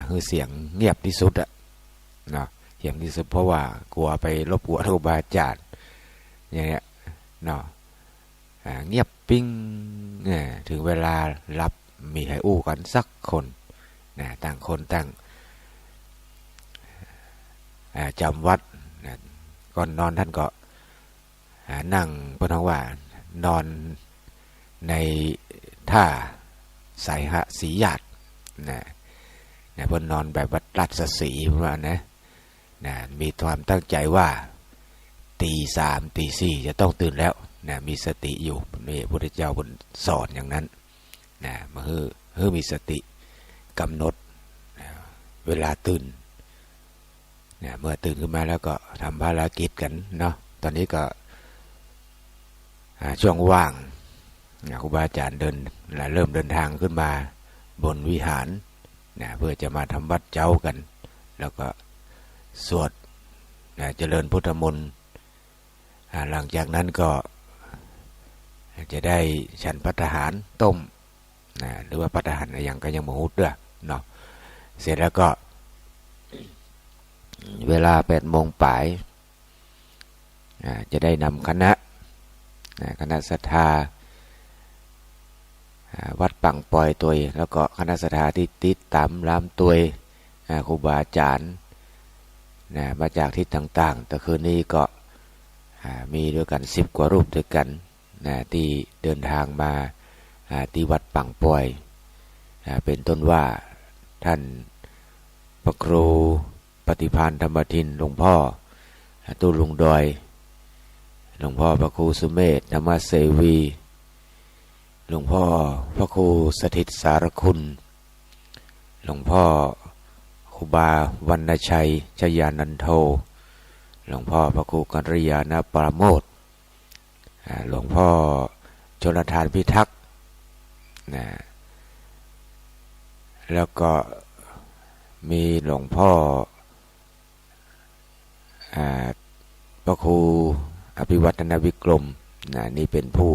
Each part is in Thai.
คือเสียงเงียบที่สุดอะเนาะเสียงที่สุดเพราะว่ากลัวไปรบกวนครูบาอาจารย์อย่างเงี้ยเนาะเงียบปิ้งถึงเวลารับมีให้อู้กันสักคนนะต่างคนต่างจำวัดนะก่อนนอนท่านก็นั่งเพื่อนว่านอนในท่าสายหะสีหยาดนะเพื่อนนอนแบบวัดราชสีห์ประมาณนะมีความตั้งใจว่าตีสามตีสี่จะต้องตื่นแล้วนะมีสติอยู่นี่พระพุทธเจ้าบนสอนอย่างนั้นนะมาคือมีสติกำหนดนะเวลาตื่นนะเมื่อตื่นขึ้นมาแล้วก็ทำภารกิจกันเนาะตอนนี้ก็ช่วงว่างครูบาอาจารย์เริ่มเดินทางขึ้นมาบนวิหารนะเพื่อจะมาทำวัดเจ้ากันแล้วก็สวดเจริญพุทธมนต์หลังจากนั้นก็จะได้ฉันภัตตาหารต้มหรือว่าภัตตาหารอย่างก็ยังมหุดด้วยเนาะเสร็จแล้วก็เวลา8 โมงป่ายจะได้นำคณะศรัทธาวัดปังปอยตัวแล้วก็คณะศรัทธาที่ติดตามรามตัวครูบาอาจารย์มาจากทิศต่างๆแต่คืนนี้ก็มีด้วยกัน10 กว่ารูปด้วยกันที่เดินทางมาที่วัดปังปอยเป็นต้นว่าท่านพระครูปฏิภาณธรรมทินหลวงพ่อตุลุงดอยหลวงพ่อพระครูสุเมธธรรมเสวีหลวงพ่อพระครูสถิตสารคุณหลวงพ่อครูบาวรรณชัยชยานันโทหลวงพ่อพระครูกัลยาณปราโมทย์หลวงพ่อชลทานพิทักษ์แล้วก็มีหลวงพ่อพระครูอภิวัฒนวิกรมนี่เป็นผู้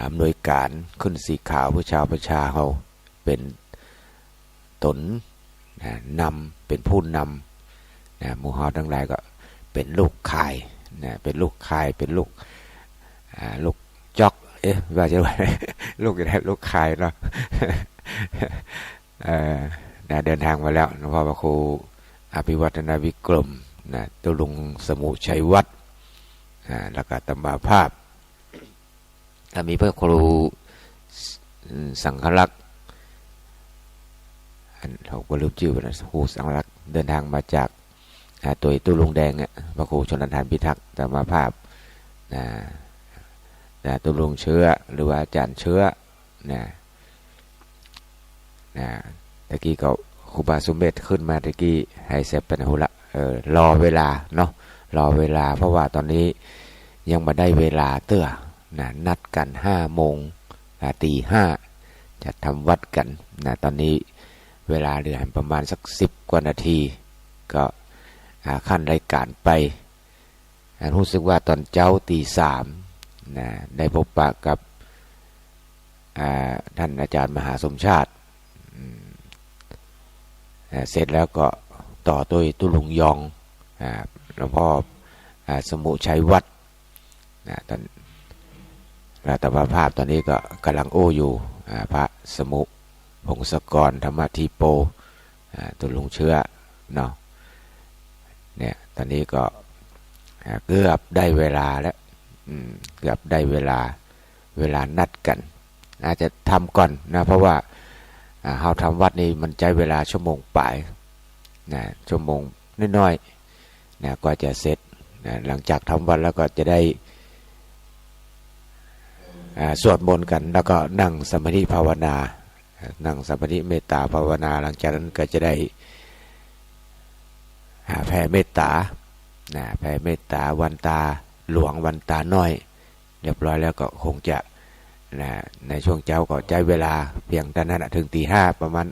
อำนวยการขึ้นสีขาวผู้ชาวประชาเขาเป็นตนนำเป็นผู้นำหมู่เฮาทั้งหลายก็เป็นลูกข่ายเป็นลูกข่ายเป็นลูกจอกว่าจะว่าลูกอะไรลูกข่ายเนาะเดินทางมาแล้วหลวงพ่อพระครูอภิวัฒนวิกรมตุลุงสมุชัยวัฒน์แล้วก็ตมาภาพถ้ามีพระครูสังฆลักษณ์เขาก็ลืมชื่อนะครูสังฆลักษณ์เดินทางมาจากตัวตุลุงแดงพระครูชนทานพิทักษ์ตมาภาพตุลุงเชื้อหรือว่าอาจารย์เชื้อตะกี้ก็ครูบาสุเมธขึ้นมาตะกี้ให้เสร็จเป็นหุละรอเวลาเนาะรอเวลาเพราะว่าตอนนี้ยังมาได้เวลาเตื้อนัดกัน5 โมงตี 5จะทำวัดกันตอนนี้เวลาเหลือประมาณสัก10 กว่านาทีก็ขั้นรายการไปรู้สึกว่าตอนเจ้าตี 3ได้พบปะกับท่านอาจารย์มหาสมชาติเสร็จแล้วก็ต่อตัวตุลุงยองหลวงพ่อสมุชัยวัฒน์ตอนตมาภาพตอนนี้ก็กำลังโอ้อยู่พระสมุพงศกรธรรมทีโปตุลุงเชื้อเนาะเนี่ยตอนนี้ก็เกือบได้เวลาแล้วเกือบได้เวลานัดกันอาจจะทำก่อนนะเพราะว่าเราทำวัดนี้มันใช้เวลาชั่วโมงปลายชั่วโมงน้อยๆกว่าจะเสร็จหลังจากทำวัดแล้วก็จะได้สวดมนต์กันแล้วก็นั่งสมาธิภาวนานั่งสมาธิเมตตาภาวนาหลังจากนั้นก็จะได้แผ่เมตตาแผ่เมตตาวันตาหลวงวันตาน้อยเรียบร้อยแล้วก็คงจะในช่วงเช้าก็ใช้เวลาเพียงแต่นั้นถึงตี 5ประมาณ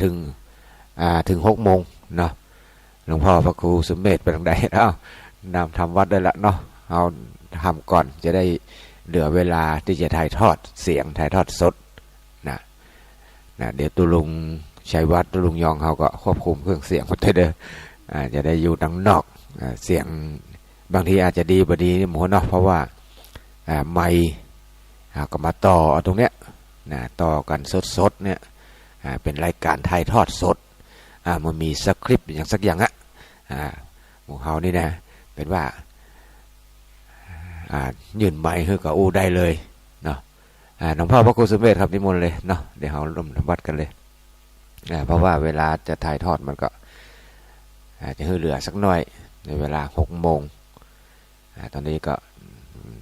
ถึง6 โมงเนาะหลวงพ่อพระครูสุเมธไปทางใดแล้วนำทำวัดได้ละเนาะเอาทำก่อนจะได้เหลือเวลาที่จะถ่ายทอดเสียงถ่ายทอดสดเดี๋ยวตุลุง ชัยวัฒน์ลุงยองเขาก็ควบคุมเครื่องเสียงหมดเด้อจะได้อยู่ดังนอกเสียงบางทีอาจจะดีบ่ดีหมดเนาะเพราะว่าไมค์ก็มาต่อตรงเนี้ยต่อกันสดๆเนี่ยเป็นรายการถ่ายทอดสดมันมีสคริปต์อย่างสักอย่างหมู่เฮานี่นะเป็นว่ายื่นไมค์ให้กับอู้ได้เลยเนาะหลวงพ่อพระครูสุเมธครับนิมนต์เลยเนาะเดี๋ยวเราร่วมวัดกันเลยเพราะว่าเวลาจะถ่ายทอดมันก็จะให้เหลือสักหน่อยในเวลา6 โมงตอนนี้ก็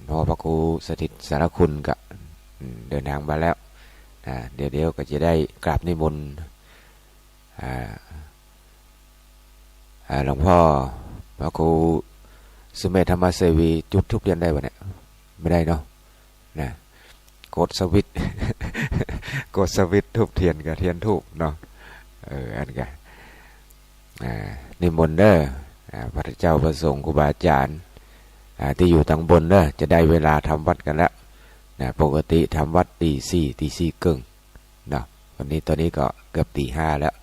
หลวงพ่อพระครูสถิตสารคุณก็เดินทางมาแล้วเดี๋ยวก็จะได้กราบนิมนต์หลวงพ่อพระครูสุเมธธรรมเสวีจุดทุกเรียนได้ปะเนี่ยไม่ได้เนาะนะกดสวิต กดสวิตทุบเทียนกับเทียนทุบเนาะอันกันนิมนต์เด้อพระเจ้าประสงค์ครูบาอาจารย์ที่อยู่ทางบนเด้อจะได้เวลาทำวัดกันแล้วปกติทำวัดตี 4 ครึ่งเนาะวันนี้ตอนนี้ก็เกือบตี 5แล้ว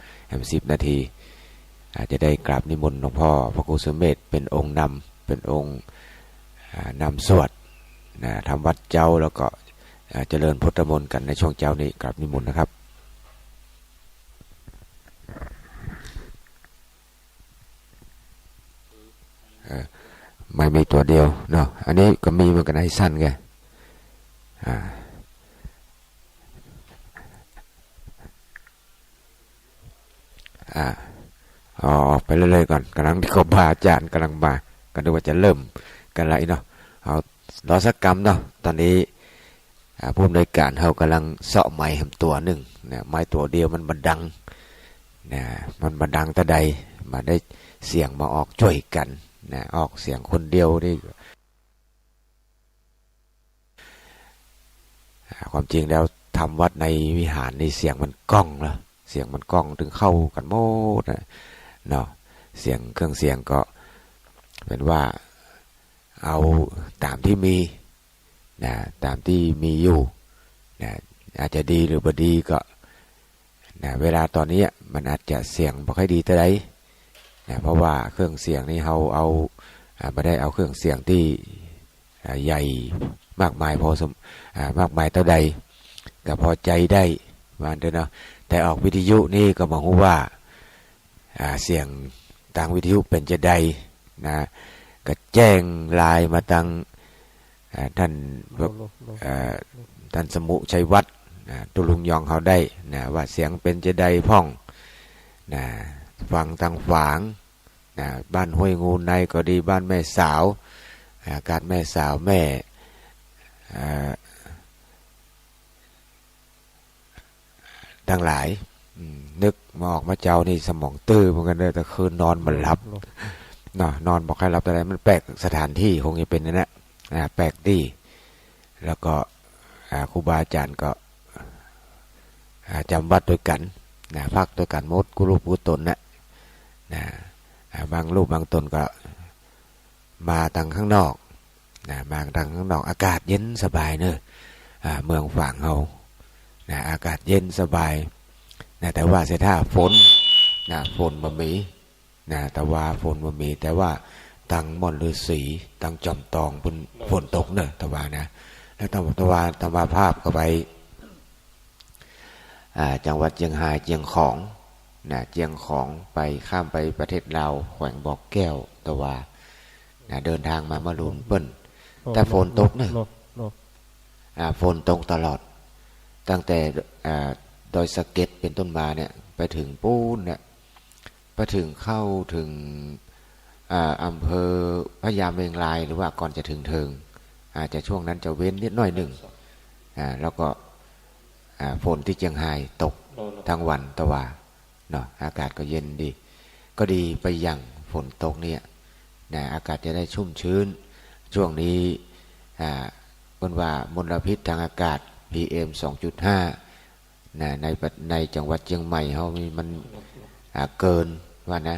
10 นาทีจะได้กราบนิมนต์หลวงพ่อพระครูสุเมธเป็นองค์นำเป็นองค์นำสวดทำวัดเจ้าแล้วก็เจริญพุทธมนต์กันในช่วงเจ้านี้กราบนิมนต์นะครับไม่ตัวเดียวเนาะอันนี้ก็มีเหมือนกันให้สั้นแกออกไปเรื่อยๆก่อนกำลังที่เขาบาอาจารย์กำลังมาก็ดูว่าจะเริ่มกันไรเนาะเอารอสักกรรมเนาะตอนนี้ผู้อำนวยการเขากำลังเสาะไม้ทำตัวหนึ่งเนี่ยไม้ตัวเดียวมันบันดังมันบันดังตะใดมาได้เสียงมาออกช่วยกันออกเสียงคนเดียวนี่ความจริงแล้วทำวัดในวิหารในเสียงมันก้องแล้วเสียงมันก้องถึงเข้ากันโมดเนาะเสียงเครื่องเสียงก็เป็นว่าเอาตามที่มีตามที่มีอยู่อาจจะดีหรือบ่ดีก็เวลาตอนนี้มันอาจจะเสียงบ่ค่อยดีเท่าใดเพราะว่าเครื่องเสียงนี่เราเอาไม่ได้เอาเครื่องเสียงที่ใหญ่มากมายมากมายเท่าใดก็พอใจได้ว่าเด้อเนาะแต่ออกวิทยุนี่ก็บอกว่าเสียงทางวิทยุเป็นจะใดก็แจ้งลายมาทางท่านสมุชัยวัฒน์ตุลุงยองเขาได้ว่าเสียงเป็นจะใดพ่องฟังทางฝางบ้านห้วยงูในก็ดีบ้านแม่สาวการแม่สาวแม่ทั้งหลายนึกมาออกมาเจ้านี่สมองตื้อเหมือนกันเลยแต่คืนนอนมันหลับนอนบอกให้รับอะไรมันแปลกสถานที่คงจะเป็นนั่นแหละแปลกดีแล้วก็ครูบาอาจารย์ก็จำวัดด้วยกันพักด้วยกันมดกุรูปกุตนบางรูปบางตนก็มาทางข้างนอกมาทางข้างนอกอากาศเย็นสบายเนอะเมืองฝางเฮาอากาศเย็นสบายแต่ว่าเสียท่าฝนฝนบ่มีแต่ว่าฝนบ่มีแต่ว่าทางม่อนฤาษีทางจอมตองเป็นฝนตกเนอะแต่ว่านะแล้วตะวันภาพก็ไปจังหวัดเชียงรายเชียงของเชียงของไปข้ามไปประเทศลาวแขวงบ่อแก้วตะวันเดินทางมาลุนเปิ้นแต่ฝนตกเนอะฝนตกตลอดตั้งแต่ดอยสะเก็ดเป็นต้นมาเนี่ยไปถึงปูนเนี่ยไปถึงเข้าถึงอำเภอพญาเมงรายหรือว่าก่อนจะถึงเทิงอาจจะช่วงนั้นจะเว้นนิดหน่อยหนึ่งแล้วก็ฝนที่เชียงรายตกทั้งวันตะวันเนาะอากาศก็เย็นดีก็ดีไปอย่างฝนตกเนี่ยอากาศจะได้ชุ่มชื้นช่วงนี้เป็นว่ามลพิษทางอากาศ PM 2.5 ในจังหวัดเชียงใหม่เขามีมันเกินว่านะ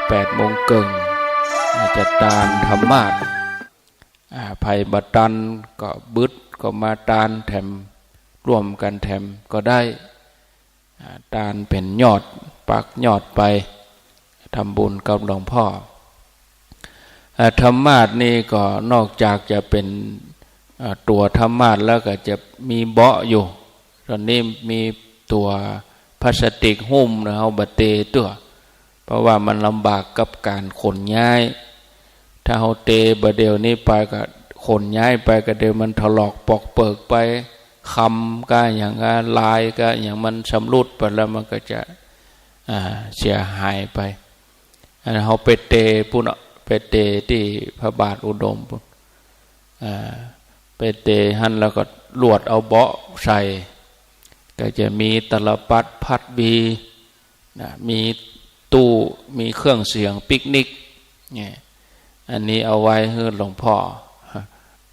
8:30จะตานธรรมาสไผ่บัตันก็บึดก็มาตานแถมร่วมกันแถมก็ได้ตานเป็นยอดปักยอดไปทำบุญกับหลวงพ่อธรรมาสนี่ก็นอกจากจะเป็นตัวธรรมาสแล้วก็จะมีเบาะอยู่ตอนนี้มีตัวพลาสติกหุ้มนะเอาบะเตตัวเพราะว่ามันลำบากกับการขนย้ายถ้าเอาเตบะเดียวนี้ไปก็ขนย้ายไปก็เดี๋ยวมันถลอกปอกเปิกไปคำก็อย่างลายก็อย่างมันชำรุดไปแล้วมันก็จะเสียหายไปเขาไปเตปุ่นไปเตที่พระบาทอุดมปุ่นไปเตหันแล้วก็ลวดเอาเบาะใส่ก็จะมีตลปัดพัดบีมีตู้มีเครื่องเสียงปิกนิกเนี่ยอันนี้เอาไว้ให้หลวงพ่อ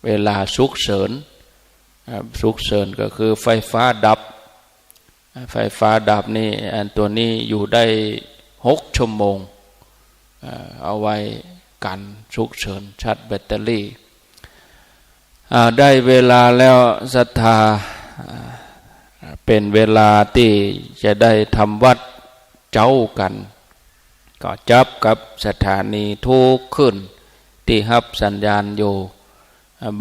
เวลาฉุกเฉินก็คือไฟฟ้าดับนี่อันตัวนี้อยู่ได้6 ชั่วโมงเอาไว้กันฉุกเฉินชาร์จแบตเตอรี่ได้เวลาแล้วศรัทธาเป็นเวลาที่จะได้ทำวัดเจ้ากันก็จับกับสถานีทุกขึ้นที่รับสัญญาณอยู่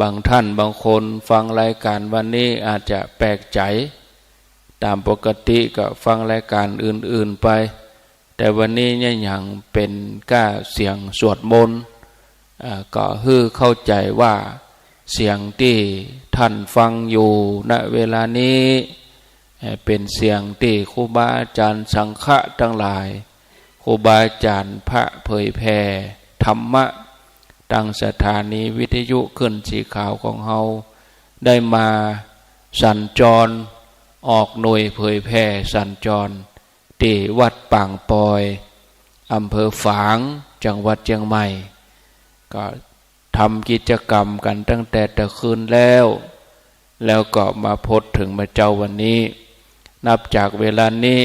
บางท่านบางคนฟังรายการวันนี้อาจจะแปลกใจตามปกติก็ฟังรายการอื่นๆไปแต่วันนี้เนี่ยอย่างเป็นก้าเสียงสวดมนต์ก็คือเข้าใจว่าเสียงที่ท่านฟังอยู่ณเวลานี้เป็นเสียงที่ครูบาอาจารย์สังฆะทั้งหลายครูบาอาจารย์พระเผยแผ่ธรรมะตั้งสถานีวิทยุขึ้นสีขาวของเฮาได้มาสัญจรออกหน่วยเผยแผ่สัญจรที่วัดป่างปอยอำเภอฝางจังหวัดเชียงใหม่ก็ทำกิจกรรมกันตั้งแต่ตะคืนแล้วก็มาพดถึงมาเจ้าวันนี้นับจากเวลานี้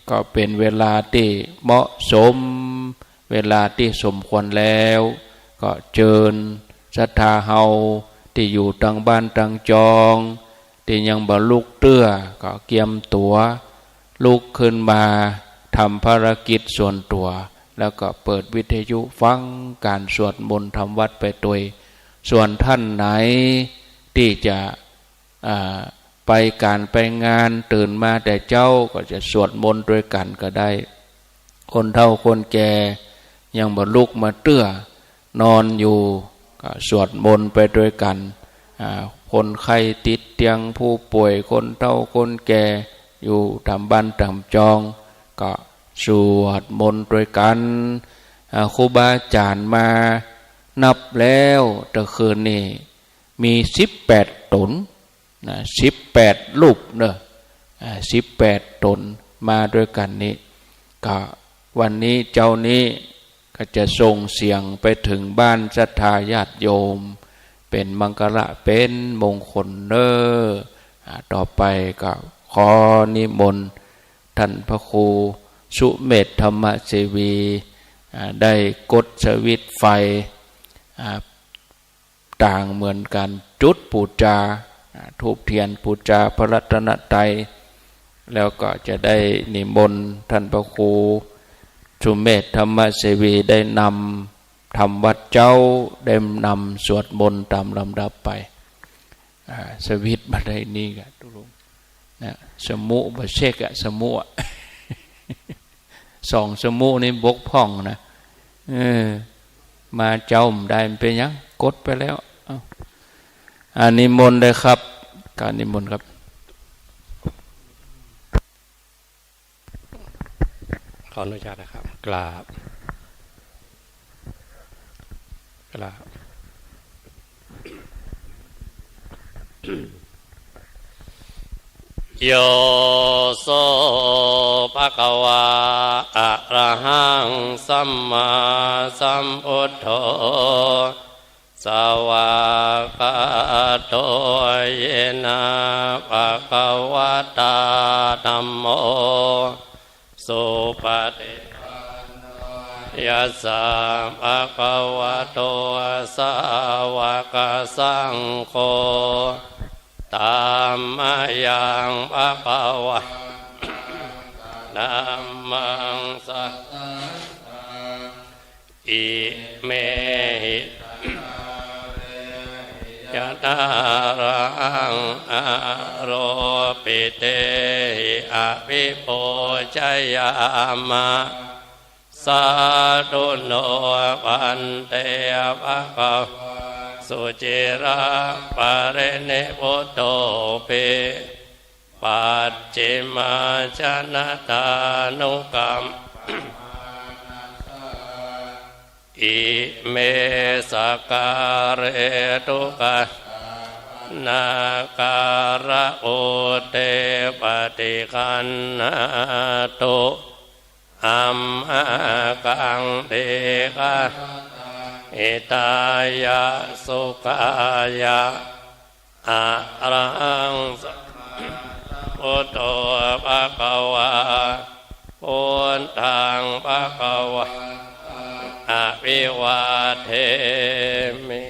ก็เป็นเวลาที่เหมาะสมเวลาที่สมควรแล้วก็เชิญศรัทธาเฮาที่อยู่ต่างบ้านต่างจองที่ยังบ่ลุกเตื้อก็เกียมตัวลุกขึ้นมาทำภารกิจส่วนตัวแล้วก็เปิดวิทยุฟังการสวดมนต์ทำวัดไปตัวส่วนท่านไหนที่จะไปการไปงานตื่นมาแต่เจ้าก็จะสวดมนต์ด้วยกันก็ได้คนเฒ่าคนแก่ยังบ่ลุกมาเตื้อนอนอยู่ก็สวดมนต์ไปด้วยกันคนไข้ติดเตียงผู้ป่วยคนเฒ่าคนแก่อยู่ตามบ้านตามจองก็สวดมนต์ด้วยกันครูบาอาจารย์มานับแล้วตะคืนนี้มี18 ตน18 รูปเนอะ18 ตนมาด้วยกันนี้ก็วันนี้เจ้านี้ก็จะส่งเสียงไปถึงบ้านศรัทธาญาติโยมเป็นมังคละเป็นมงคลเนอต่อไปก็ขอนิมนต์ท่านพระครูสุเมธธรรมเสวีได้กดสวิตช์ไฟต่างเหมือนกันจุดปูจาธูปเทียนปูจาพระรัตนตรัยแล้วก็จะได้นิมนต์ท่านพระครูสุเมธธรรมเสวีได้นำทำวัดเจ้าได้นำสวดมนต์ตามลำดับไปสวิตช์มาได้นี่กันทุกท่านนะสมุบเชกสมุ2 สมุนี่บกพร่องนะมาเจ้าได้เป็นยังกดไปแล้วนิมนต์เลยครับการนิมนต์ครับขออนุญาตนะครับกราบโยโสภะคะวะอะระหังสัมมาสัมพุทโธสวากขาโตเยนะภะคะวะตาธัมโมสุปฏิปันโน ยัสสะภะคะวะโตสาวกสังโฆธัมมายังภะคะวะธัมมังสัทธาอิเมหิยะตารังอโรปิเตหิอภิปูชยามะสาธุโนวันเตภะคะสุจิระปะเรเนพุตโตปิปัจฉิมาชนะตานุกรรมอิเมสการะตุกะนาการะโอเตปฏิคันนาตุอัมหะกังเตกะอิตายะสุขายะอะระหังสัมพุทโธภะคะวะพุทธังภะคะวะอภิวาเทมิ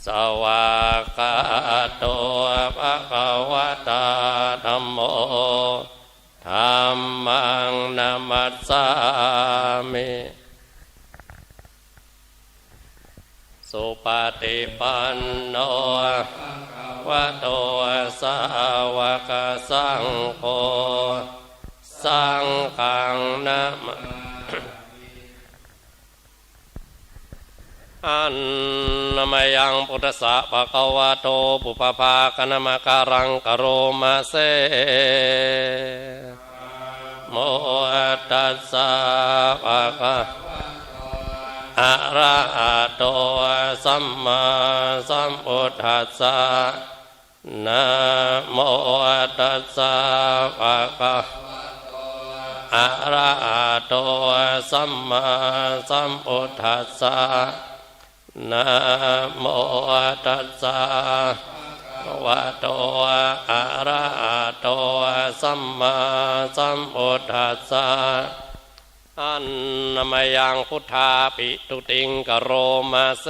สวากาโตภะคะวะตาธัมโมธัมมังนัมมัสสามิสุปฏิปันโนภะคะวะโตสาวกสังโฆสังฆังนะมะอันนามยังพุทธัสสะภะคะวะโตปุพพาคณมการังกโรมาเสโมตัสสะภะคะอะระหะโตสัมมาสัมพุทธัสสะนะโมตัสสะภะคะอะระหะโตสัมมาสัมพุทธัสสะนะโมตัสสะภะคะวะโตอะระหะโตสัมมาสัมพุทธัสสะอันนามยังพุทธาปิตุติงกโรมาเส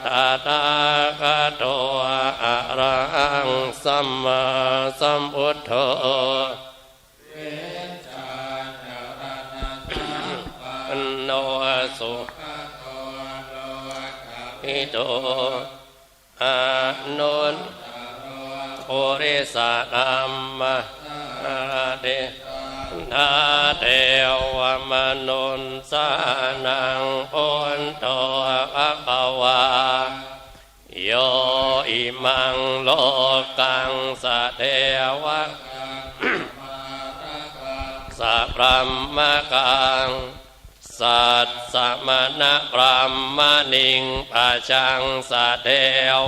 ตถาคตโตอะระหังสัมมาสัมพุทโธโนสุขิโตอะนุนปุริสธัมมะเดนาเทวมนุนสานังพุทโธภะคะวะโยอิมังโลกังสะเทวะสัพพมะกังสัตสมณะพรหมณิงปัจจังสะเท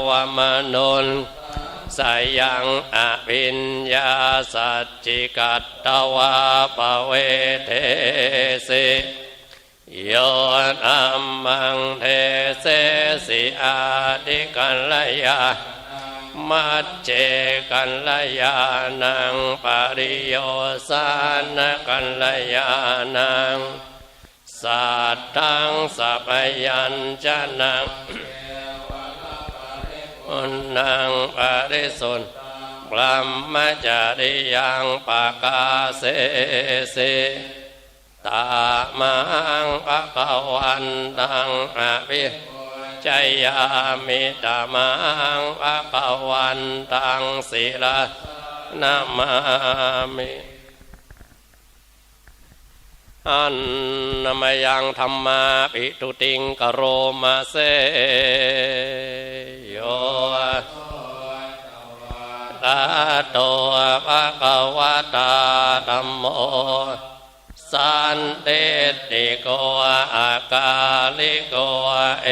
วมนุนสยังอภิญญาสัจจิกัตตวาปเวเทสิโยนัมมังเทเสสิอาทิกัลยามัจเจกัลยานังปริโยสานกัลยานังสัตตังสัพยัญชนะอุณนังปริสุทธิ์พรหมจาริยังปากาเสสิตามังภะคะวันตังอภิจยามิตามังภะคะวันตังศีลนามามิอันนามยังธรรมาปิตุติงกโรมาเสโยตาโตภะคะวะตาธัมโมสันติติโกอาคาลิโกเอ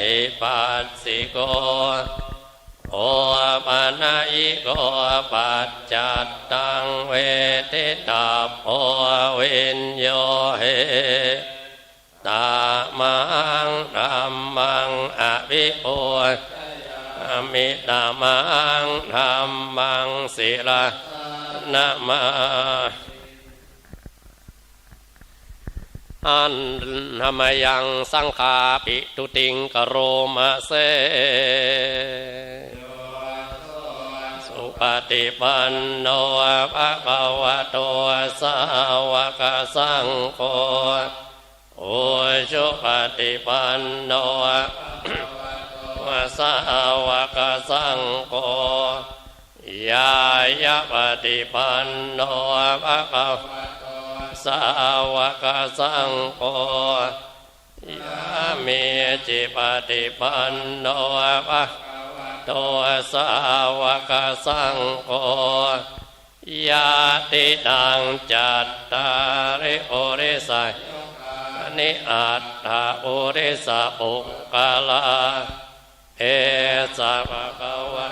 หิปัสสิโกโอปะนะอิโกปัจจัตตังเวทิตาโพวินโยเหตามังธัมมังอภิปุมิตามังธัมมังศีล นะมาอันธรรมยังสังฆาปิตุติงกโรมะเสสุปฏิปันโนภะคะวะโตสาวกสังโฆโอสุปฏิปันโนสาวกสังโฆยายะปฏิปันโนภะคะวะสาวกสังโฆยามิจิปฏิปันโนภะคะวะโตสาวกสังโฆยาติตังจัตตาริโอริสานิอัตถาโอริสาปุกกะลาเอสะภะคะวะ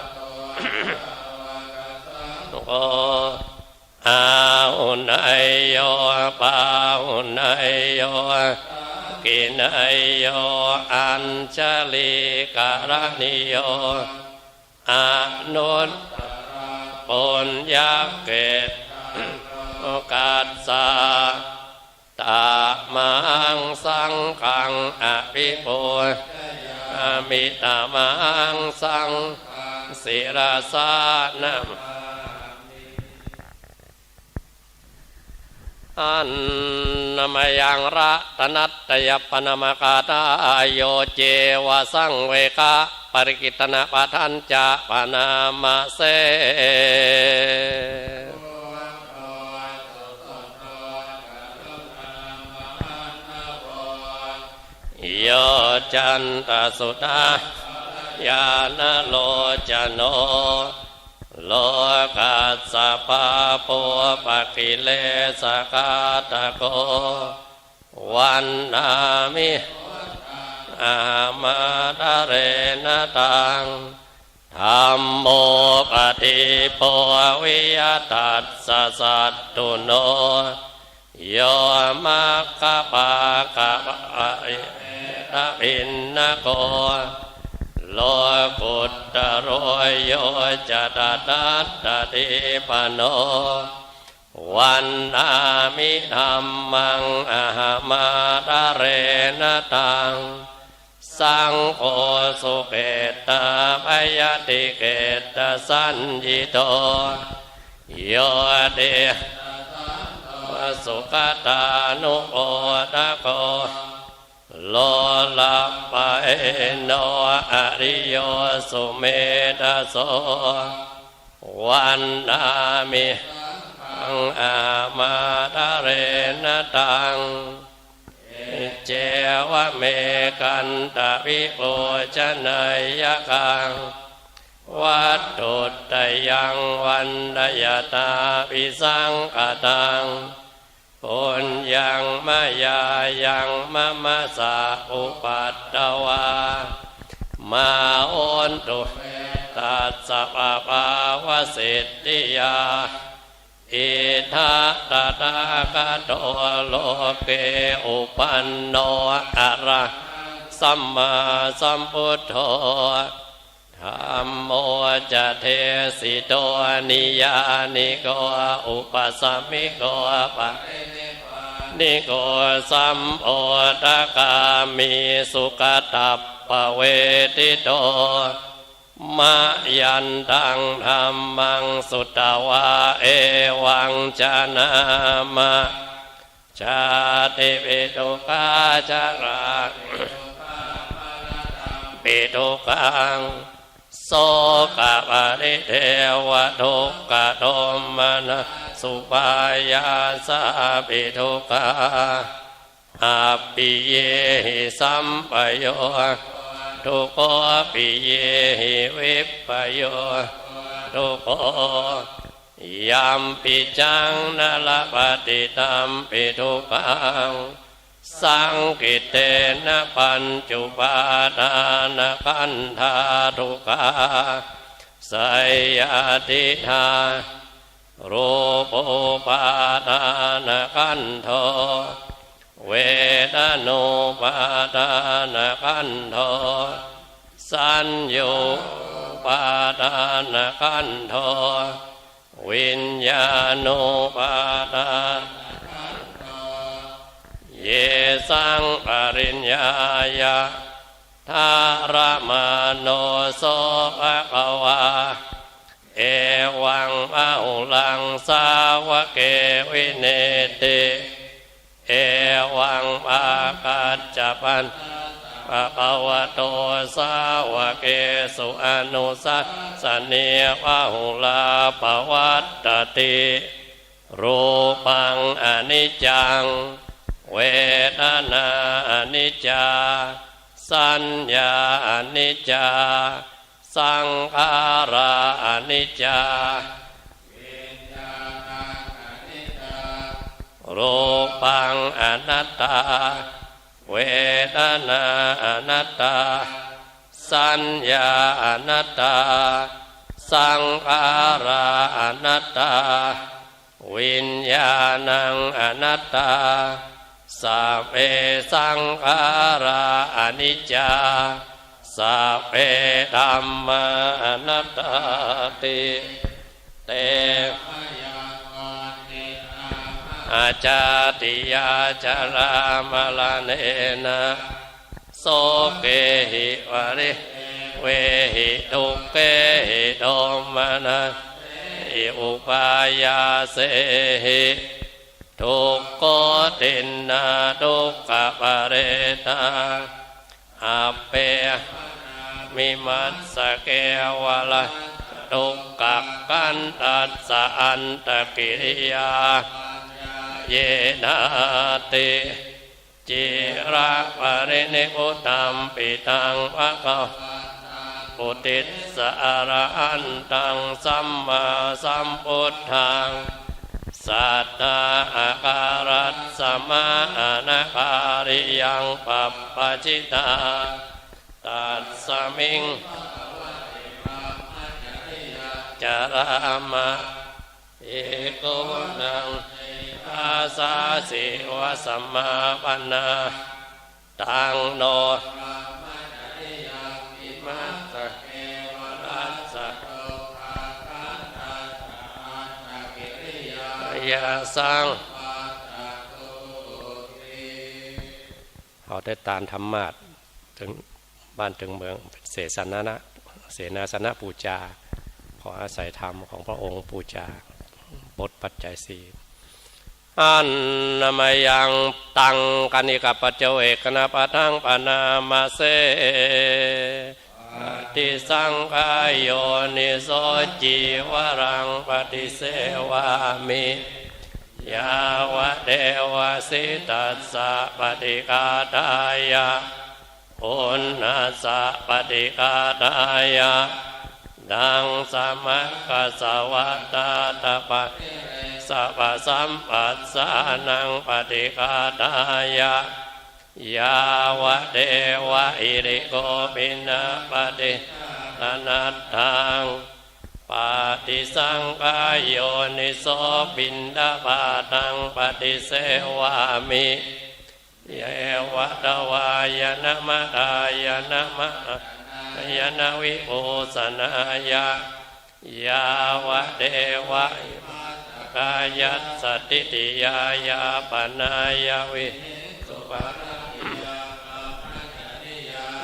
โตอาหุนายโยปาหุนายโยกินายโยอัญชลิกรณิโยอนุตปุญญเกตโอกาสสาตามังสังฆังอภิปูชมิตามังสังศิรสานะอันนมยังระตนัตตยปนมกาตาโยเจวสังเวกะปริกิตนะปะทันจะปนามะเสโยจันตสุตายานโลจโนโลกัสสะปะปุปะกิเลสกาตะโกวันนามิอามาตะเรนะตังธัมโมปฏิโพวิยตัสสะสัตตุโนโยมัคคะปะกะปะตะปินนะโกโลกุตตะโรโยจะตตะตะติปโนวันนามิธัมมังอะหะมาตะเรนะตังสังโฆสุเกตะพยติเกตะสัญญิโตโยเดสุขตานุโอตะโกโลละปะเอโนอริโยสุเมธะโสวันนามิอังอามาตะเรนะตังเจวะเมกันตะวิปุชนัยยะกังวัตถุตยังวันดยตาปิสังกตังปุญญังมายายังมะมะสะอุปัตตวามาโอนตุตัสสะปะปาวะสิทธิยาอิทัตตะกะโตโลเกอุปันโนอะระสัมมาสัมพุทโธธัมโมจะเทสิโตนิยานิโกอุปสัมมิโกปะนิโกสัมโพธกามิสุขตัปปะเวทิโตมะยันตังธัมมังสุตตวาเอวังจานามะชาติปิทุกขาจาราปิทุกขังโสกปริเทวทุกขโทมนะสุปายาสาปิทุกขาอาปิเยหิสัมปโยทุกขปิเยหิวิปโยทุกขยัมปิจังนะละปฏิตัมปิทุกขังสังกิเตนะปัญจุปาทานขันธาทุกขาไสยติธารูปุปาทานขันโธเวทนุปาทานขันโธสัญญูปาทานขันโธ วิญญาณุปาทานเยสังปริญญายะทารมโนโสภะคะวาเอวังอาหุลังสาวะเกวิเนติเอวังภาคัจจปันภะคะวะโตสาวะเกสุอนุสัสสะเนวะหุลาภวัตตติรูปังอนิจจังเวทนาอนิจจาสัญญาอนิจจาสังขาราอนิจจารูปังอนัตตาเวทนาอนัตตาสัญญาอนัตตาสังขาราอนัตตาวิญญาณังอนัตตาสัพเพสังขาราอนิจจาสัพเพธัมมาอนัตตาติเตอาจาติยาจารามลเนนะโสเกหิวริเวหิทุกเกหิโทมนะอิอุปายาเสหิทุกโกตินนาทุกขปะเรตาอาเปมิมัสสะเกวะละทุกขกันตัสสะอันตกิริยาเยนาติจิระปรินิพุตัมปิตังภะคะปุติสสะอะระหันตังสัมมาสัมพุทธังสัตตาอาการัสสมานาคาริยังปัปปะจิตาตัสสมิงจารามะเอโกนังอาสาสิวะสัมมาปันนาตังโนมัสสะรัสสะยาสังเขาได้ตานธรรมาสถึงบ้านถึงเมืองเสนาสนะปูจาขออาศัยธรรมของพระองค์ปูจาบทปัจจัยสี่อันนามยังตังกนิกปัจเจเวกนาปะทังปนามาเสติสังขายโยนิโสจิวรังปฏิเสวามิยาวะเดวะสิตัสสะปฏิกาตายะอุณนัสสะปฏิกาตายะดังสมัคคสวัตตาตปะสัพพสัมปัสสานังปฏิกาตายะยาวะเดวะอิริโกปินะปฏิตนัตถังปฏิสังขายโยนิโสปินดาปาตังปฏิเสวามิเยวะตวายนะมะทายนะมะยะนาวิโอสนายะยาวะเดวะกายัสสติติยายาปนายาวิสุปะ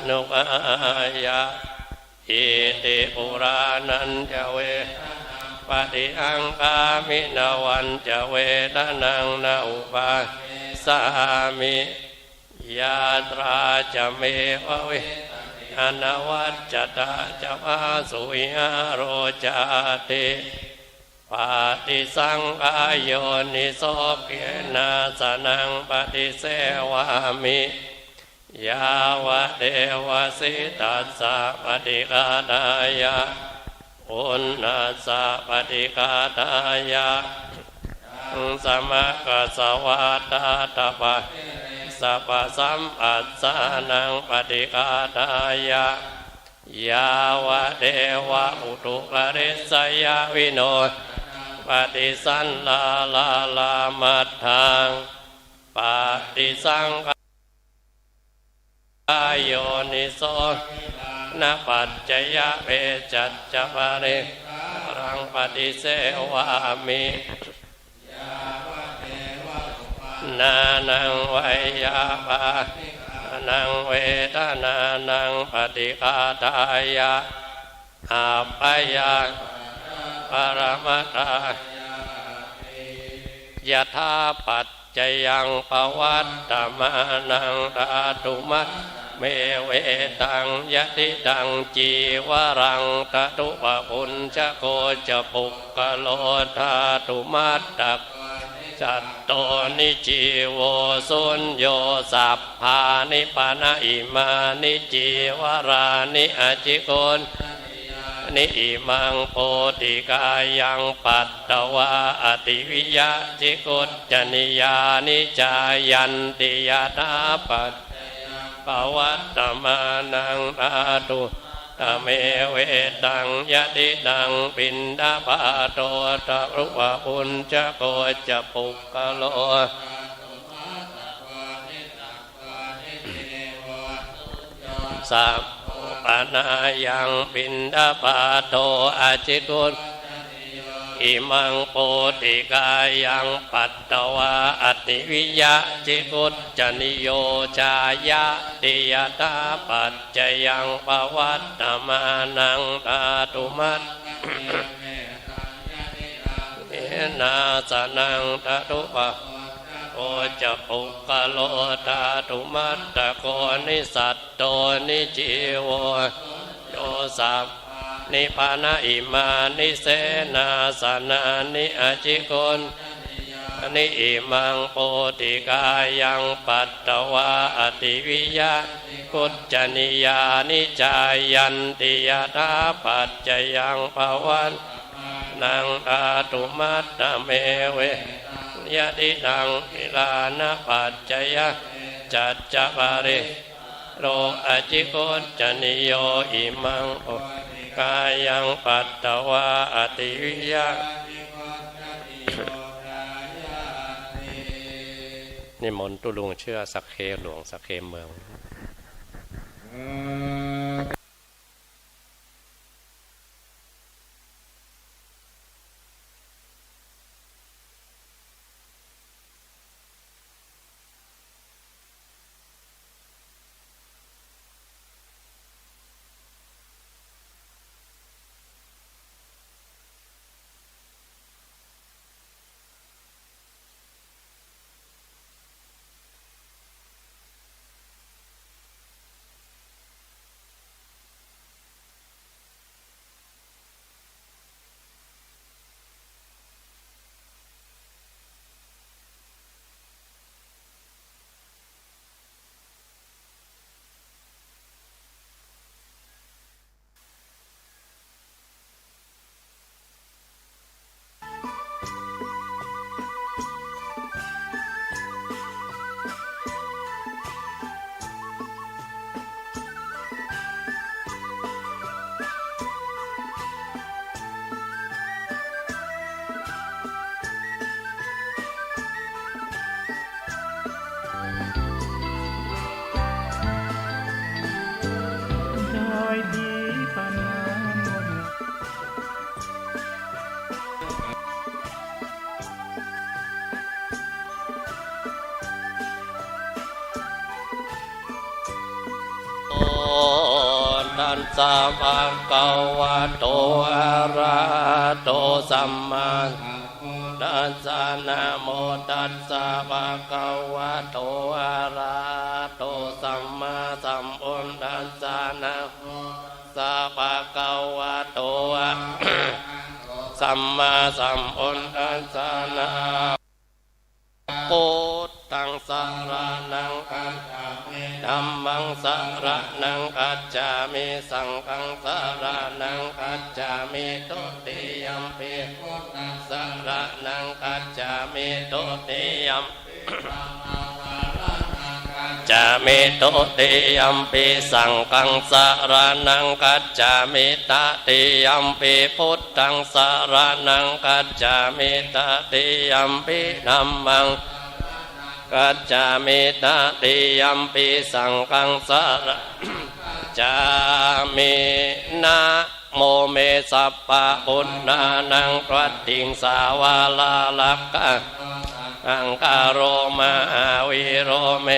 นุปายาอิติปุรานันจะเวปฏิอังคามินาวันจะเวทนังนาอุปาสามิยาตราจะเมวะเวอนวัจจตาจะวาสุยโรจาติปฏิสังขายโยนิโสเกนาสนังปฏิเสวามิยาวะเดวะสิตัสสะปฏิกาตายะอุณนัสสะปฏิกาตายะสมัคคสวัตตาตปะสัพพสัมปัสสานังปฏิกาตายะยาวะเดวะอุตุปริสยวิโนปฏิสันลาลาลามัตถังปฏิสังขายโยนิโสนปัจจยะเวจัจจปะเรรัง ปฏิเสวามินานังไวยาปานังเวทนานังปฏิฆาตายะอาปายาปรมัตถายะธาปัจจยังปวัตตมานังธาตุมัตเมเวตังยะติตังจีวรังตตุปะปุญชโกจะปุกกะโลธาตุมัตตักจัตโตนิจีโวสุญโยสัพพานิปนะอิมานิจีวรานิอจิโกนนิอิมังโพธิกายังปัตตวะอติวิยะจิกุจจนิยานิจายันติยาตาปัตปวัตตมานังธาตุตเมเวตังยะติตังปินดาภาโตตรุปปุญจโกจะปุกกะโลสัพปนายังปินดาภาโตอาจิกุลอิมังโพธิกายังปัตตวะอติวิยะจิกุจจนิโยจายะติยตาปัจจยังปวัตตมานังธาตุมัตเอนาสนังตตุปะโอจะปุกกะโลธาตุมัตตะโกนิสัตโตนิจิโวโยสัพนิพานะอิมานิเสนาสนานิอจิโกนนิอิมังโพธิกายังปัตตวะอติวิยะกุจจนิยานิจายันติยตาปัจจยังภวันนังธาตุมัตตเมเวยะติตังอิลานะปัจจยะจัจจปาริโรอจิโกจจนิโยอิมังโพกายังปัตตวะอติวิยะนิมนต์ตุลุงเชื่อสักเคหลวงสักเคเมืองตัสสะภะคะวะโตอะระหะโตสัมมาตัสสะนะโมตัสสะภะคะวะโตอะระหะโตสัมมาสัมพุทธัสสะนะโมตัสสะภะคะวะโตสัมมาสัมพุทธัสสะนะพุทธังสรณังคัจฉามิธัมมังสรณังคัจฉามิสังฆังสรณังคัจฉามิตุติยัมปิพุทธังสรณังคัจฉามิตุติยัมจามิตุติยัมปิสังฆังสรณังคัจฉามิตติยัมปิพุทธังสรณังคัจฉามิตติยัมปิธัมมังกัจจามิตติยัมปิสังฆังสรณังจามินะโ โมเมสัพพะพุทธานังปรัตติงสาวาลาลักขะอังคาโรมาวิโรเม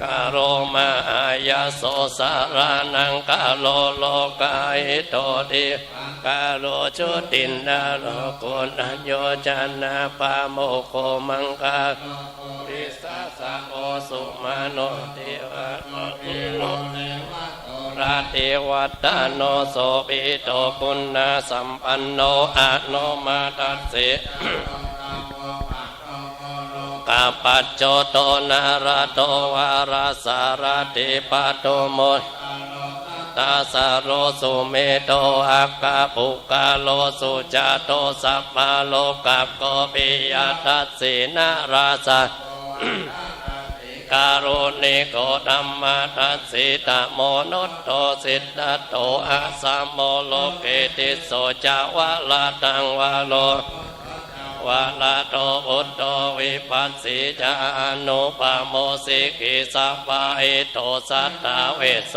กาโรมาอายาโสสารานังกาโลโลกายโตติกาโลชุตินดาโลกุณโยจันนาปาโมโคมังคาริสาสะโอสุมาโนเทวะโนติโนราเทวตาโนโสปิโตปุณณสัมปันโนอะโนมาตัสสิกาปัจโจโตนาราโตวาราสารติปัตโตโมตาสาโรสุเมโตอักขะปุกาโลสุจาโตสัพพะโลกัปโกปิยทัสสินาราสะการุณิโกธัมมาทัสสิตะโมนุตโตสิทธัตโตอะสัมโมโลเกติโสจาวะลาตังวะโลวะลาโตพุทโธวิปัสสิจานุปโมสิกิสัพพะเอโตสัตตาเวสโส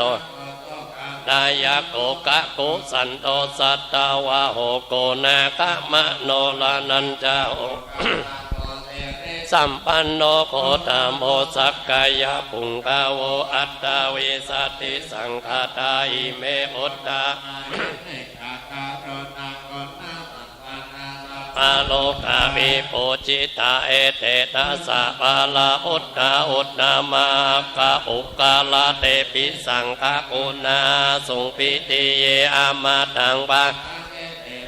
นายโกกะกุสันโตสัตตาวะโหโกนากะมะโนลานันจาโหสัมปันโนโคตโมสักกายะปุงกาโวอัตตาวิสัตติสังฆาตาอิเมอุตตาอาโลกาวิปุจิตาเอเตตัสสะปาลาอุตตาอุตตามากะอุกาลาเตปิสังฆกุณาสุงปิติเยอามาตังปะ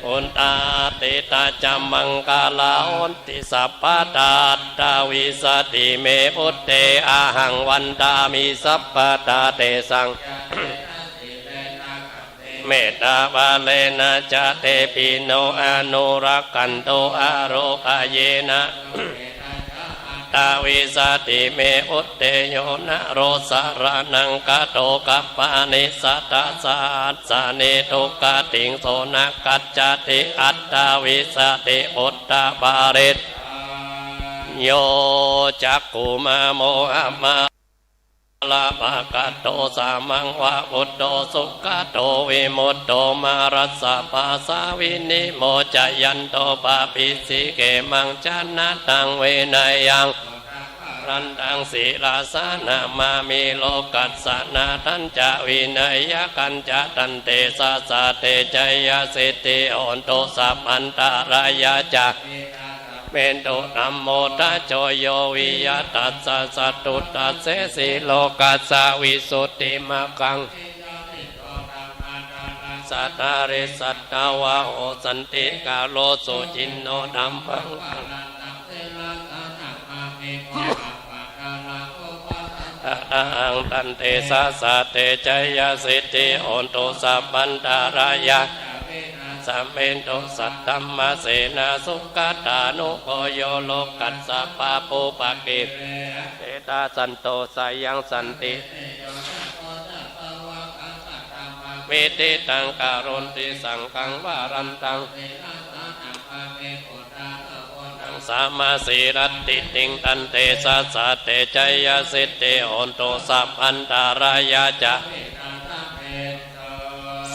อุนตาติตาจัมมังกาลาอุนติสัพพะตาตาวิสติเมอุตเตอาหังวันตามิสัพพะตาเตสังเมตตาบาเลนะจะเตปิโนอนุรักขันโตอาโรคาเยนะตาวิสติเมอุตเตโยนะโรสารนังกะโตกัปปานิสัตตาสัสสะเนทุกขติงโสนะกัจจติอัตตาวิสติอุตตาบาริตโยจักขุมาโมหะมาลาภกะโตสามังวะพุทโธสุขะโตวิมุตโตมารัสสะภาสาวินิโมจยันโตปะปิสิเกมังจันนะตังเวนัยยังรันตังศีลาสานามามิโลกัสสนาทันจะวินัยกันจะตันเตสะสะเตจยสิทธิโอนโตสัพพันตารายาจะเมนโตนัมโมทัจโจโยวิยตัสสะสัตตุตัสเสสิโลกัสสะวิสุทธิมกังสัตตาริสัตตาวะโหสันติกาโลสุจินโนธัมมังอังตันเตสะสะเตจยสิทธิโอนโตสัพพันตารายาสัมเมนโตสัตตัมมาเสนาสุขตานุโคโยโลกัสสะปะปุปะกิเตตาสันโตสายังสันติมิติตังการุณติสังฆังวารันตังสามาสีรัตติติงตันเตสะสะเตจยสิทธิโอนโตสัพพันตารายาจะ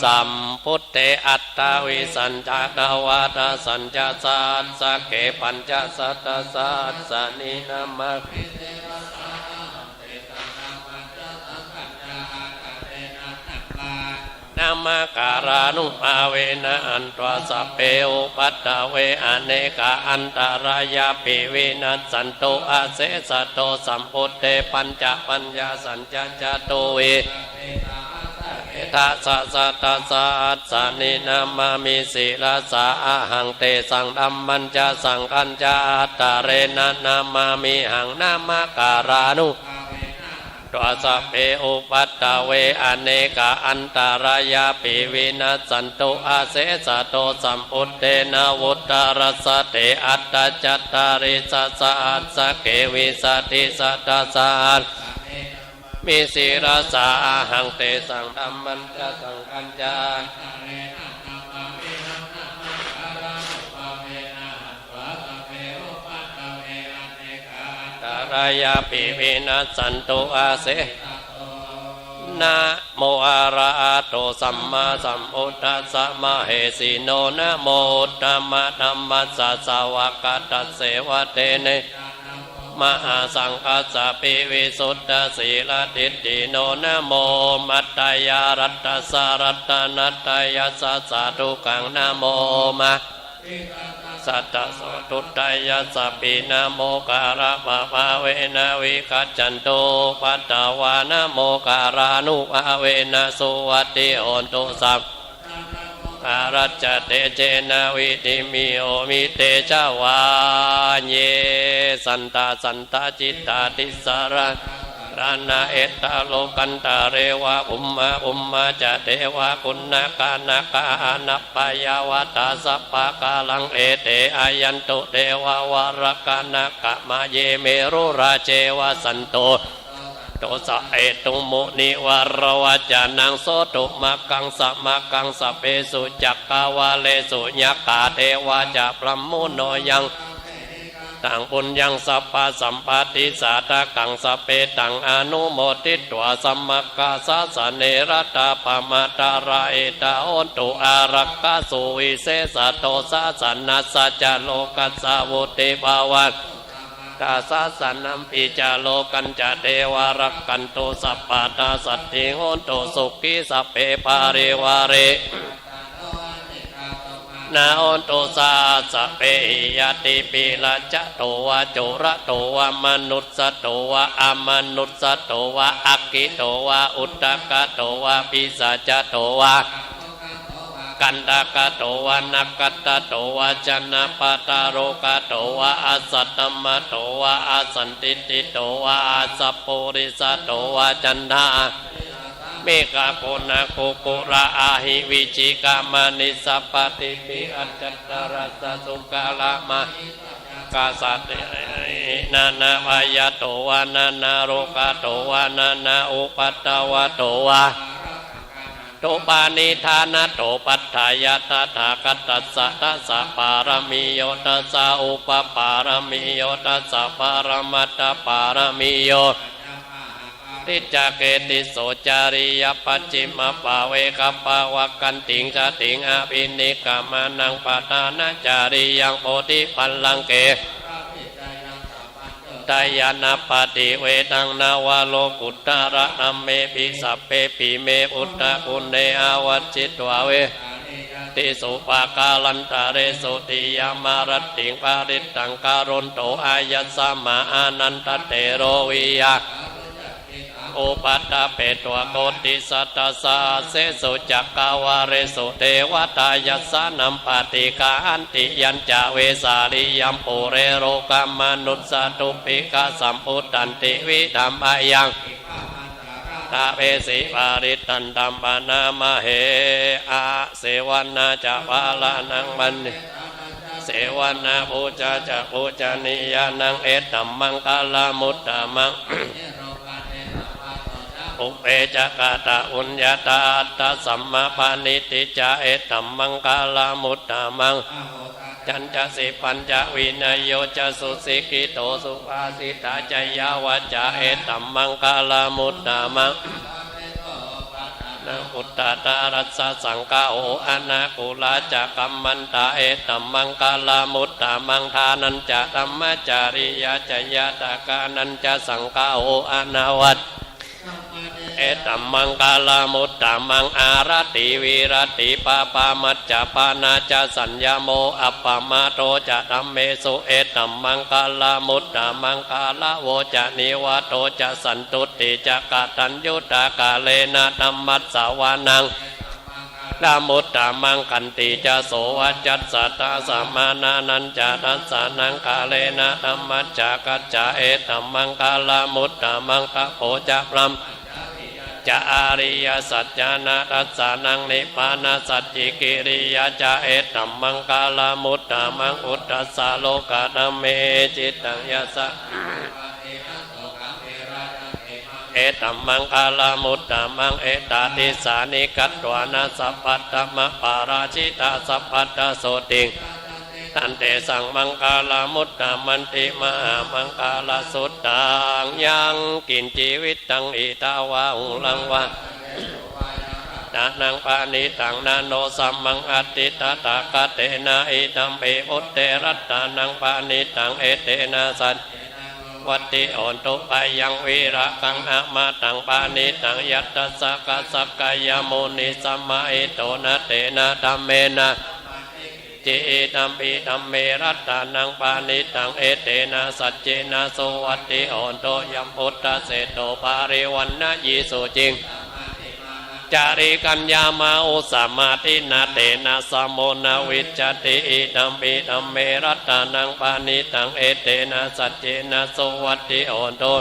สัมพุทเตอัตตาวิสัญจกวาทสัญจสัสสะเกปัญจสัตตสัสสะนินามานามาการานุภาเวนะอันตวสัพเพอุปัตตะเวอเนกาอันตรายาปิวินัสสันโตอาเสสะโตสัมพุทเตปัญจปัญญาสัญจจโตเวทัสสะสัตตะสัสสะนินามามิสิลาสาอะหังเตสังธัมมัญจสังฆัญจอัตตะเรนะนามามิหังนามการานุตัวสัพเพอุปัตตะเวอเนกาอันตรายาปิวินัสสันโตอาเสสะโตสัมพุทเตนะวุตตรัสสะเตอัตตะจัตตาริสัสสะอัสสะเกวิสัตติสัตตะสัสมิสิราสาหังเตสังธัมมัญจสังฆัญจาตารายาปิวินัสสันโตอาเส นะโมอะระหะโตสัมมาสัมพุทธัสสะมะเหสีโนนะโมธัมมะธัมมัสสะสาวกตัสเสวะเตเนมหาสังฆัสสะปิวิสุทธศีลทิฏฐิโนนะโมมัตตยารัตตสารัตนัตตยัสสะสาธุกังนะโมมะสัตตะโสตุตยัสสะปินะโมการะภะภะเวนะวิคัจจันโตปัตตวานะโมการานุภะเวนะสุวัตติโหนตุสัพอารัจจเตเจนะวิติมิโอมิเตชะวาเยสันตาจิตตาติสาระรานาเอตาโลกันตาเรวะอุมมาจะเทวะคุณนาคานาคานัปปายาวตาสัพพะกาลังเอเตอายันตุเทววารกานาคมาเยเมรุราเจวะสันโตโตสะเอตุมุนิวารวัจานังโสตุมากังสัมมากังสเปสุจักกาวาเลสุญญกาเทวาจะพรหมุโนยังตังปุญญังสัพพะสัมปติสาตกังสเปตังอนุโมทิตวสัมมกาสสเนรตาปมาตาราเอตาโอนตุอารักขสุวิเศษโตสะสันนัสสะจโลกัสสาวุติภาวัตกาสสนัมปิจาโลกันจะเทวารักกันตุสัพพะตาสัตติโหนตุสุขีสัพเพปาริวาเรนาโอนตุสาสะเปยติปิละจะโตวะจุระโตวะมนุสสโตวะอมนุสสโตวะอักขิโตวะอุตตกโตวะปิสัจโตวะกันตกโตวะนักตโตวะจันนปตาโรกโตวะอสัตตมโตวะอสันติติโตวะอสัพปุริสโตวะจันทาเมฆะโกนะโกโกระอาหิวิจิกามานิสัพพติปิอัจจตรัสสุกาละมะกาสัตนานาพายโตวะนานาโรกโตวะนานาอุปัตตวะโตวะโตปานิธานะโตปัฏฐายะตถาคตัสสะทัสสะปารมิโยตัสสะอุปปารมิโยตัสสะปารมัตถปารมิโยติจเกติโสจาริยปัจจิมปะเวกัปปะวะกันติงจะติงอภินิกามานังปะทานะจาริยังโพธิพันลังเกตายานาปฏิเวทังนาวาโลกุตระนัมเมปิสัพเพปิเมอุตตะกุเนอาวัจจิตวะเวติสุปากาลันตาเรสุติยามารัตติงปาริตตังการุณโตอายัสสมาอานันตเตโรวิยาอุปัตตะเปตวะโกติสัตตสาเสสุจักกาวาเรสุเทวตายัสสนัมปฏิกาอันติยัญจเวสาริยัมปุเรโรกามนุสสตุปิกาสัมพุตตันติวิธัมมายังตาเวสิปาริตันตัมปนามเหอาเสวนาจะปาลานังมันเสวนาภูจาจะภูจานิยานังเอตัมมังกาลามุตตะมังอุเปจักตาอุญญาตาอัตตะสัมมาปานิติจาเอตัมมังกาลามุตตะมังจันจะสิปัญจวินัยโยจะสุสิกิโตสุภาสิตาจยาวาจาเอตัมมังกาลามุตตะมังนะอุตตตารัสสะสังฆาโออนาคุลาจะกัมมันตาเอตัมมังกาลามุตตะมังทานันจะธัมมจาริยจยาตากานันจะสังฆาโออนาวัตเอตัมมังกาลามุตตะมังอารติวิรติปาปามัจจปานาจะสัญญโมอัปปมาโตจะธัมเมสุเอตัมมังกาลามุตตะมังกาลาโวจะนิวโตจะสันตุติจะกตัญญูตากาเลนะธัมมัสสวานังลามุตตะมังกันติจะโสวัจจัสสะตาสัมมานานันจะทัสสะนังกาเลนะธัมมัจจะกัจจะเอตัมมังกาลามุตตะมังคะโพจะพรัมจะอาริยสัจจานะทัสสะนังนิพพานะสัจจิกิริยาจะเอตัมมังกาลามุตตะมังอุตตัสสะโลกะธัมเมจิตตังยัสสะเอตัมมังคาลามุตตะมังเอตติสานิกัตวานาสัพพัตตมะปาราชิตาสัพพัตตโสติง ตันเตสังมังคาลามุตตามันติมหามังคาลาสุตตังยังกินชีวิตตังอิตาวาหุลังวะดานังปานิตังนาโนสัมมังอติตตากะเตนะอิตัมเปอุตเตรัตตานังปานิตังเอเตนะสันวัตติโอนตุปายังวีระกังอะมาตังปานิตังยัตตสะกะสักกายมุนิสัมมาอิโตนะเตนะธัมเมนะจิตัมปิธัมเมรัตตานังปานิตังเอเตนะสัจเจนะโสวัตติโอนตุยัมพุทธเสโตปาริวันนะยิสุจิงจาริกัญญามาอุสมาตินาเตนะสมโมนาวิจติอิธัมปิธัมเมรัตตานังปานิตังเอเตนะสัจเจนะโสวัตติโอนตุ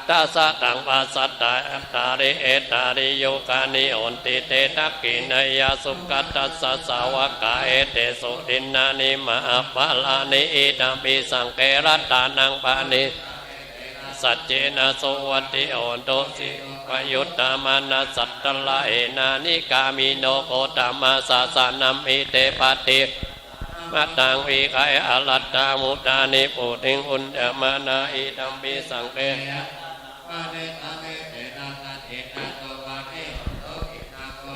ตัสสะตังปัสสัตตะอัตตาริเอตาริโยกานิโอนติเตทักขินายาสุกัตตัสสะสาวกาเอเตสุตินนานิมาปะลานิอิธัมปิสังเกรัตตานังปานิสัจเจนะโสวัตติโอนตุสิปยุตตามานะสัตตละเอนานิกามิโนโคตมาสาสานัมอิเตปติมาตังวิกายอรัตตามุตานิปุติงอุนเดมานาอิธัมปิสังเก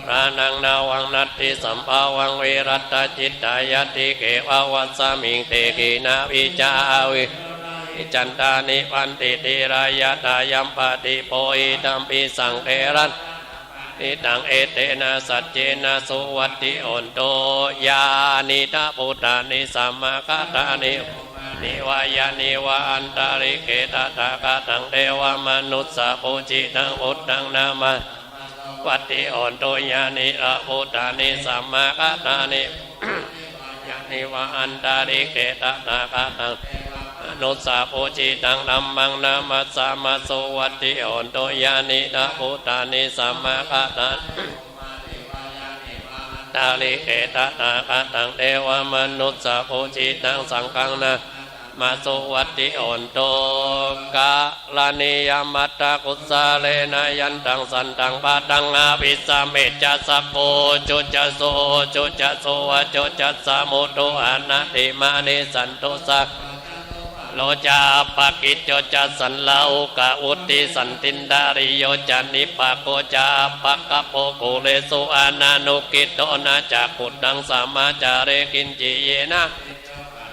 รานังนาวังนัตติสัมภาวังวิรัตตจิตตายติเกวะวัสสมิงเตกีนาวิจาวิจันตานิปันติติรายะตายัมปติโพอิธัมปิสังเกรันนิตังเอเตนะสัจเจนะสุวัตติโอนโตยานิทะปุตตานิสัมมาคตานินิวายานิวาอันตาริเกตตากะตังเทวมนุสสะปุจิตังอุตตังนามาวัตติโอนโตยานิอะปุตตานิสัมมาคตานิยานิวาอันตาริเกตตากะตังนุสสะปุจิตังธัมมังนามัสสะมัสสุวัตติโอนโตยานิทะปุตตานิสัมมาคตาตาลิเกตตากะตังเทวมนุสสะปุจิตังสังฆังนามาสุวัตติโอนโตกาลานิยมัตตะกุสาเลนะยันตังสันตังปะตังอาภิสเมจัสสะโกจุจโสจุจโสวะจุจสะมุตุอนัตติมานิสันตุสะโลจาปะกิจโจจสันลาอุกะอุติสันตินดาริโยจานิปะโกจาปะกะโปโกเลสุอานานุกิโตนะจักขุดังสามาจาเรกินจิเยนะ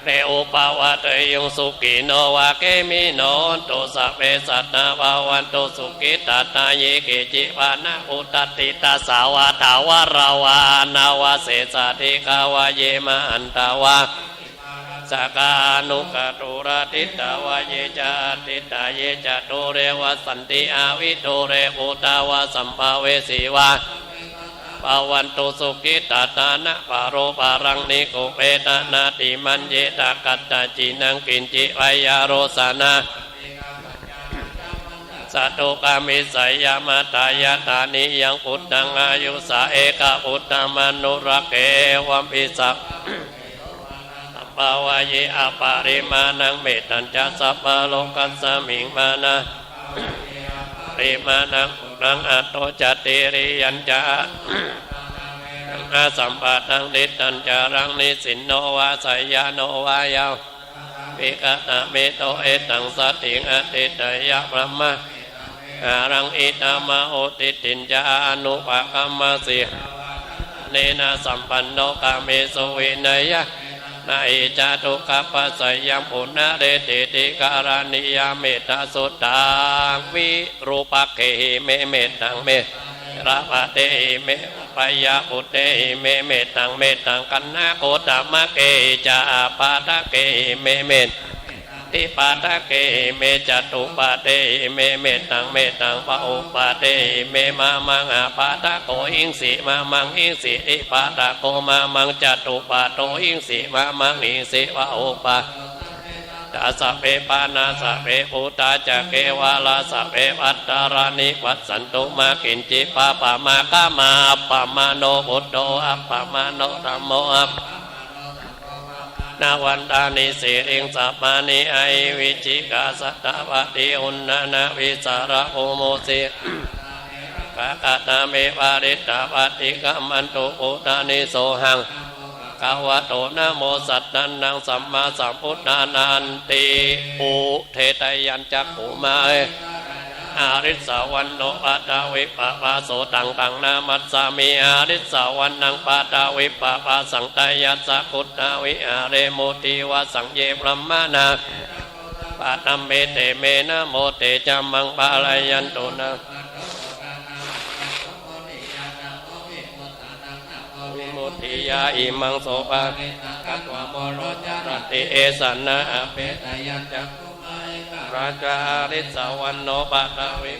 เรอุปาวะเตยงสุกิโนวะเกมิโนตุสัพเพสัตตาภาวันตุสุกิตตาเยเกจิวานะอุตติตาสาวะทาวราวานาวะเสสะทิกาวะเยมะอันตาวะสกานุกตุระติตาวะเยจาติตาเยจาโตเรวะสันติอาวิโตเรอุตาวะสัมภเวสีวะปาวันตุสุกิตตานะปาโรปารังนิโกเปตนาติมันเยตากัตตาจินังกินจิวายาโรสานาสัตุกามิสัยยามาตายาตานิยังพุทธังอายุสาเอกพุทธมนุระเกวัมปิสัพปาวะเยอปาริมานังเมตัญจะสัพพะโลกัสสมิงมานะริมานังนังอัตโตจติริยัญจะอาสัมปะทังดิตัญจารังนิสินโนวาสยาโนวายาวปิกะตะเมโตเอตังสัตถิงอติตยะพระมะอารังอิตามะโอติตินจานุปะคัมมะสิเนนะสัมปันโนกาเมสุวินัยะนาอิจาตุกัปปะสยัมปุณะเรติติการานิยาเมตตาสุตังวิรูปะเกหิเมเมตังเมระปะเตหิเมปยาปุเตหิเมเมตังเมตังกันนะโคตมะเกจาปาทะเกหิเมเมติปาทะเกหิเมจตุปะเตหิเมเมตังเมตังปะอุปะเตหิเมมามังอาปาทะโกอิงสีมามังอิงสีติปาทะโกมามังจตุปะโตอิงสีมามังอิงสีวะอุปะตาสัพเพปานาสัพเพปุตตาจะเกวาลาสัพเพอัตตารานิวัสสันตุมากินจิปะปะมากามาอัปปะมาโนพุทโธอัปปะมาโนธัมโมอัปนาวันตานิสิริงสัพมานิไอวิจิกาสัตตวติอุณนาวิสาระโอโมสิภะคะตาเมวาริตาปฏิกัมมันตุปุตานิโสหังก คะวะโตนะโมสัตตันังสัมมาสัมพุทธานันติอุเทตยัญจักขุมาอาริสาวันโนปะตาวิปะปะโสตังกังนามัสสามิอาริสาวันนังปะตาวิปะปะสังตายัสสะกุตตาวิอาเรโมติวะสังเยพรหมานาปะตัมเมเตเมนะโมเตจัมมังปะลายันตุนะวิมุตติยาอิมังโสภะกัตวะโมโรจารติเอสันนะอเปตยัญจักราชาอาริสาวันโนปะตาวิ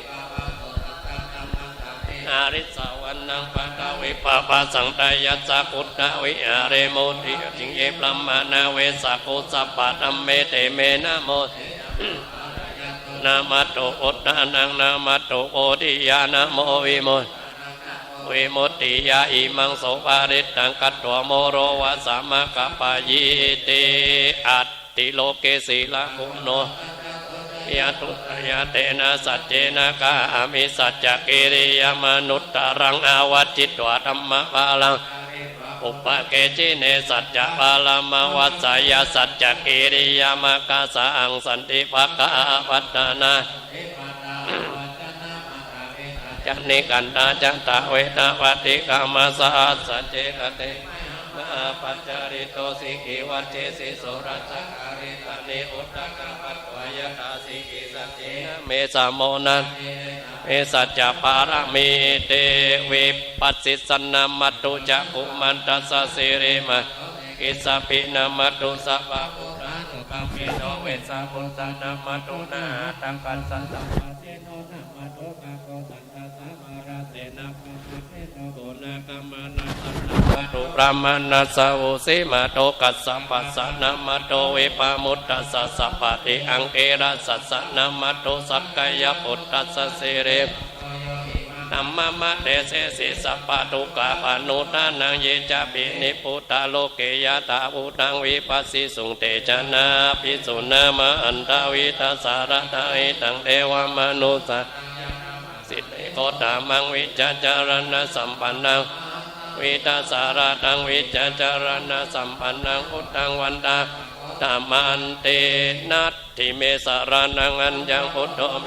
อาริสาวันนังปะตาวิปะปะสังตายัสสะกุตตะวิอาเรโมติจิงเยพรหมานาเวสะโกสัพพะธัมเมเตเมนะโมนามัตโตอุตตานังนามัตโตโอติยานะโมวิมุตวิมุตติยาอิมังโสภาริตังกัตถวโมโรวะสามะกะปะยิติอัตติโลเกสีละกุโนยะตุยะเตนะสัจเจนะกามิสัจจกิริยามนุตตรังอาวัจจิตวะธัมมะภาลังอุปเกจิเนสัจจะภาลามวัสสยสัจจกิริยามกาสังสันติภะกะวัตนาจันนิกันตาจันตะเวทวัติกามาสหัสเจกเตนาปัจจาริโตสิกิวัจเจสิโสรัจาริตานิอุตตะกัปปัตวายตาสิกิสัจเจนะเมสามโมนันเมสัจจะปารมีเตวิปัสสิสนามัตตุจักขุมันตัสสะสิริมะกิสสปินามัตตุสัพพะปุรานุกัมมิโนเวสาปุสานามัตตุนาตังกัสสันตัมมาเสโนนามัตตุกะโกสันตัสสะมาราเสนาปุถุเสโนโกนากัมมานาสันตัสตุปรามานัสสะอุสิมาโตกัสสะปัสสะนามัตโตเวปามุตตัสสะสัพพะติอังเกระสัสสะนามัตโตสักกายปุตตัสสะเสเรธัมมะมะเตเสสิสัพพะทุกขะปานุทานังเยจะปินิพุตตาโลเกยะตาอุตังวิปัสสิสุงเตจนะภิกษุนามะอันตวิทัสสารตาหิตังเทวมนุสัตสิทธิโคตามังวิจจารณสัมปันนังวิทัสสารตังวิจจารณสัมปันนังอุตตังวันตาธรรมันเตนัตถิเมสารนังอัญญังพุทโธเม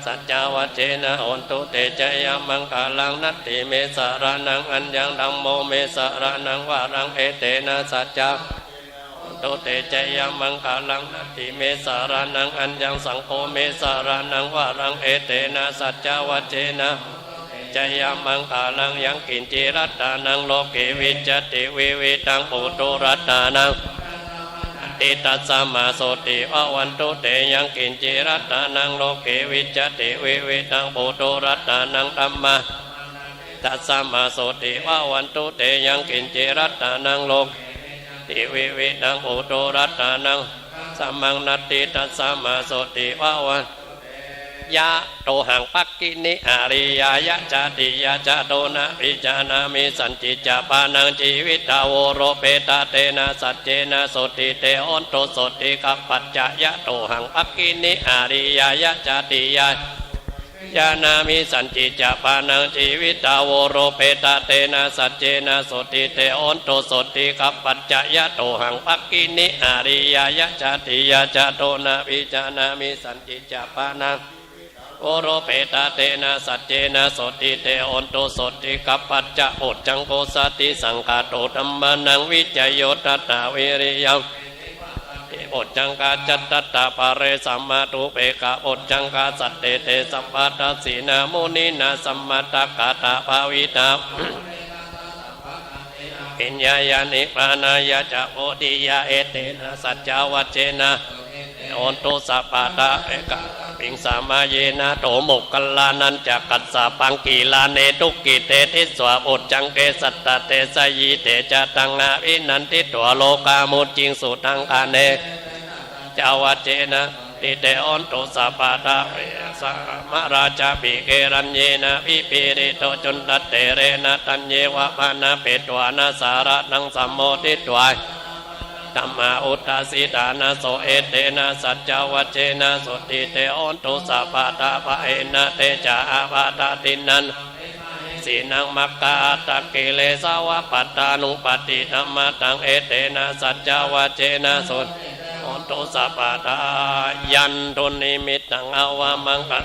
สัจจวัจเจนะโหตุเตจยามังคาลังนัตติเมสารนังอัญญังธัมโมเมสารนังวารังเอเตนะสัจจโหตุเตจยามังคาลังนัตติเมสารนังอัญญังสังโฆเมสารนังวารังเอเตนะสัจจวัจเจนะจยามังคาลังยังกินจิรัตตานังโลเกวิจติวิวิตังปุตุรัตตานังติตัสสมาโสติอวันตุเตยังกินจิรัตตานังโลเกวิจติวิวิตังปุตุรัตตานังธัมมาตัสสมาโสติอวันตุเตยังกินจิรัตตานังโลกติวิวิตังปุตุรัตตานังสัมมังนัตติตัสสมาโสติอวันยะโตหังปักกินิอาริยายะจติยะจโตนะปิจานามิสันติจะปานังชีวิตาโวโรเปตาเตนะสัจเจนะโสติเตโอนโตโสติกัปปัจจะยะโตหังปักกินิอาริยายะจติยะยานามิสันติจะปานังชีวิตาโวโรเปตาเตนะสัจเจนะโสติเตโอนโตโสติกัปปัจจะยะโตหังปักกินิอาริยายะจติยะจโตนะปิจานามิสันติจะปานังโอโรเปตาเตนะสัจเจนะโสติเตโอนโตโสติกัปปัจจะโอจังโกสติสังฆาโตธัมมานังวิจโยตัตตาวิริยังโอจังกาจัตตตาปะเรสัมมาตุเปกะโอจังกาสัตเตเตสัพพะทัสสีนามุนีนาสัมมาตกาตาภาวิตาปิญญายานิปานายะจะโพธิยาเอเตนะสัจจวัจเจนะโอนโตสัพพะตาเปกะปิงสามาเยนะโตโมกขลานันจักกัสสะปังกีลาเนทุกกิเตทิสวะโอจังเกสัตตะเตสยีเตจตังอาวินันติตัวโลกามุจิงสุตังคาเนจาวัจเจนะติเตโอนโตสัพพะตาสัมราชาปิเกรัญเยนะวิปิริโตจุนตัตเตเรนะตัญเยวะปานะเปตวานะสาระนังสัมโมทิตวายธัมมาอุตตสิตานะโสเอเตนะสัจจวัจเจนะโสติเตโอนตุสัพพะตาภะเอนะเตจาอาภาตาตินัน สีนังมักกาตะกิเลสาวะปัตตานุปติธรรมตังเอเตนะสัจจวะเจนะสุนโอตุสัพพะทายันตุนิมิตตังอาวามังกะ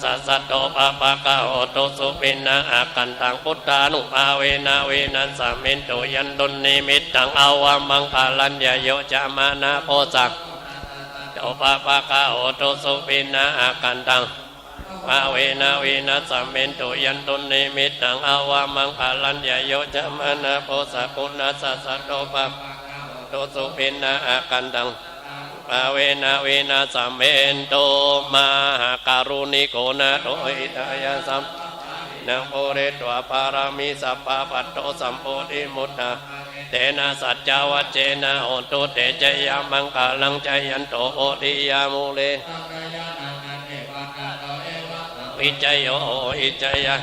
สัสสะโตปะปะกะโอตุสุปินะอากันตังพุทธานุภาเวนะเวนัสสะมินตุยันตุนิมิตตังอาวามังกะลัญญโยจามานะโพสักโตปะปะกะโอตุสุปินะอากันตังภาเวนะเวนัสสะมินตุยันตุนิมิตตังอาวามังกะลัญญโยจามานะโพสักกุณัสสะโตปะโตสุปินะอากันตังภาเวนะเวนัสสะมินตุมหาการุณิโกนะโตอิทายะสัมนังโพเรตวะปารามิสัพพะปัตโตสัมโพธิมุตตะเตนะสัจจวัจเจนะโหตุเตจยามังกาลังจยันโตโอติยามุเลวิจโยอิจยะ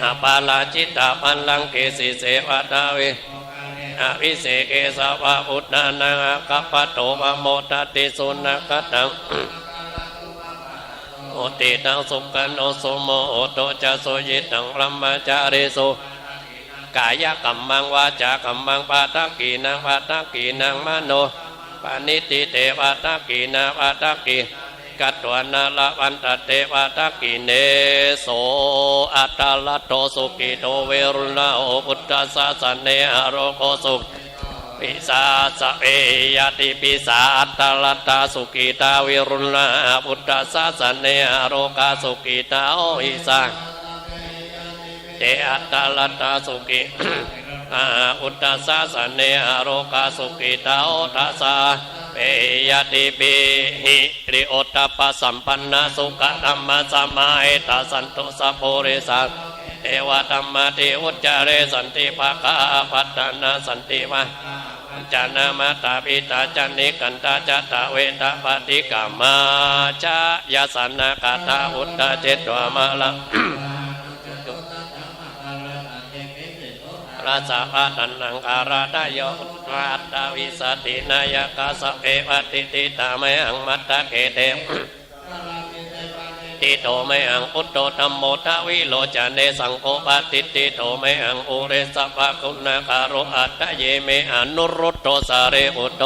อาปาลาจิตตาปันลังเกสิเสวะตาเวอภิเสเกสาวะอุตตานังกัปปะโตปะโมทติสุนักตังโอติตังสุขันโอสุโมโอโตจะโสยิตังรัมมจาริสุกายกัมมังวาจากัมมังปาทกีนังปาทกีนังมโนปานิติเตปาทกีนาปาทกีกัตวนาลวันตเตปาทกีเนโสอัตตลัตโตสุกิโตเวรุณโอพุทธศาสเนอโรโกสุปิสาสะเอยติปิสาอัตตลัตตาสุกิตาเวรุณพุทธศาสเนอโรกาสุกิตาโอหิสาเตอัตตลัตตาสุกิอุตตสาสเนอโรกาสุกิตาโอทัสสะเปยติปิหิริโอตตปะสัมปันนาสุขธรรมะสมาเอตสันตุสัพโพเรสังเทวธรรมะติอุจจาเรสันติภาคาปัตตานาสันติมะจานามาตาปิตาจันนิกันตาจัตตะเวตาปฏิกามาชายาสนากาตาอุตตะเจตวมาละราชาพาตันนังการาดโยราตาวิสตินายกาสเอวติติตาเมหังมัตตะเกเตติโตเมหังพุทโธธัมโมทวิโลจเนสังโฆปฏิติโตเมหังอุเรสภะคุณาการโรอัตตะเยเมอนุรุตโตสาเรอุตโต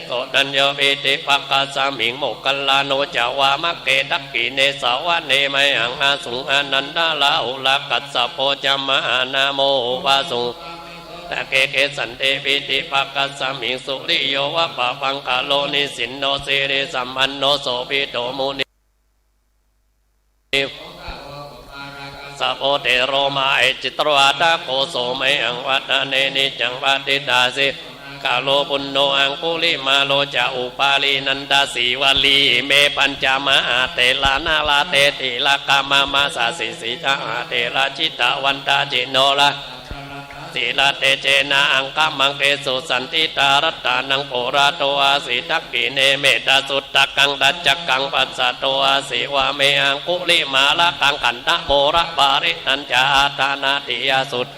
โกดัญโยปิติปักกาสามิงโมกัลลาโนจาวามะเกตักกิเนสาวะเนเมหังอาสุงอนันดาลาหุลกัสสะโพจามะนาโมวาสุตะเกเกสันเตปิติปักกาสามิงสุริโยวะปะปังกาโลนิสินโนสิริสัมปันโนโสปิโตมุนิสัพโพเทโรมาเอจิตรวาตาโกโสเมหังวัฏเนนิจังปฏิตาสิกาโลปุณโนอังคุลิมาโลจะอุปาลีนันดาสีวลีเมปัญจมาเตลานาลาเตติลากามามาสาสิสิจาเตลาจิตาวันตาจิโนละสีลาเตเจนะอังกามังเกสุสันติตารัตตานังโปราโตอาสิทักกิเนเมตาสุตตะกังดัจจักกังปัสสะโตอาสิวาเมอังคุลิมาละกังขันตะโมระปาริตัญจาตานาติยาสุต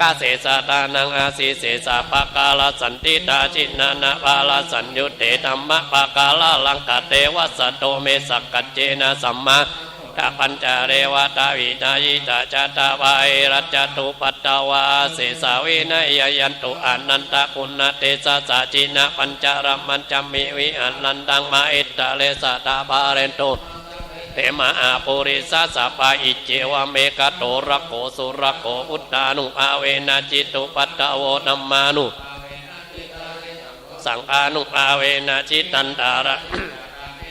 กาเสสตานังอาสิเสสะปะกาลสันติตาจินานะปาลสัญยุเตธรรมะปะกาลลังกะเตวะสะโตเมสักกัจเจนะสัมมาตาปัญจเรวตาวินายิตาจัตตาวายรัจจตุปัตตาวาเสสาวินัยยันตุอนันตคุณเตสะสะจินะปัญจรมัญจมิวิอนันตังมาอิตตะเลสะตาบาเรนตุเตมะอาปุริสะสัพพะอิเจวะเมกะโตระโกสุระโกอุตตานุภาเวนะจิตุปัตตะโวนัมมานุสังฆานุภาเวนะจิตันตาระ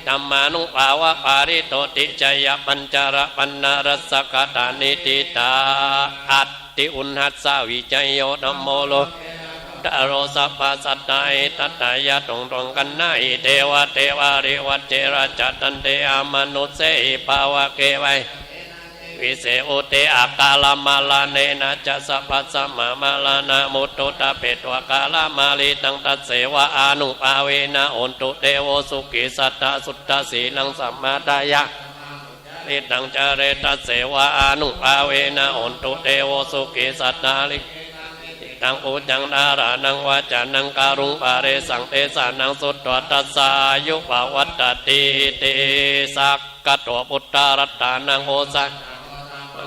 ธัมมานุภาวะปาริโตติจยปัญจระปันนรัสสกตานิติตาอัตติอุณหัสสาวิจโยธัมโมโลตโรสัพพสัตตาอิตัตตายะตรงกันนาอิเทวะเทวาริวัจเจระจัตตันเตอามนุสเสหิภาวะเกวัยวิเศโอเตอากาลมาลาเนนะจะสัพพสัมมามาลานามุตโตตะเปตวะกาลามาลิตังตัสเสวะอานุภาเวนะโอนตุเตโวสุกิสัตตะสุตตะสีลังสัมมาดายะนิตังจาเรตัสเสวะอานุภาเวนะโอนตุเตโวสุกิสัตตะลิตังอุจังนารานังวาจานังการุงปาเรสังเตสานังสุตตวัตสายุภวัต ตติเตสักกะตัวพุทธรัตตานังโอสะ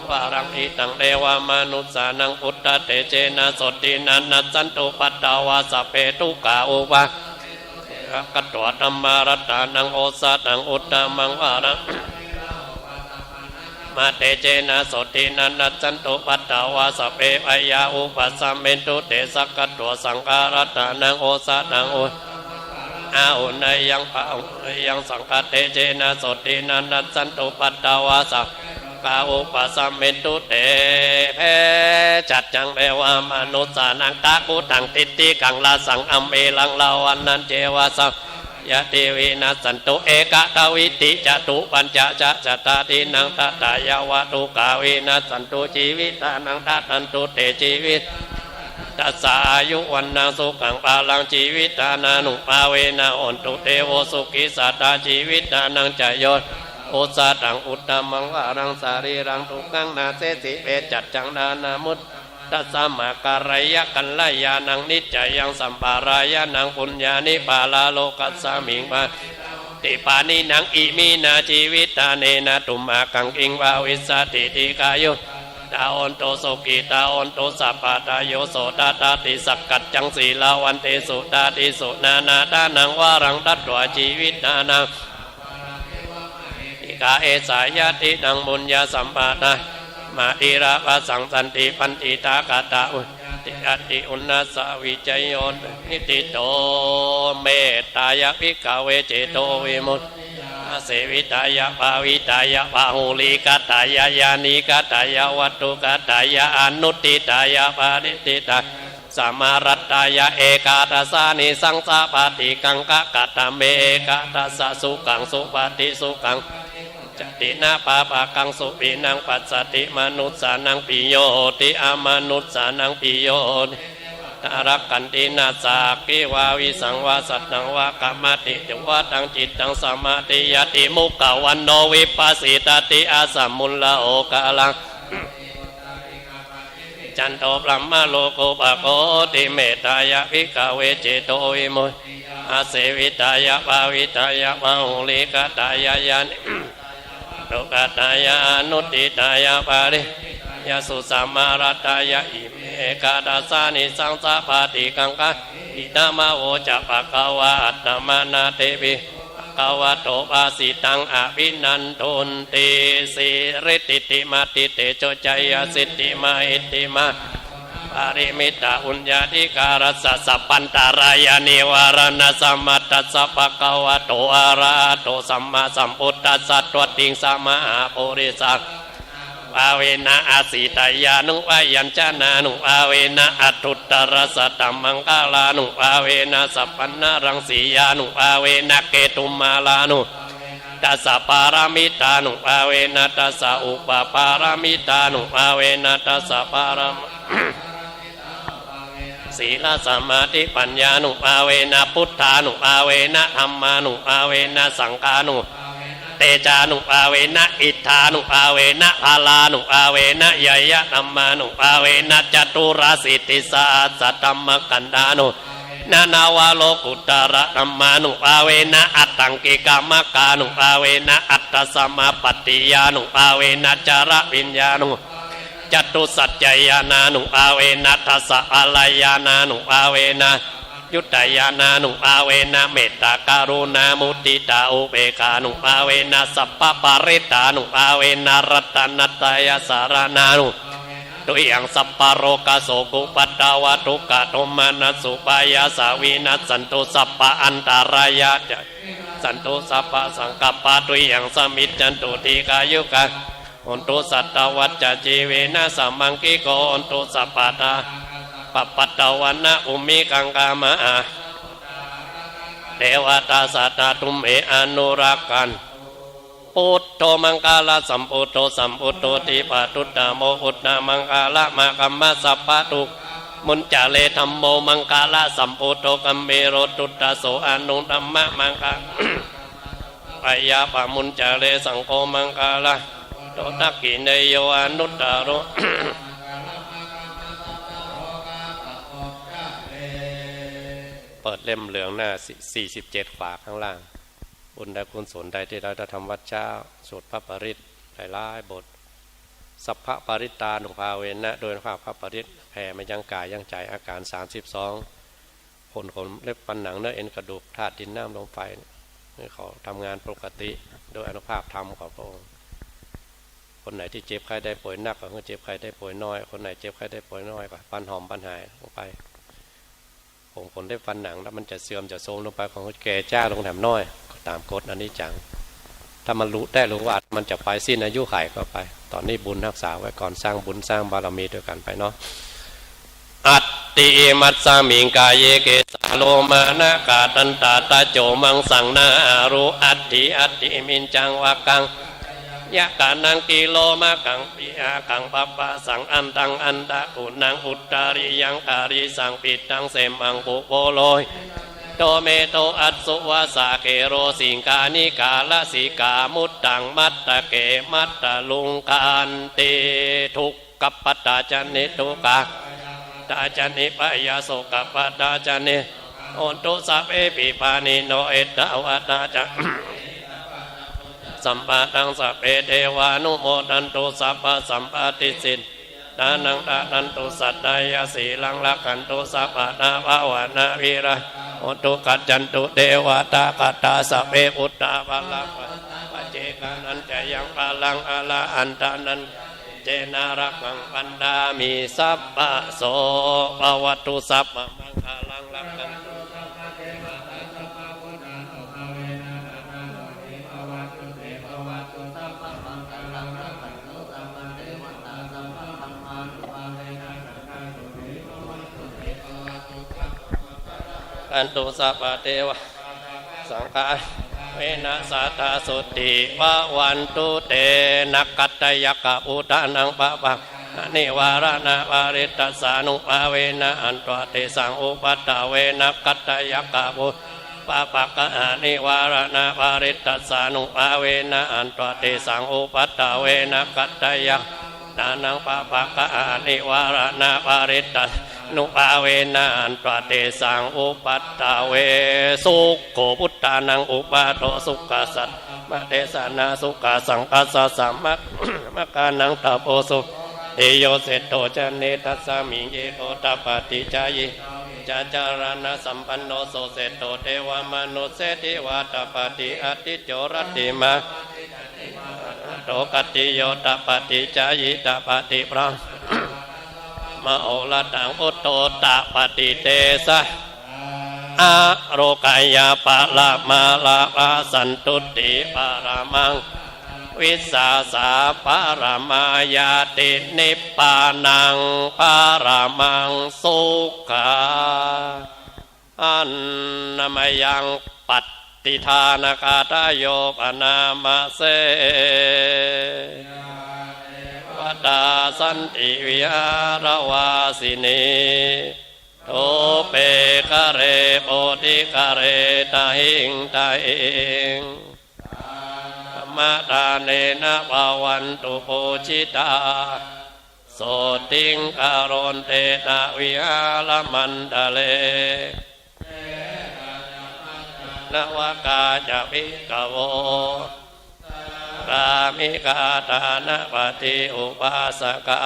วารังอิตังเดวามนุสานังพุทธเตเจนะสดตินันนัสันตุปัตตาวาสเปตุกาอุปะกัตถวธัมมารัตตานังโอสะนังอุตตมังวารังมาเตเจนะสดตินันนัสันตุปัตตาวาสเปปยาอุปสัมเมตุเตสักกัตถวสังฆารัตตานังโอสะนังอุอาอุนยังปะยังสังฆเตเจนะสดตินันนัสันตุปัตตาวาสกาอุปสัมเมตุเตเพจัดจังเบวามนุสานังกากุตังติติกังลาสังอัมเมลังลาวันนันเจวาสังยะติวินัสสันตุเอกะทวิติจตุปัญจจะจตาตินังทัตตายาวะตุกาวินัสสันตุชีวิตานังทัตันตุเตชีวิตตัสสาอายุวันนาสุขังปาลังชีวิตานานุปาเวนะอนตุเตโวสุกิสัตตาชีวิตานังจโยโอสาตังอุตตมังวารังสารีรังทุกังนาเสสิเปจัดจังนานามุตตัสสมาการยะกัลลายานังนิจจยังสัมปารายานังปุญญานิปาลาโลกัสสามิงมาติปานินังอิมีนาชีวิตาเนนะตุมากังอิงวาวิสติติกายุตาอนโตโสกิตาอนโตสัพพตาโยโสตาตาติสักกัจจังสีลาวันเตสุตาติสุนานาตานังวารังตัตวชีวิตนานังกาเอสายาติดังบุญญาสัมปาตามาติระภาสังสันติปันติตากาตาอุติอติอุณาสวิจโยนิติโตเมตตายะภิกขเวเจโตวิมุตติเสวิตายะภาวิตายะภาหุลิกตายะยานิกตายะวัตถุกตายะอนุติตายะภาริติตาสมารัตตายะเอกาทัสสานิสังสาปาติกังกะกัตตเมเอกาทัสสะสุกังสุปาติสุกังจตินาปาปะกังสุปินังปัสสติมนุสสานังปิโยติอามนุสสานังปิโยตารักกันตินาสากิวาวิสังวาสัตตังวากรรมติจวะตังจิตตังสมาติยติมุขวันโนวิปัสสิตติอาสัมมุลลาโอกาลังจันโตปรัมมะโลโกปะโกติเมตตายะภิกขเวเจโตวิมุตติอาเสวิตายะภาวิตายะภาหุลิกตายะยานิโลกตายะอนุติตายะภาริยาสุสัมมารัตตายะอิเมกาทัสสานิสังสาปาติกังกะอิตามะโวจะปะกวะอัตตมานาเตปิกวะโตภาสิตังอภินันทุนติสิริติติมาติเตโจจยสิทธิมาอิติมาปาริมิตาอุญญาธิการัสสะสัพพันตารายานิวารณสัมมัตตัสสะภะคะวะโตอะระหะโตสัมมาสัมพุทธัสสะตวติงสมหาปุริสังภาเวนะอาสิตายานุวายัญจนานุภาเวนะอัตถุตตรสัตตัมมังคาลานุภาเวนะสัพพันนรังสียานุภาเวนะเกตุมมาลานุตัสสะปารามิตานุภาเวนะตัสสะอุปปารามิตานุภาเวนะตัสสะปารามศีลสมาธิปัญญานุภาเวนะพุทธานุภาเวนะธัมมานุภาเวนะสังฆานุเตจานุภาเวนะอิทธานุภาเวนะภาลานุภาเวนะยยะธัมมานุภาเวนะจตุราสิทธิสาสัตตัมมกันดานุนานาวาโลกุตระธัมมานุภาเวนะอัตตังกิกามกานุภาเวนะอัตตสมาปฏิยานุภาเวนะจารวิญญานุจตุสัจจยานานุภาเวนะทัสสะอะลายานานุภาเวนะยุตตยานานุภาเวนะเมตตาการุณามุติตาอุเบกานุภาเวนะสัพพะปาริตานุภาเวนะรัตนัตตยสารนานุตุยังสัพพะโรกโสกุปัตตาวะทุกขโทมานัสสุปายาสาวินัสสันตุสัพพะอันตารายะสันตุสัพพะสังกัปปะตุยังสมิจจันตุทีกายุกะอนตุสัตตวัจจะจีเวนะสัมมังคิโกอนตุสัพพะตาปัปปัตตวันนะอุมิกังกามะเทวตาสัตตตุเมอนุรักขันพุทโธมังคลาสัมพุทโธสัมพุทโธติปะตุตตโมพุทธมังคละมะกัมมะสัพพะตุมุนจาเลธัมโมมังคลาสัมพุทโธกัมเมโรตุตตโสอนุธัมมะมังคะปยาปะมุนจาเลสังโฆมังคลาโตตักขิเนโยอนุตตโรเปิดเล่มเหลืองหน้า47ฝาข้างล่าง บุญใดกุศลใดที่เราได้ทำวัดเช้าสวดพระปริตหลายๆบทสัพพะปริตานุภาเวนะโดยภาพพระปริตแผ่มายังกายยังใจอาการ32ผลขนเล็บฟันหนังเนื้อเอ็นกระดูกธาตุดินน้ำลมไฟเขาทำงานปกติโดยอนุภาพธรรมของพระองค์คนไหนที่เจ็บไข้ได้ป่วยหนักก็เจ็บไข้ได้ป่วยน้อยคนไหนเจ็บไข้ได้ป่วยน้อยก็ปันหอมปันหายลงไปผมขนได้ฟันหนังแล้วมันจะเสื่อมจะโทรมลงไปของแก่จ้าลงแถมน้อยตามกฎอันนี้จังถ้ามันรู้ได้รู้ว่ามันจะไปสิ้นอายุไขก็ไปตอนนี้บุญรักษาไว้ก่อนสร้างบุญสร้างบารมีด้วยกันไปเนาะอัตติมัตสามิงกายเกสาโลมานะกาตันตาตาโจมังสังนารุอัตติมินจังวะกังยะกานังกิโลมากังปิอากังปัปปะสังอันตังอันตะกุนังอุตตาริยังการิสังปิดตังเสมังปุโปโลยโตเมโตอัตสุวาสาเกโรสิงกานิกาลสิกามุตตังมัตตะเกมัตตะลุงคานติทุกขปัตตาจันนิทุกะตาจันนิปยาโสกัปปตาจันนิโอนตุสัพเพปิปานิโนเอตวะตาจันสัมปะตังสัพเพเทวานุโมทันตุสัพพะสัมปติสิทธานังตานันตุสัตตายาสีลังลักขันตุสัพพะนาภาวนาวิระโอตุกัจจันตุเทวตากัตตาสัพเพพุทธาภลังปัจเจกานันจะยังภลังอาลาอันตานันเจนารักังปันดามิสัพพะโสภวตุสัพพะมังคลังลักขันตุอันตุสัพพะเทวะสังฆาเวนะสัทธาสุติวะวันตุเตนะกัตตยกะอุทานังปะปังนิวารณะวาริตสานุภาเวนะอันตวเตสังอุปัตตเวนะกัตตยกะอุปะปะกะนิวารณะวาริตสานุภาเวนะอันตวเตสังอุปัตตเวนะกัตตยกะนานังปะปะกะนิวารณะวาริตนุภาเวนะอันตวเตสังอุปัตตเวสุขโขพุทธานังอุปาโทสุขสัตมะเทสนาสุขสังกัสสะสัมมะกานังตะโพสุเอโยเสโตจันเนทัสสามิเยโตตปฏิจายจาจารณะสัมปันโนโสเสโตเทวมนุสเสติวาตปฏิอติโจรติมาโตกัตติโยตปฏิจายตปฏิพระมโอลตังอุตโตตปฏิเตสะอาโรกายาปะละมาลาภสันตุติปารามังวิสาสาปารามายาตินิพพานังปารามังสุขาอันนามยังปัตติทานกาตโยปนามะเสวตาสันติวิหารวาสินีโตเปกะเรโปติกะเรตาหิงตาเองมะตาเนนะภาวันตุโพชิตาโสติงคารนเตนะวิหารมันตะเลนวากาจะภิกขโวรามิกาตานะปฏิอุปาสกา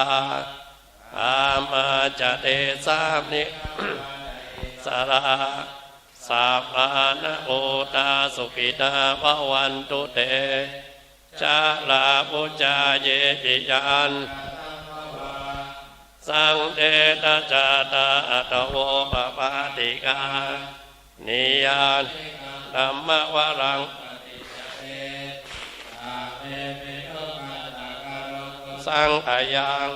อามาจะเตสามิสาราสัพพานะโอตาสุขิตาภวันตุเตชาลาปุจาเยปิยันสังเทตจาตาตโวปปาติกานิยานธัมมวรังสังขยัง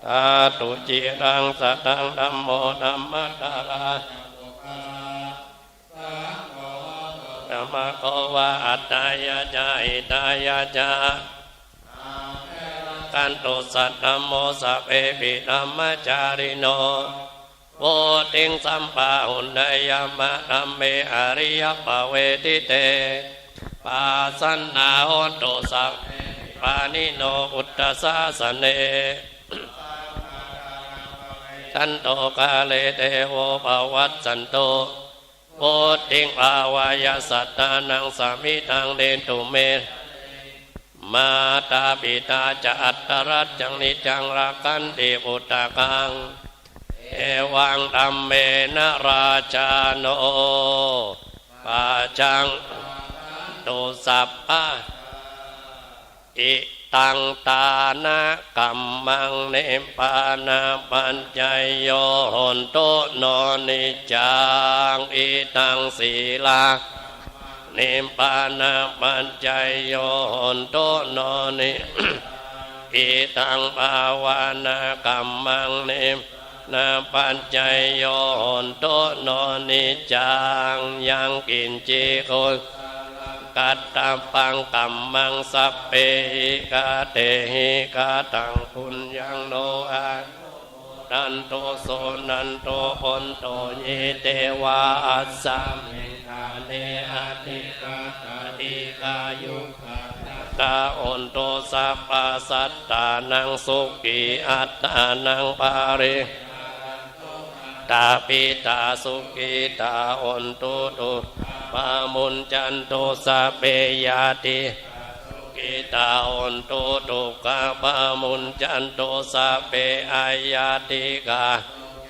ตาตุจิรังสัตังธัมโมธัมมัตตาราธัมมะโกวะอัตตายะจาอิตายะจากันตุสัตธัมโมสัพเพปิธัมมจาริโนโวติงสัมปะหุนไดยามะธัมเมอริยปะเวทิเตปัสสันนาโหตุสัพปานิโนอุตตสาสเนทันโตกาเลเทโวภวัตสันโต โพธิงภาวายสัตตานังสามิทังเดนตุเมมาตาปิตาจะอัตตรัจจังนิจังรักันติปุตตะกังเอวังธัมเมนะราชาโนปาจังตุสัพพะอิตังตานะกัมมังเนปานาปัญจโยโหนโตโนนิจังอิตังศีลานิปานาปัญจโยโหนโตโนนิอิตังภาวนากัมมังเนนาปัญจโยโหนโตโนนิจังยังกินจิโกกัตตปังกัมมังสัพเพหิกาเตหิกาตังปุญญังโนอานันโตโสนันโตอนโตเยเตวาอัสสามิกาเนอาติกาตาติกายุกาอนโตสัพพสัตตานังสุขีอัตตานังปาริตาปิตาสุขีตาอนโตตุปามุนจันโตสัพเพยาติกิตาอนโตตุกาปามุนจันโตสัพเพอายาติกา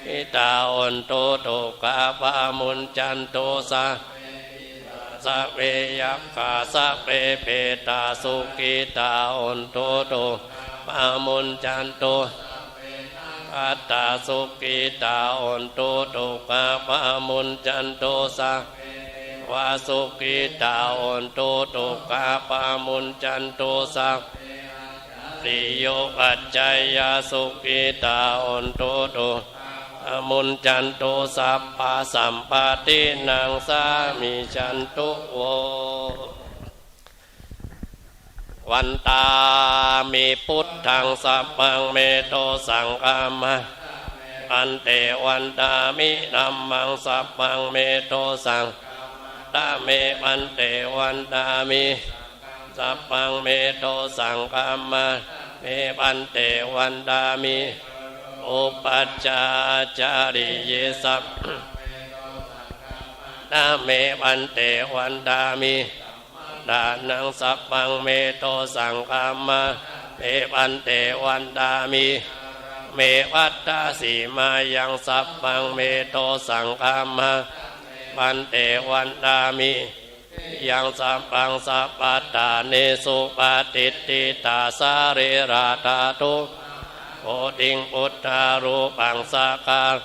กิตาอนโตตุกาปามุนจันโตสัพเพยัคขาสัพเพเปตาสุกิตาอนโตตุปามุนจันโตอัตตาสุกิตาอนโตตุกาปามุนจันโตสัพวาสุกิตาอนโตตุกาปามุนจันโตสัพติโยปัจจยสุกิตาอนโตตุมุนจันโตสัพพะสัมปตินังสามิจันตุโววันตามิพุทธังสัพพังเมโตสังฆามะอันเตวันตามิธัมมังสัพพังเมโตสังตาเมปันเตวันตามิสัพพังเมโตสังฆามะเมปันเตวันตามิอุปัจจาจาริเยสัพตาเมปันเตวันตามิดานังสัพพังเมโตสังฆามะเมปันเตวันตามิเมวัตตาสีมายังสัพพังเมโตสังฆามะปันเตวันตามิยังสัพพังสัพพัตตาเนสุปฏิติตาสาเรราตาตุโอติงพุทธารูปังสักการ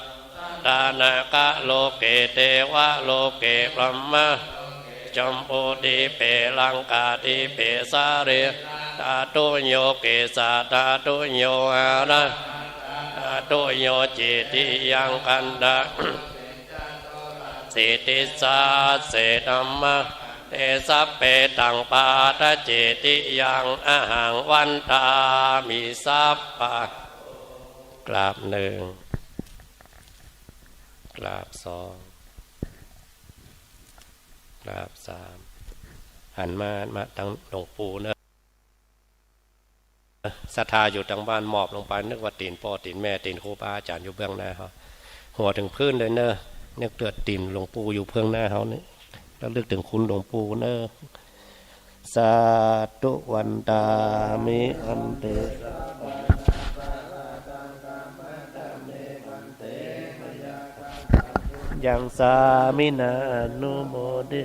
ตานากะโลเกเทวะโลเกพรหมะจมพูติเปลังกาติเปสาเรตาตุโยเกสาตาตุโยอาระตาตุโยจิติยังกันดาสิติสาเสตัมมะเตสัพเพตังปาทะเจติยังอาหังวันตามิสัพพะกราบหนึ่งกราบสองกราบสามหันมาตั้งหลวงปู่เนอะศรัทธาอยู่ทางบ้านหมอบลงไปนึกว่าตีนพ่อตีนแม่ตีนครูบาอาจารย์อยู่เบื้องหน้าเขาหัวถึงพื้นเลยเนอะเนี่ยเกิดตีนหลวงปู่อยู่เบื้องหน้าเขาเนี่ยแล้วเลือกถึงคุณหลวงปู่เนอะสาธุวันตามิอันเตยังสามินานุโมดิ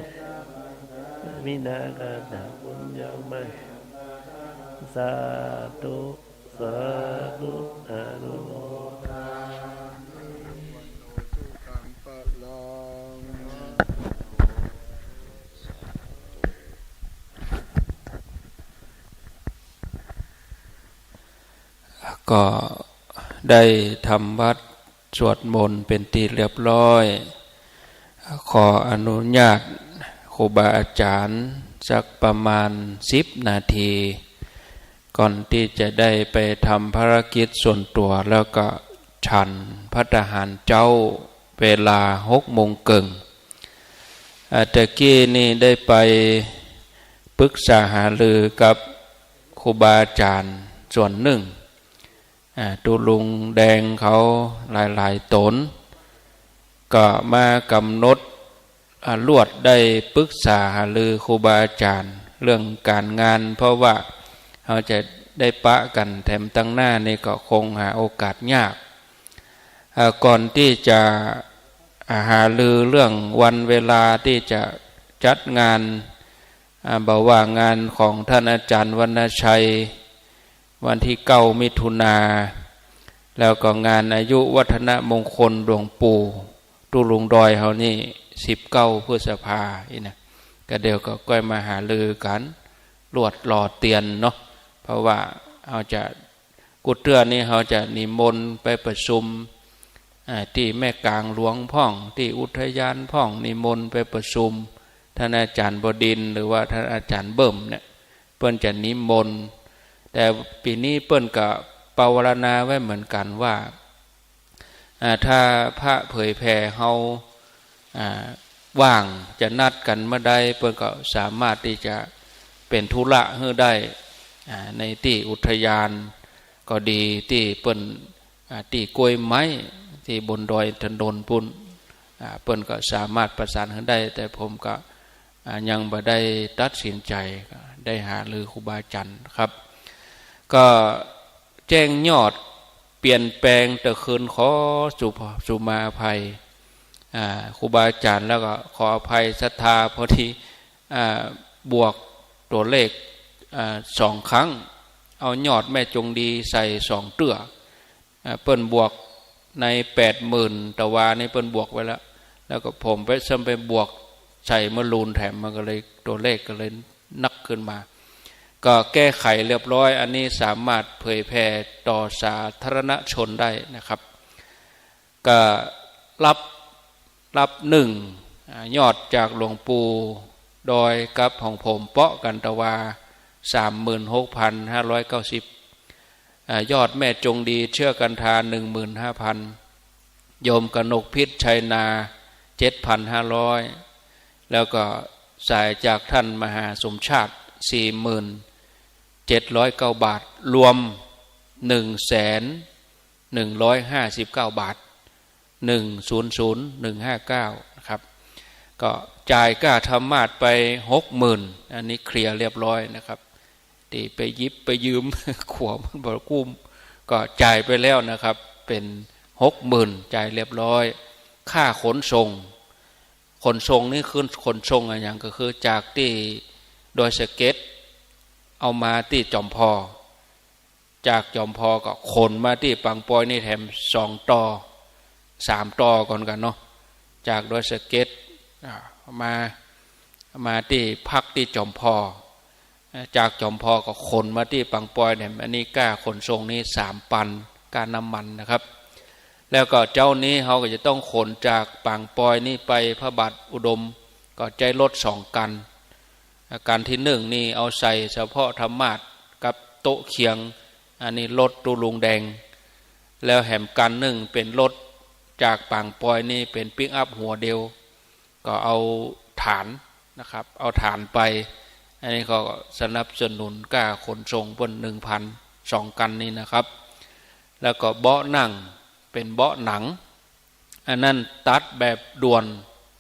มินากาตาบุญยังไม่สาธุสาธุอนุโมทนาก็ได้ทำวัดสวดมนต์เป็นที่เรียบร้อยขออนุญาตครูบาอาจารย์สักประมาณ10 นาทีก่อนที่จะได้ไปทำภารกิจส่วนตัวแล้วก็ฉันภัตตาหารเจ้าเวลา6 โมงครึ่งตะกี้นี่ได้ไปปรึกษาหารือกับครูบาอาจารย์ส่วนหนึ่งตุลุงแดงเขาหลายๆตนก็มากำหนด ลวดได้ปรึกษาหารือครูบาอาจารย์เรื่องการงานเพราะว่าเราจะได้ปะกันแถมตั้งหน้านี่ก็คงหาโอกาสยากก่อนที่จะหารือเรื่องวันเวลาที่จะจัดงานบอกว่างานของท่านอาจารย์วรรณชัยวันที่9 มิถุนาแล้วก็งานอายุวัฒนมงคลหลวงปู่ตุลุงดอยเฮานี่19 พฤษภาคมนะก็เดี๋ยวก็ก้อยมาหาลือกันลวดหล่อเตียนเนาะเพราะว่าเราจะกุฏเตือนี่เราจะนิมนต์ไปประชุมที่แม่กลางหลวงพ่องที่อุทยานพ่องนิมนต์ไปประชุมท่านอาจารย์บดินทร์หรือว่าท่านอาจารย์เบิ่มเนี่ยเปิ้นจะนิมนต์แต่ปีนี้เปิ้นก็ปวารณาไว้เหมือนกันว่าถ้าพระเผยแผ่เฮาว่างจะนัดกันเมื่อใดเปิ้นก็สามารถที่จะเป็นธุระให้ได้ในที่อุทยานก็ดีที่เปิ้นที่กล้วยไม้ที่บนดอยถนนปุ่นเปิ้นก็สามารถประสานให้ได้แต่ผมก็ยังบ่ได้ตัดสินใจได้หารือครูบาอาจารย์ครับก็แจ้งยอดเปลี่ยนแปลงแต่คืนขอสุมาอภัยครูบาอาจารย์แล้วก็ขออภัยศรัทธาพอดีบวกตัวเลข2 ครั้งเอายอดแม่จงดีใส่2 เตื้อเปิ้นบวกใน 80,000 ตะวานี่เปิ้นบวกไว้แล้วก็ผมไปซ้ำไปบวกใส่มะรูนแถมมันก็เลยตัวเลขก็เลยนักขึ้นมาก็แก้ไขเรียบร้อยอันนี้สามารถเผยแผ่ต่อสาธารณชนได้นะครับก็รับ1ยอดจากหลวงปู่ดอยกับของผมเปาะกันตะวา 36,590 ยอดแม่จงดีเชื่อกันทา 15,000 โยมกนกพิษชัยนา 7,500 แล้วก็สายจากท่านมหาสมชาติ 47,909 บาทรวม 1,159 บาท 100,159นะครับก็จ่ายค่าธรรมาสไป 60,000 อันนี้เคลียร์เรียบร้อยนะครับที่ไปยิบไปยืมขวมันบ่กุ้มก็จ่ายไปแล้วนะครับเป็น 60,000 จ่ายเรียบร้อยค่าขนส่งนี่คือขนส่งอะไรอย่างก็คือจากที่ดอยสะเก็ดเอามาที่จอมพอจากจอมพอก็ขนมาที่ปังปอยนี่แถม2 ต่อ 3 ต่อก่อนกันเนาะจากดอยสะเก็ดมาที่พักที่จอมพอจากจอมพอก็ขนมาที่ปังปอยเนี่ยอันนี้ก้าขนส่งนี่3 ปันการน้ำมันนะครับแล้วก็เจ้านี้เขาก็จะต้องขนจากปังปอยนี่ไปพระบาทอุดมก็ใจรถ2 กันการที่1นี่เอาใส่เฉพาะธรรมาสกับโต๊ะเคียงอันนี้รถตุลุงแดงแล้วแหมกัน1เป็นรถจากปังปอยนี่เป็นปิกอัพหัวเดียวก็เอาฐานนะครับเอาฐานไปอันนี้ก็สนับสนุนก้าขนส่งบน 1,200 กันนี่นะครับแล้วก็เบาะนั่งเป็นเบาะหนังอันนั้นตัดแบบด่วน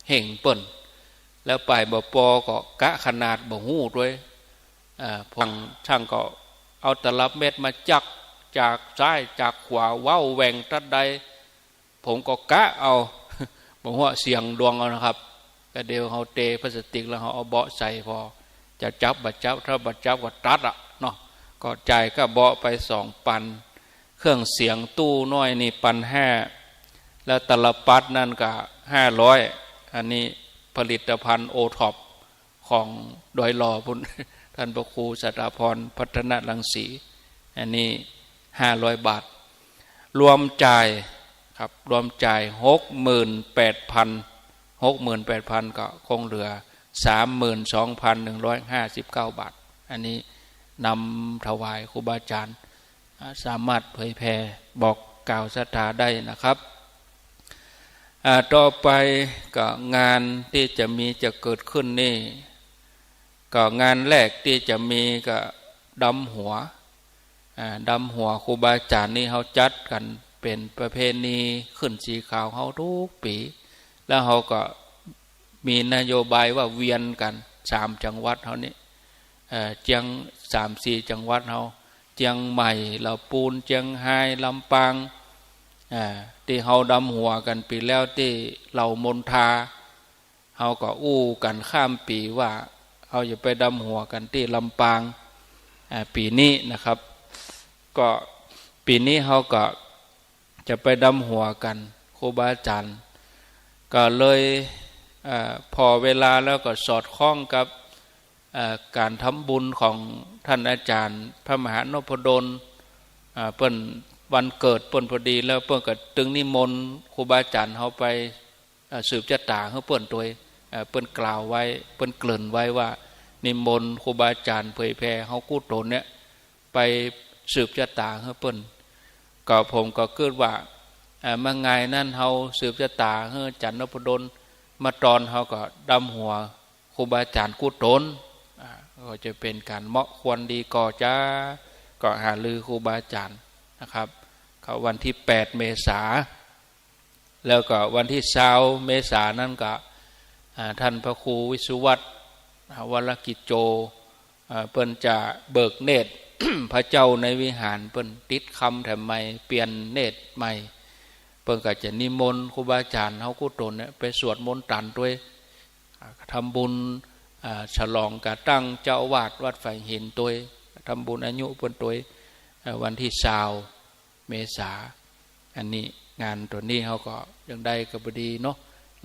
เห่งเปิ้นแล้วไปบ่ปอก็กะขนาดบ่ฮู้ด้วยพังช่างก็เอาตลับเม็ดมาจักจากซ้ายจากขวาเว้าแหว่งตัดใดผมก็กะเอาบ่ฮู้เสียงดวงเอานะครับก็เดี๋ยวเฮาเทพลาสติกแล้วเฮาเอาเบาะใส่พอจะจับบัดจับถ้าบัดจับก็ตัดเนาะก็จ่ายก็เบาะไป2 ปันเครื่องเสียงตู้น้อยนี่ 1,500 แล้วตลับปัดนั่นก็500อันนี้ผลิตภัณฑ์โอท็อปของดอยหล่อพุ่นท่านพระครูสัตพรพัฒนรังสีอันนี้500 บาทรวมจ่ายครับรวมจ่าย 68,000 ก็คงเหลือ 32,159 บาทอันนี้นำถวายครูบาอาจารย์สามารถเผยแผ่บอกกล่าวศรัทธาได้นะครับต่อไปก็งานที่จะเกิดขึ้นนี่ก็งานแรกที่จะมีก็ดำหัวครูบาอาจารย์นี่เขาจัดกันเป็นประเพณีขึ้นสีขาวเขาทุกปีแล้วเขาก็ มีนโยบายว่าเวียนกัน3จังหวัดเฮานี้เจียง3-4จังหวัดเฮาเจียงใหม่ลำพูนเจียงไฮ้ลำปางที่เฮาดำหัวกันปีแล้วที่เหล่ามนทาเฮาก็อู้กันข้ามปีว่าเฮาจะไปดำหัวกันที่ลำปางปีนี้นะครับก็ปีนี้เฮาก็จะไปดำหัวกันครูบาอาจารย์ก็เลยพอเวลาแล้วก็สอดคล้องกับการทำบุญของท่านอาจารย์พระมหานพดลเปิ้นวันเกิดเปิ้นพอดีแล้วเปิ้นก็ตึงนิมนต์ครูบาอาจารย์เฮาไปสืบชะตาเฮาเปิ้นตัวเปิ้นกล่าวไว้เปิ้นเกริ่นไว้ว่านิมนต์ครูบาอาจารย์เผยแผ่เฮากู้ตนเนี่ยไปสืบชะตาเฮาเปิ้นก็ผมก็คิดว่าเมื่อไงนั่นเฮาสืบชะตาเฮาอาจารย์นพดลมาตอนเฮาก็ดำหัวครูบาอาจารย์กู้ตนก็จะเป็นการเหมาะควรดีก่อจ้าก็หาลือครูบาอาจารย์นะครับเขาวันที่8เมษาแล้วก็วันที่20เมษานั่นก็ท่านพระครูวิสุวัตรวรกิจโจเปิ้นจะเบิกเนตร พระเจ้าในวิหารเปิ้นติดคำแถมใหม่เปลี่ยนเนตรใหม่เปิ้นก็จะนิมนต์ครูบาอาจารย์เฮากู้ตนเนี่ยไปสวดมนต์ตันด้วยทำบุญฉลองกะตั้งเจ้าอาวาสวัดไฝ่หินตัวทำบุญอายุเปิ้นตัววันที่20เมษาอันนี้งานตัวนี้เขาก็ยังได้ก็บ่ดีเนาะ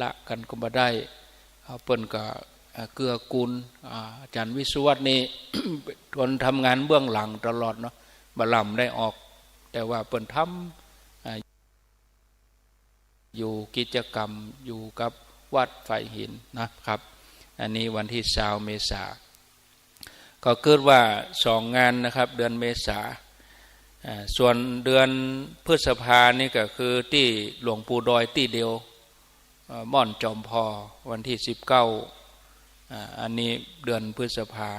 ละกันก็บ่ได้เขาเปิ้นก็เกื้อกูลอาจารย์วิสุวัตรนี่ คนทำงานเบื้องหลังตลอดเนาะบ่ล่ำได้ออกแต่ว่าเปิ้นทำอยู่กิจกรรมอยู่กับวัดไฝ่หินนะครับอันนี้วันที่20เมษาก็เกิดว่า2งานนะครับเดือนเมษาส่วนเดือนพฤษภานี่ก็คือที่หลวงปู่ดอยที่เดียวม่อนจอมพอวันที่19อันนี้เดือนพฤษภา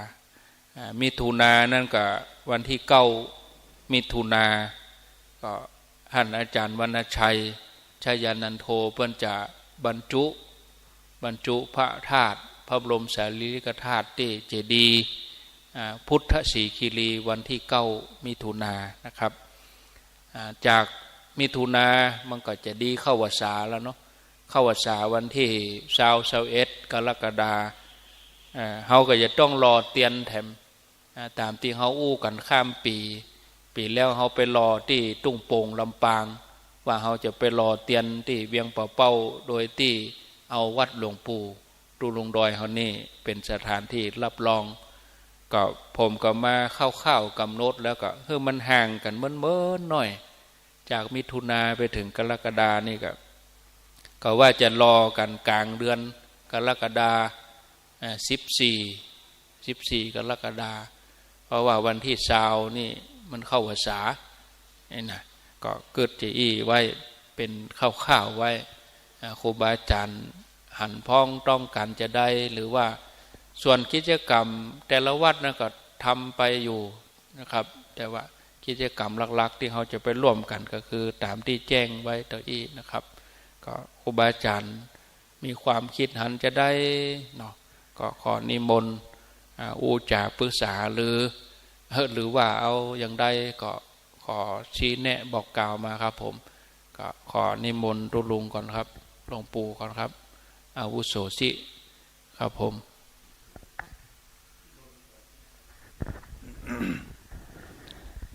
มิถุนานั่นก็วันที่9มิถุนาก็ท่านอาจารย์วรรณชัยชัยนันโทเพิ่นจะบรรจุพระธาตุพระบรมสารีริกธาตุที่เจดีย์พุทธศรีคีรีวันที่9มิถุนายนนะครับจากมิถุนามันก็จะดีเข้าพรรษาแล้วเนาะเข้าพรรษาวันที่21กรกฎาคมเฮาก็จะต้องรอเตียนแถมตามที่เฮาอู้กันข้ามปีแล้วเฮาไปรอที่ตุ้งโป่งลำปางว่าเฮาจะไปรอเตียนที่เวียงป่าเป้าโดยที่เอาวัดหลวงปู่ตูลุงดอยเฮานี่เป็นสถานที่รับรองก็ผมก็มาเข้าๆกำหนดแล้วก็มันห่างกันเมื่อหน่อยจากมิถุนาไปถึงกรกฎานี่ก็ว่าจะรอกันกลางเดือนกรกฎา14กรกฎาเพราะว่าวันที่20นี่มันเข้าพรรษานี่นะก็เกิดจะอี้ไว้เป็นข้าวๆไว้ครูบาอาจารย์หันพ้องต้องการจะได้หรือว่าส่วนกิจกรรมแต่ละวัดนะก็ทำไปอยู่นะครับแต่ว่ากิจกรรมหลักๆที่เขาจะไปร่วมกันก็คือตามที่แจ้งไว้ต่ออีนะครับก็ครูบาอาจารย์มีความคิดหันจะได้เนาะก็ขอนิมนต์อูจ่าปรึกษาหรือว่าเอาอย่างใดก็ขอชี้แนะบอกกล่าวมาครับผมก็ขอนิมนต์ลุงก่อนครับหลวงปู่ก่อนครับอาวุโสสิครับผม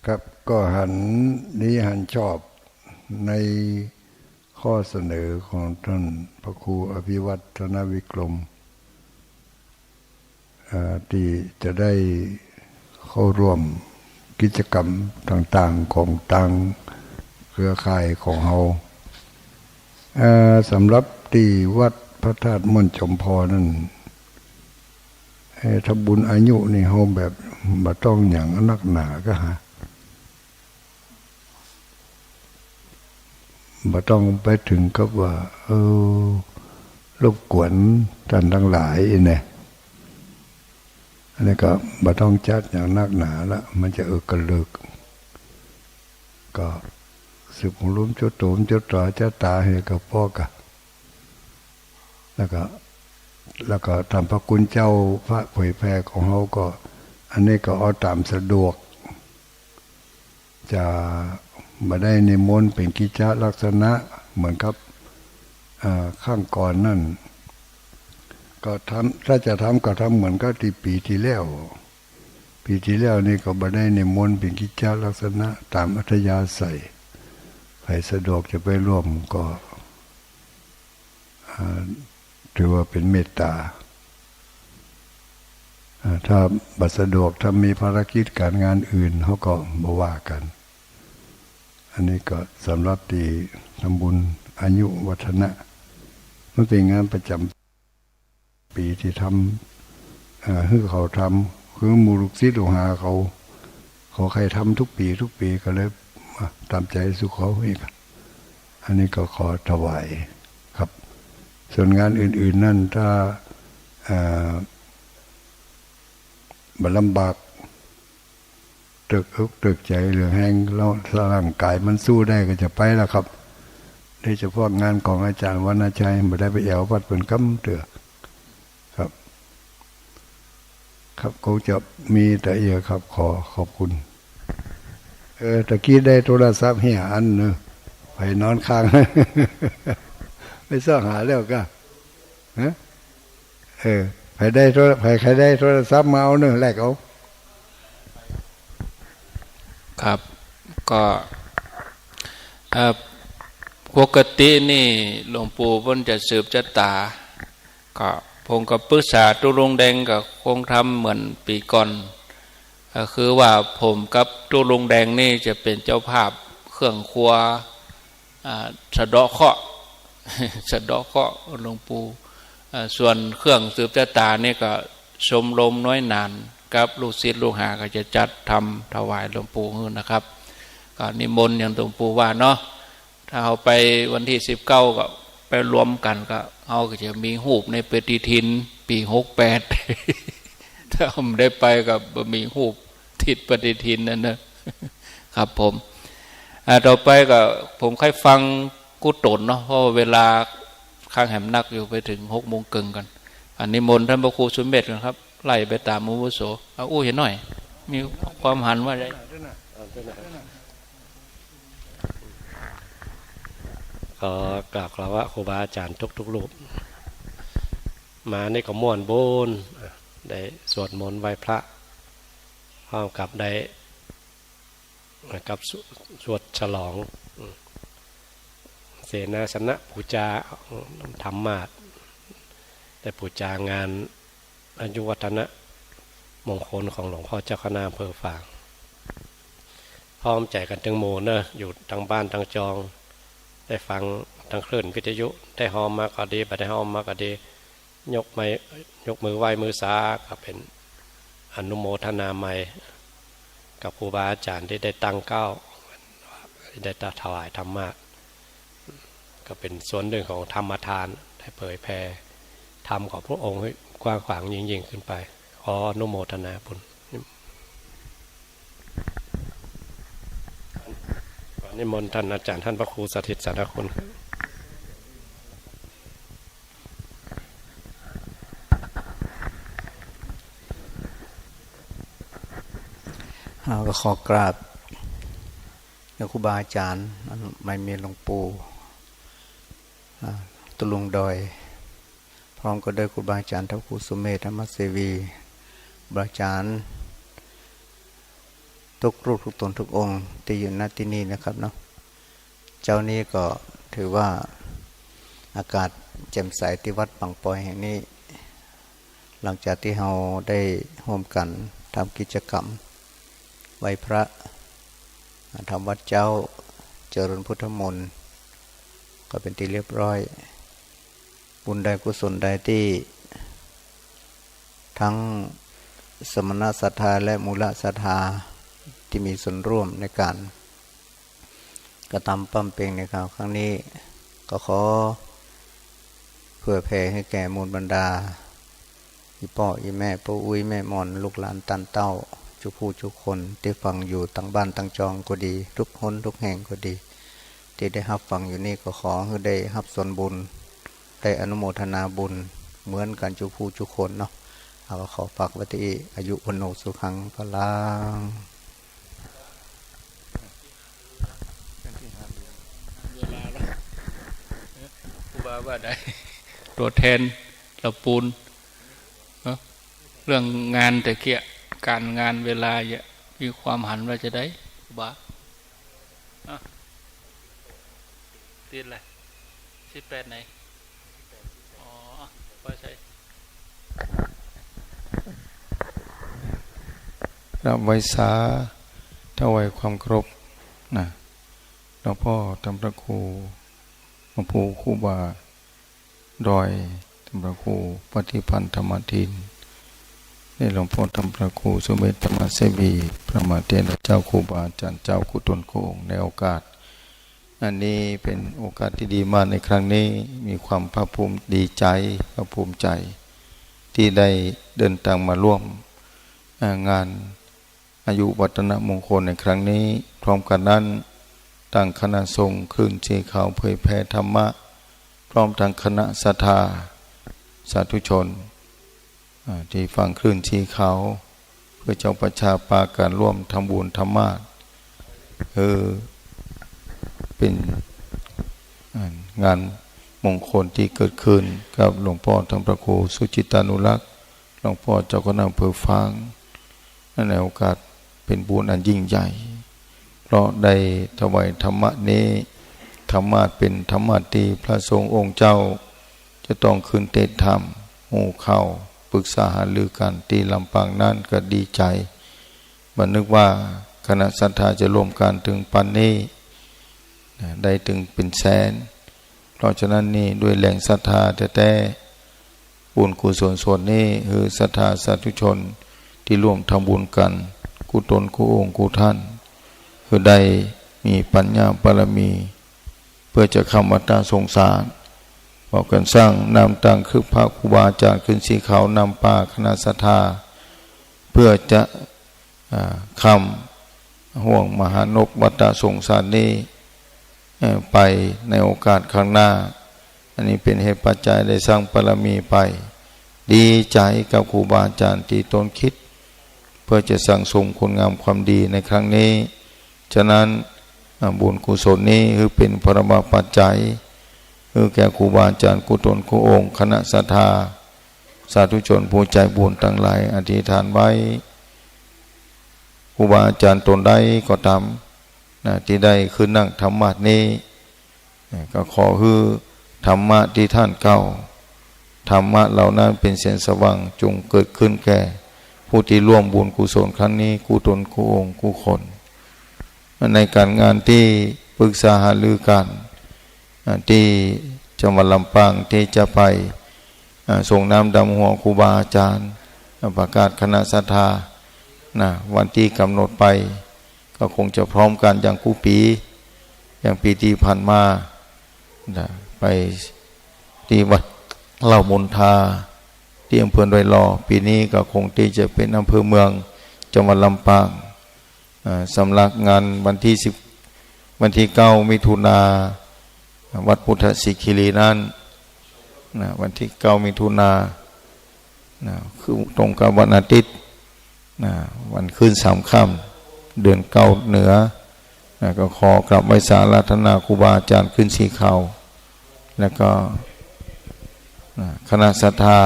ครับก็หันชอบในข้อเสนอของท่านพระครูอภิวัฒนวิกรมที่จะได้เข้าร่วมกิจกรรมต่างๆของต่างเครือข่ายของเราสำหรับที่วัดพระธาตุม่อนจอมพอนั่นทำบุญอายุนี่เราแบบบ่ต้องอย่างนักหนาก็ฮะบ่ต้องไปถึงกับว่ารบกวนท่านทั้งหลายเนี่ยอันนี้ก็บ่ต้องจัดอย่างนักหนาละมันจะกระเลิกก็สึกของลุ้มจุดโตมจุดต่อจะตาให้กับพ่อกะแล้วก็ แล้วก็ทำพระคุณเจ้าพระเผยแผ่ของเขาก็อันนี้ก็เอาตามสะดวกจะมาได้นิมนต์เป็นกิจลักษณะเหมือนกับข้างก่อนนั่นก็ทำถ้าจะทำก็ทำเหมือนก็ที่ปีที่แล้วนี่ก็มาได้นิมนต์เป็นกิจลักษณะตามอัธยาศัยใครสะดวกจะไปร่วมก็ถือว่าเป็นเมตตาถ้าบัดสะดวกถ้ามีภารกิจการงานอื่นเขาก็บ่ว่ากันอันนี้ก็สำหรับที่ทำบุญอายุวัฒนะมันเป็นงานประจำปีที่ทำคือเขาทำคือมูลุกศิษย์ลูกหาเขาใครทำทุกปีก็เลยตามใจสุขเขาอีกอันนี้ก็ขอถวายครับส่วนงานอื่นๆนั่นถ้าบัดลำบากตึกใจหรือแห้งแล้วร่างกายมันสู้ได้ก็จะไปแล้วครับโดยเฉพาะงานของอาจารย์วรรณชัยไม่ได้ไปแอววัดเป็นกำเตือครับเขาจะมีแต่เอียครับขอบคุณตะกี้ได้โทรศัพท์เหี่ยอันนึงไปนอนค้าง ไม่ทราบหาแล้วก็ใครได้โทรศัพท์มาเอาเนื้อแรกเอาครับก็ปกตินี่หลวงปู่เพิ่นจะสืบชะตาก็ผมกับปรึกษาตุลุงแดงก็คงทำเหมือนปีก่อนคือว่าผมกับตุลุงแดงนี่จะเป็นเจ้าภาพเครื่องครัวสะเดาะเคราะห์หลวงปู่ส่วนเครื่องสืบชะตานี่ก็ชมรมน้อยนานกับลูกศิษย์ลูกหาก็จะจัดทำถวายหลวงปู่นะครับก็นิมนต์อย่างหลวงปู่ว่าเนาะถ้าเอาไปวันที่19ก็ไปรวมกันก็เอาก็จะมีหูปในปฏิทินปี68ถ้าผมได้ไปกับมีหูปติดปฏิทินนั่นนะครับผมต่อไปก็ผมค่อยฟังกุศลเนาะเพราะเวลาข้างแหมนักอยู่ไปถึง6:30กันอันนี้มนต์ท่านพระครูสุเมธกันครับไล่ไปตามมุวุโสเห็นหน่อยมีความหันว่าได้ขอกราบคารวะครูบาอาจารย์ทุกรูปมานี่ก็ม่วนโบนได้สวดมนต์ไหว้พระพร้อมกับได้กับสวดฉลองเสนาสนะปูจาธรรมาสได้ปูจางานอายุวัฒนะมงคลของหลวงพ่อเจ้าคณะอำเภอฝางพร้อมใจกันถึงโมเนอะอยู่ทางบ้านทางจองได้ฟังทางคลื่นวิทยุได้หอมมาก็ดีไปได้หอมมาก็ดียกมือไหว้มือสาก็เป็นอนุโมทนาใหม่กับครูบาอาจารย์ที่ได้ตั้งเก้าได้ถวายธรรมะก็เป็นส่วนหนึ่งของธรรมทานได้เผยแผ่ธรรมของพระองค์ให้กว้างขวางยิ่งขึ้นไปขออนุโมทนาบุญนิมนต์ท่านอาจารย์ท่านพระครูสถิตสารคุณก็ขอกราบครูบาอาจารย์ไม่มีหลวงปู่ตุลุงดอยพร้อมก็ได้ครูบาอาจารย์ท่านครูสุเมธธรรมเสวีบาอาจารย์ทุกรูปทุกตนทุกองค์ที่อยู่ณที่นี่นะครับเนาะเจ้านี้ก็ถือว่าอากาศแจ่มใสที่วัดปังปอยแห่งนี้หลังจากที่เราได้ร่วมกันทำกิจกรรมไหว้พระทำวัดเจ้าเจริญพุทธมนต์ก็เป็นที่เรียบร้อยบุญใดกุศลใดที่ทั้งสมณศรัทธาและมูลศรัทธาที่มีส่วนร่วมในการกระทำปั้มเป่งในครั้งนี้ก็ขอเผื่อแผ่ให้แก่มูลบรรดาอีพ่ออีแม่ปู่อุ้ยแม่มอนลูกหลานตันเต้าทุกผู้ทุกคนที่ฟังอยู่ตั้งบ้านตั้งจองก็ดีทุกคนทุกแห่งก็ดีที่ได้รับฟังอยู่นี่ก็ขอให้ได้รับส่วนบุญได้อนุโมทนาบุญ เหมือนกันจุผู้จุคนเนาะเอาขอฝากไว้ที่อายุวันโนสุขังพลังครูบาว่าได้ตัวแทนเราปูนเรื่องงานแต่เกี่ยการงานเวลาเยอะมีความหันว่าจะได้ครูบาตีนอะไร18ไหนอ๋อว่าใช่รับไว้สาถวายความเคารพนะหลวงพ่อธรรมพระครูหลวงปู่ครูบาดอยธรรมพระครูปฏิพันธ์ธรรมทินนี่หลวงพ่อธรรมพระครูสุเมธธรรมเสวีพระมหาเถรเจ้าครูบาอาจารย์เจ้ากุตนโกงในโอกาสอันนี้เป็นโอกาสที่ดีมากในครั้งนี้มีความภาคภูมิดีใจภาคภูมิใจที่ได้เดินทางมาร่วมงานอายุวัฒนมงคลในครั้งนี้พร้อมกันนั้นตั้งคณะสงฆ์คลื่นสีขาวเผยแผ่ธรรมะพร้อมทั้งคณะศรัทธาสาธุชนที่ฟังคลื่นสีขาวเพื่อเจ้าประชาปาการร่วมทำบุญธรรมะเป็นงานมงคลที่เกิดขึ้นกับหลวงพ่อธรรมพระครูสุจิตานุรักษ์หลวงพ่อเจ้าคณะอำเภอฝางในโอกาสเป็นบุญอันยิ่งใหญ่เพราะได้ถวายธรรมะนี้ธรรมะเป็นธรรมะที่พระสงฆ์องค์เจ้าจะต้องขึ้นเทศน์ธรรมหมู่เข้าปรึกษาหารือกันที่ลำปางนั้นก็ดีใจบันนึกว่าคณะศรัทธาจะร่วมกันถึงปันนี้ได้ถึงเป็นแสนเพราะฉะนั้นนี่ด้วยแรงศรัทธาแต่บุญกุศลส่วนนี้คือศรัทธาสาธุชนที่ร่วมทำบุญกันกุตนกุองค์กุท่านคือได้มีปัญญาบารมีเพื่อจะคำวัฏสงสารบอกกันสร้างนำตังคือพระครูบาอาจารย์ขึ้นสีขาวนำป่าคณะศรัทธาเพื่อจะคำห่วงมหานกวัฏสงสารนี้ไปในโอกาสข้างหน้าอันนี้เป็นเหตุปัจจัยได้สร้างบารมีไปดีใจกับครูบาอาจารย์ที่ตนคิดเพื่อจะสั่งสมคุณงามความดีในครั้งนี้ฉะนั้นบุญกุศลนี้คือเป็นปรมาปัจจัยคือแก่ครูบาอาจารย์กุตนกุองค์คณะศรัทธาสาธุชนผู้ใจบุญทั้งหลายอธิษฐานไว้ครูบาอาจารย์ตนใดก็ตามที่ได้ขึ้นนั่งธรรมะนี้ก็ขอคือธรรมะที่ท่านเก่าธรรมะเหล่านั้นเป็นแสงสว่างจงเกิดขึ้นแก่ผู้ที่ร่วมบุญกุศลครั้งนี้กุตนกุองค์กุคนในการงานที่ปรึกษาหารือกันที่จังหวัดลำปางที่จะไปส่งน้ำดำหัวครูบาอาจารย์ประกาศคณะศรัทธาวันที่กำหนดไปก็คงจะพร้อมกันอย่างคู่ปีอย่างปีที่ผ่านมาไปที่วัดเหล่ามนทาที่อำเภอดอยหล่อปีนี้ก็คงที่จะเป็นอำเภอเมืองจังหวัดลำปางสำหรับงานวันที่9 มิถุนาวัดพุทธศิคีรีนั้นวันที่9 มิถุนาคือตรงกับวันอาทิตย์วันขึ้น3 ค่ำเดือน9เหนือก็ขอกลับไว้สาราธนาครูบาอาจารย์ขึ้นสีขาวแล้วก็คณะศรัทธา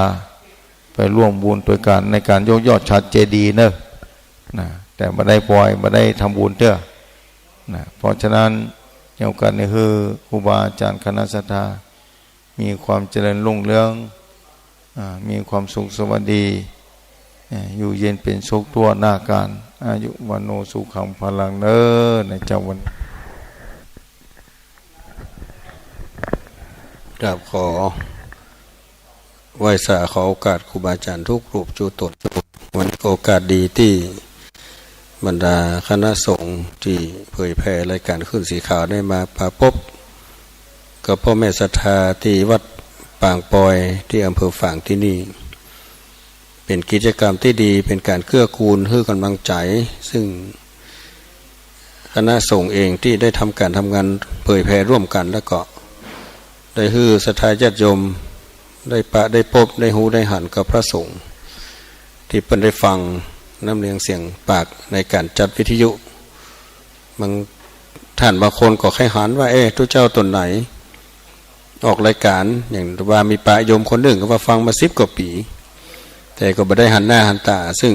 ไปร่วมบุญด้วยกันในการยกยอดฉัตรเจดีย์เนอะแต่ไม่ได้ปล่อยไม่ได้ทำบุญเด้อเพราะฉะนั้นในโอกาสนี้คือครูบาอาจารย์คณะศรัทธามีความเจริญรุ่งเรืองมีความสุขสวัสดีอยู่เย็นเป็นสุขทั่วหน้าการอายุวันโนสุขังพลังเนอในเจ้าวันกราบขอไหว้สาขอโอกาสครูบาอาจารย์ทุกรูปจูตดวันโอกาสดีที่บรรดาคณะสงฆ์ที่เผยแผ่รายการขึ้นสีขาวได้มาพบกับพ่อแม่ศรัทธาที่วัดปางปอยที่อำเภอฝางที่นี่เป็นกิจกรรมที่ดีเป็นการเกื้อกูลให้กำลังใจซึ่งคณะสงฆ์เองที่ได้ทำการทำงานเผยแผ่ร่วมกันแล้วก็ได้ให้ศรัทธาญาติโยม ได้ปะได้พบได้หูได้หันกับพระสงฆ์ที่เพิ่นได้ฟังน้ำเลียงเสียงปากในการจัดวิทยุบางท่านบางคนก็แค่หันว่าทุกเจ้าตนไหนออกรายการอย่างว่ามีปะโยมคนหนึ่งก็ว่าฟังมา10 กว่าปีแต่ก็ไม่ได้หันหน้าหันตาซึ่ง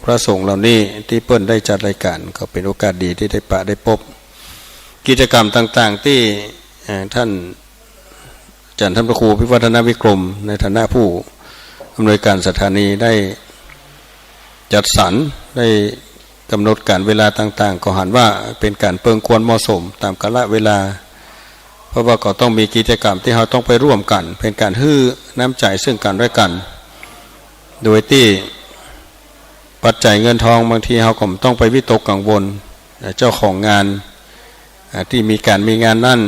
พระสงฆ์เหล่านี้ที่เปิ้นได้จัดรายการก็เป็นโอกาสดีที่ได้ปะได้พบกิจกรรมต่างๆที่ท่านอาจารย์ท่านพระครูพิวัฒนวิกรมในฐานะผู้อำนวยการสถานีได้จัดสรรได้กำหนดการเวลาต่างๆก็หันว่าเป็นการเปิงควรเหมาะสมตามกาลเวลาเพราะว่าก็ต้องมีกิจกรรมที่เราต้องไปร่วมกันเป็นการฮื้อน้ำใจซึ่งกันและกันโดยที่ปัจจัยเงินทองบางทีเราก็ต้องไปวิตกกังวลเจ้าของงานที่มีงานนั่น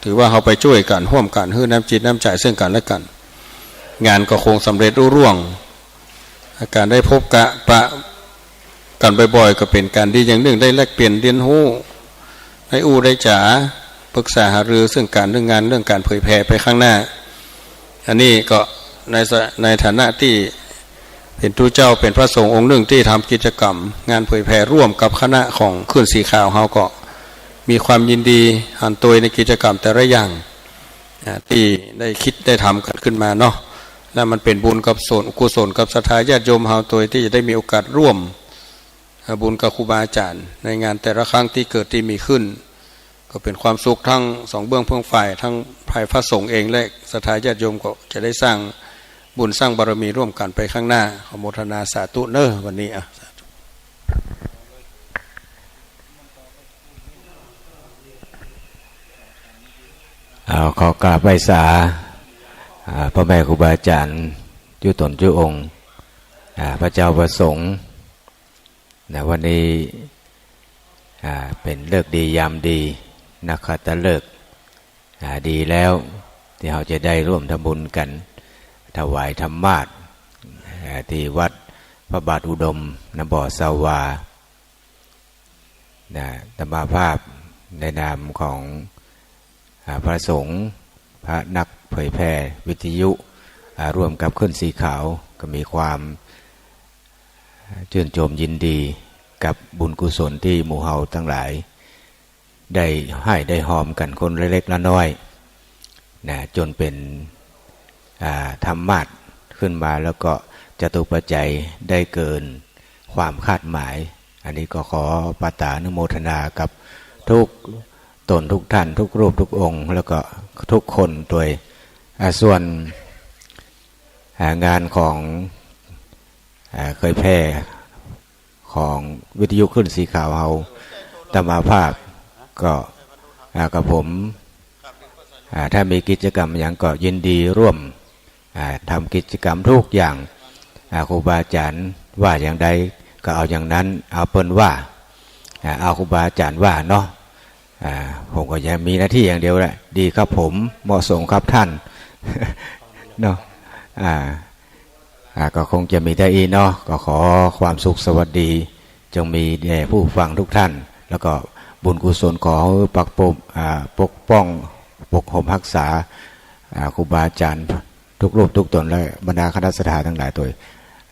ถือว่าเราไปช่วยกันร่วมกันฮื้อน้ำจิตน้ำใจซึ่งกันและกันงานก็คงสำเร็จรุ่ร่วงการได้พบกะปะกันบ่อยๆก็เป็นการดีอย่างหนึ่งได้แลกเปลี่ยนเรียนรู้ได้ได้จ๋าปรึกษาหารือซึ่งการเรื่องงานเรื่องการเผยแผ่ไปข้างหน้าอันนี้ก็ในฐานะที่เป็นทูตเจ้าเป็นพระสงฆ์องค์หนึ่งที่ทำกิจกรรมงานเผยแผ่ร่วมกับคณะของขึ้นสีขาวเฮาก็มีความยินดีหันตัวในกิจกรรมแต่ละอย่างที่ได้คิดได้ทำกันขึ้นมาเนาะและมันเป็นบุญกับกุศลกับศรัทธาญาติโยมเฮาตัวที่จะได้มีโอกาสร่วมบุญกับครูบาอาจารย์ในงานแต่ละครั้งที่เกิดที่มีขึ้นก็เป็นความสุขทั้งสองเบื้องเพื่องฝ่ายทั้งฝ่ายพระสงฆ์เองและศรัทธาญาติโยมก็จะได้สร้างบุญสร้างบารมีร่วมกันไปข้างหน้าขอโมทนาสาธุเนอะวันนี้ขอกราบไหว้สาพ่อแม่ครูบาอาจารย์จุตนจุองค์พระเจ้าประสงค์วันนี้เป็นเลิกดียามดีนักขัตฤกษ์ดีแล้วที่เราจะได้ร่วมทำบุญกันถวายธรรมาสน์ที่วัดพระบาทอุดมนบ่อสาวาธรรมาภาพในนามของพระสงฆ์พระนักเผยแผ่วิทยุร่วมกับขึ้นสีขาวก็มีความชื่นชมยินดีกับบุญกุศลที่หมู่เฮาทั้งหลายได้ให้ได้หอมกันคนเล็กๆน้อยๆจนเป็นธรรมาสน์ขึ้นมาแล้วก็จตุปัจจัยได้เกินความคาดหมายอันนี้ก็ขอปาฐานุโมทนากับทุกตนทุกท่านทุกรูปทุกองค์แล้วก็ทุกคนโดยส่วนงานของเคยแพร่ของวิทยุขึ้นสีขาวเฮาธรรมาภาพก็กับผมถ้ามีกิจกรรมอย่างก็ยินดีร่วมทำกิจกรรมทุกอย่างครูบาอาจารย์ว่าอย่างใดก็เอาอย่างนั้นเอาเปิ้นว่าเอาครูบาอาจารย์ว่าเนาะผมก็ยังมีหน้าที่อย่างเดียวแหละดีครับผมเหมาะสมครับท่านเนาะก็คงจะมีแต่อีเนาะก็ขอความสุขสวัสดีจงมีแด่ผู้ฟังทุกท่านแล้วก็บุญกุศลขอปกป้องปกห่มรักษาครูบาอาจารย์ทุกรูปทุกตนและบรรดาคณะสัตยาทั้งหลายโดย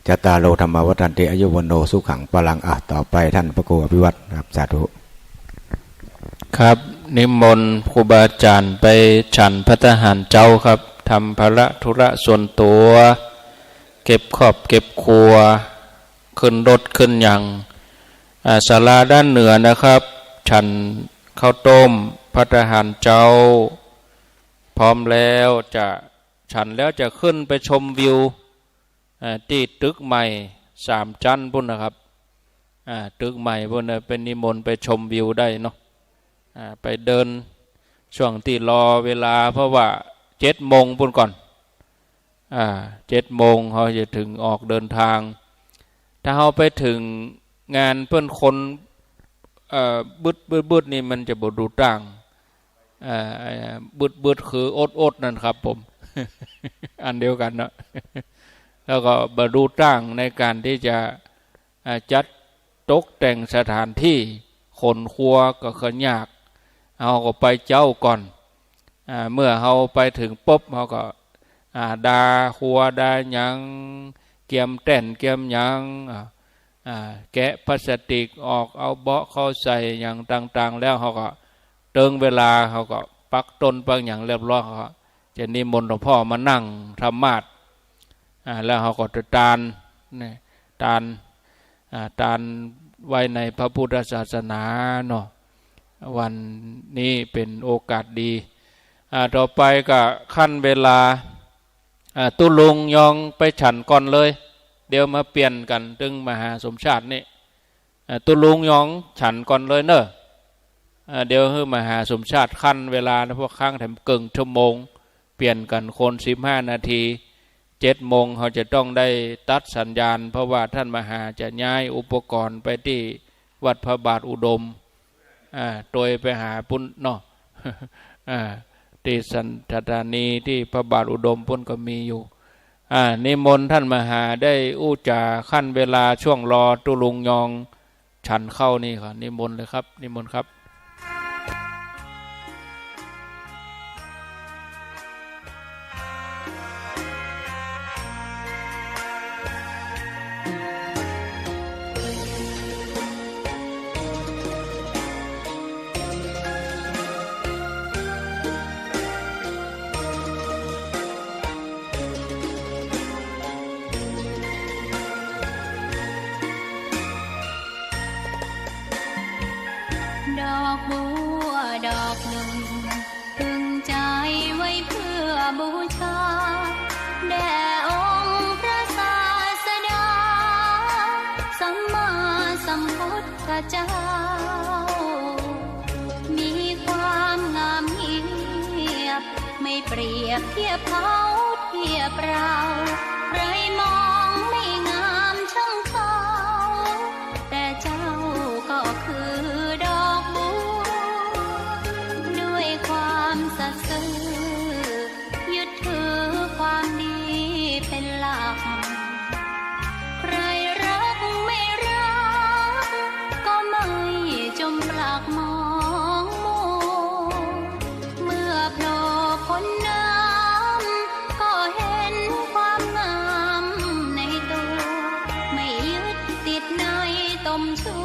จตารโลธรรมวัฏันติอายุวโนสุขังพลังต่อไปท่านพระครูอภิวัตรครับสาธุครับนิมนต์ครูบาอาจารย์ไปฉันภัตตาหารเจ้าครับทำภาระธุระส่วนตัวเก็บครอบเก็บครัวขึ้นรถขึ้นอย่างศาลาด้านเหนือนะครับฉันข้าวต้มภัตตาหารเจ้าพร้อมแล้วจะฉันแล้วจะขึ้นไปชมวิวที่ตึกใหม่3 ชั้นพุ่นนะครับตึกใหม่พุ่นเป็นนิมนต์ไปชมวิวได้เนาะไปเดินช่วงที่รอเวลาเพราะว่า7 โมงพุ่นก่อน7 โมงเขาจะถึงออกเดินทางถ้าเขาไปถึงงานเพื่อนคนบึดนี่มันจะบดูต่างบึดคืออดนั่นครับผม อันเดียวกันเนาะ แล้วก็บดูต่างในการที่จะจัดตกแต่งสถานที่ขนครัวก็ขยากเอาก็ไปเจ้าก่อนเมื่อเขาไปถึงปุ๊บเขาก็ ดาหัวดาหยังเกียมแต้นเกียมหยังแกะพลาสติกออกเอาเบาะเข้าใส่อย่างต่างๆแล้วเขาก็เติงเวลาเขาก็ปักต้นปักอย่างเรียบร้อยเขาจะนิมนต์หลวงพ่อมานั่งธรรมาสแล้วเขาก็จะตานไว้ในพระพุทธศาสนาเนาะวันนี้เป็นโอกาสดีต่อไปก็ขั้นเวลาตุลุงยองไปฉันก่อนเลยเดี๋ยวมาเปลี่ยนกันตึงมหาสมชาตินี่ตุลุงยองฉันก่อนเลยเนอะเดี๋ยวให้มหาสมชาติขั้นเวลานะพวกข้างแถมเกิงชั่วโมงเปลี่ยนกันคน15 นาที7 โมงเขาจะต้องได้ตัดสัญญาณเพราะว่าท่านมหาจะย้ายอุปกรณ์ไปที่วัดพระบาทอุดมโดยไปหาปุ้นเนาะที่สันธานีที่พระบาทอุดมปุ้นก็มีอยู่นิมนต์ท่านมหาได้อู้จาขั้นเวลาช่วงรอตุลุงยองฉันเข้านี่ค่ะนิมนต์เลยครับนิมนต์ครับดอกบัวดอกหนึ่งพึงใจไว้เพื่อบูชาแด่องค์พระศาสดาสัมมาสัมพุทธเจ้ามีความงามเงียบไม่เปรียบเทียบเขาเทียบเราใครมองไม่งามช่างเขาแต่เจ้าก็คือดอกบัวด้วยความสัตย์ซื่อยึดถือความดีเป็นหลักใครรักไม่รักก็ไม่จมปลักมองมัวเมื่อโผล่พ้นน้ำก็เห็นความงามในตัวไม่ยึดติดในตมชั่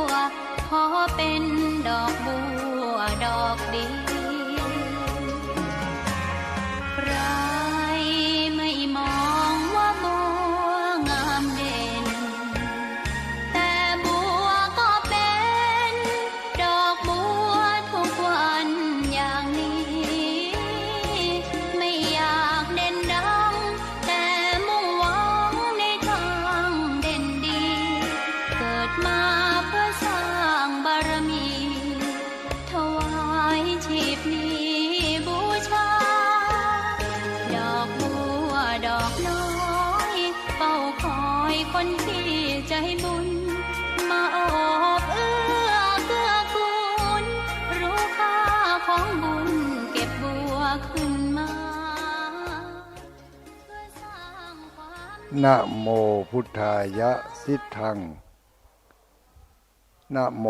วขอเป็นดอกบัวดอกเดียวใครไม่มองว่าบัวงามเด่นแต่บัวก็เป็นดอกบัวทุกวันอย่างนี้ไม่อยากเด่นดังแต่มุ่งหวังในทางเด่นดีเกิดมาเพื่อสร้างบารมีถวายชีพนี้บูชาดอกบัวดอกน้อยเฝ้าคอยคนที่ใจบุญมาโอบเอื้อเกื้อกูลรู้ค่าของบุญเก็บบัวขึ้นมาเพื่อสร้างความ นะโมพุทธายะสิทธังนะโม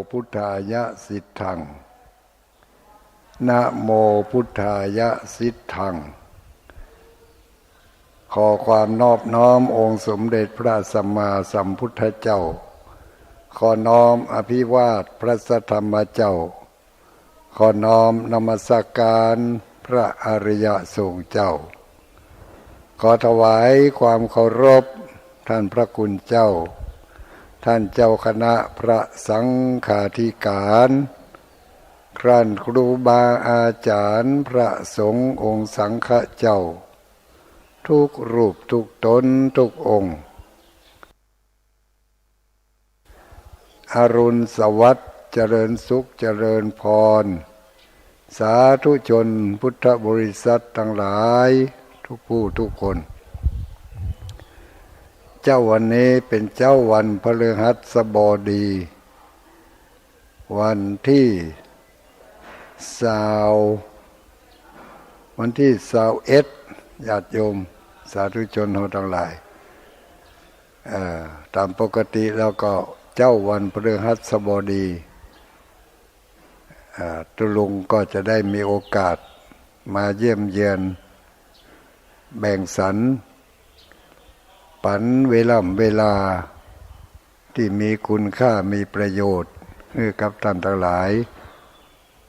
พุทธายะสิทธังนะโมพุทธายะสิทธังขอความนอบน้อมองค์สมเด็จพระสัมมาสัมพุทธเจ้าขอน้อมอภิวาทพระสัทธรรมเจ้าขอน้อมนมัสการพระอริยสงฆ์เจ้าขอถวายความเคารพท่านพระคุณเจ้าท่านเจ้าคณะพระสังฆาธิการครั้นครูบาอาจารย์พระสงฆ์องค์สังฆเจ้าทุกรูปทุกตนทุกองค์อรุณสวัสดิ์เจริญสุขเจริญพรสาธุชนพุทธบริษัททั้งหลายทุกผู้ทุกคนเจ้าวันนี้เป็นเจ้าวันพฤหัสบดีวันที่21ญาติโยมสาธุชนเราทั้งหลายตามปกติแล้วก็เจ้าวันพฤหัสบดีตุลุงก็จะได้มีโอกาสมาเยี่ยมเยียน แบ่งสรรปันเวลาที่มีคุณค่ามีประโยชน์ให้กับท่านทั้งหลาย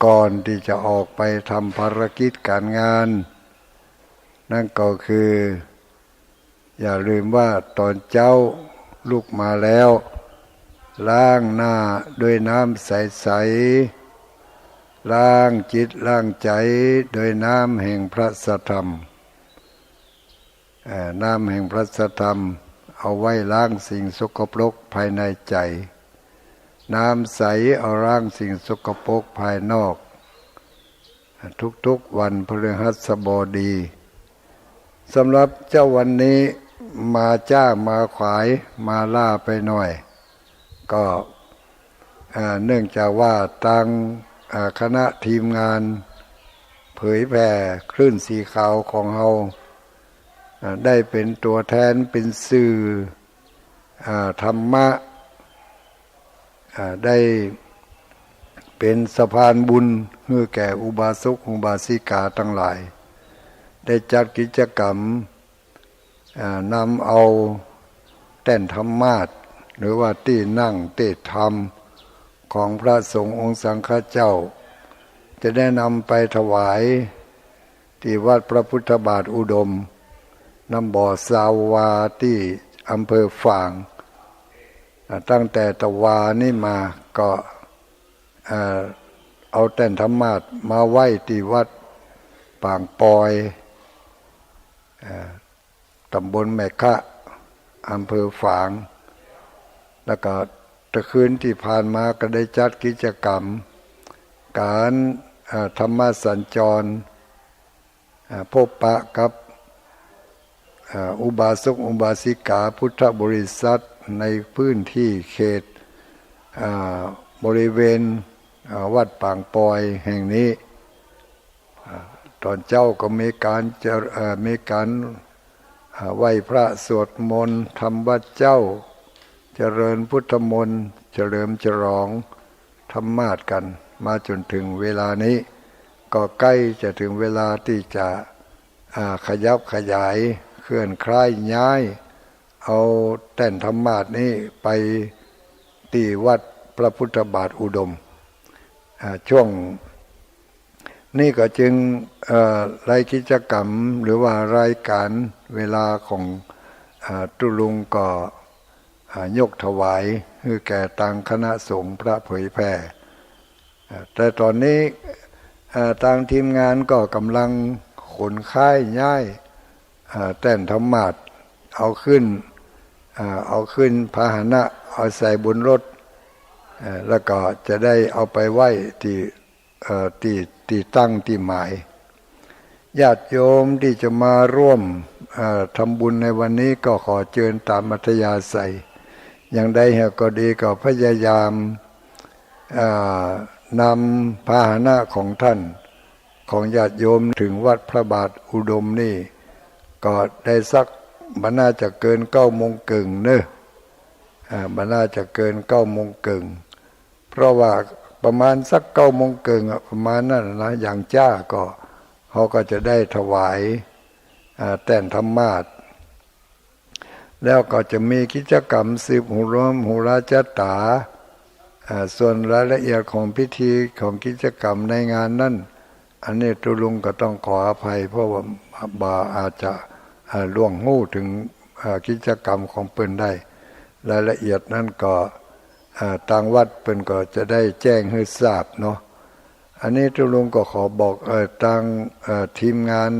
ก่อนที่จะออกไปทำภารกิจการงานนั่นก็คืออย่าลืมว่าตอนเจ้าลุกมาแล้วล้างหน้าด้วยน้ำใสๆล้างจิตล้างใจโดยน้ำแห่งพระสัทธรรมน้ำแห่งพระสัทธรรมเอาไว้ล้างสิ่งสกปรกภายในใจน้ำใสเอาล้างสิ่งสกปรกภายนอกทุกๆวันพฤหัสบดีสำหรับเจ้าวันนี้มาจ้ามาขวายมาล่าไปหน่อยก็เนื่องจากว่าทางคณะทีมงานเผยแผ่คลื่นสีขาวของเราได้เป็นตัวแทนเป็นสื่อธรรมะได้เป็นสะพานบุญเพื่อแก่อุบาสกอุบาสิกาทั้งหลายได้จัดกิจกรรมนำเอาแท่นธรรมาสน์หรือว่าที่นั่งเตธรรมของพระสงฆ์องค์สังฆเจ้าจะได้นำไปถวายที่วัดพระพุทธบาทอุดมน้ำบ่อสาวาที่อำเภอฝางตั้งแต่ตะวานี่มาก็เอาแท่นธรรมาสน์มาไว้ที่วัดปางปอยตำบลแม่คะอำเภอฝางแล้วก็ตะคืนที่ผ่านมาก็ได้จัดกิจกรรมการธรรมสัญจรพบปะกับอุบาสกอุบาสิกาพุทธบริษัทในพื้นที่เขตบริเวณวัดปางปอยแห่งนี้ตอนเจ้าก็มีการไหว้พระสวดมนต์ทำวัดเจ้าเจริญพุทธมนต์เฉลิมฉลองธรรมาสน์กันมาจนถึงเวลานี้ก็ใกล้จะถึงเวลาที่จะขยับขยายเคลื่อนคล้ายย้ายเอาแท่นธรรมาสน์นี้ไปที่วัดพระพุทธบาทอุดมช่วงนี่ก็จึงรายกิจกรรมหรือว่ารายการเวลาของตุลุงก็ยกถวายคือแก่ทางคณะสงฆ์พระเผยแผ่แต่ตอนนี้ทางทีมงานก็กำลังขนค่ายย้ายแท่นธรรมาสน์เอาขึ้นพาหนะเอาใส่บนรถแล้วก็จะได้เอาไปไว้ที่ตั้งที่หมายญาติโยมที่จะมาร่วมทำบุญในวันนี้ก็ขอเชิญตามอัธยาศัยอย่างใดก็ดีก็พยายามนำพาหนะของท่านของญาติโยมถึงวัดพระบาทอุดมนี่ก็ได้สักบรรณาจะเกิน9 โมงครึ่งเนอะบรรณาจะเกิน9 โมงครึ่งเพราะว่าประมาณสัก9 โมงครึ่งประมาณนั้นนะอย่างจ้าก็เขาก็จะได้ถวายแท่นธรรมาสน์แล้วก็จะมีกิจกรรมสืบหูราชตาส่วนรายละเอียดของพิธีของกิจกรรมในงานนั้นอันนี้ตุลุงก็ต้องขออภัยเพราะว่าบาอาจจะล่วงหู้ถึงกิจกรรมของเปิ้นได้รายละเอียดนั้นก็ทางวัดเปิ้นก็จะได้แจ้งให้ทราบเนาะอันนี้ตุลุงก็ขอบอกทางทีมงาน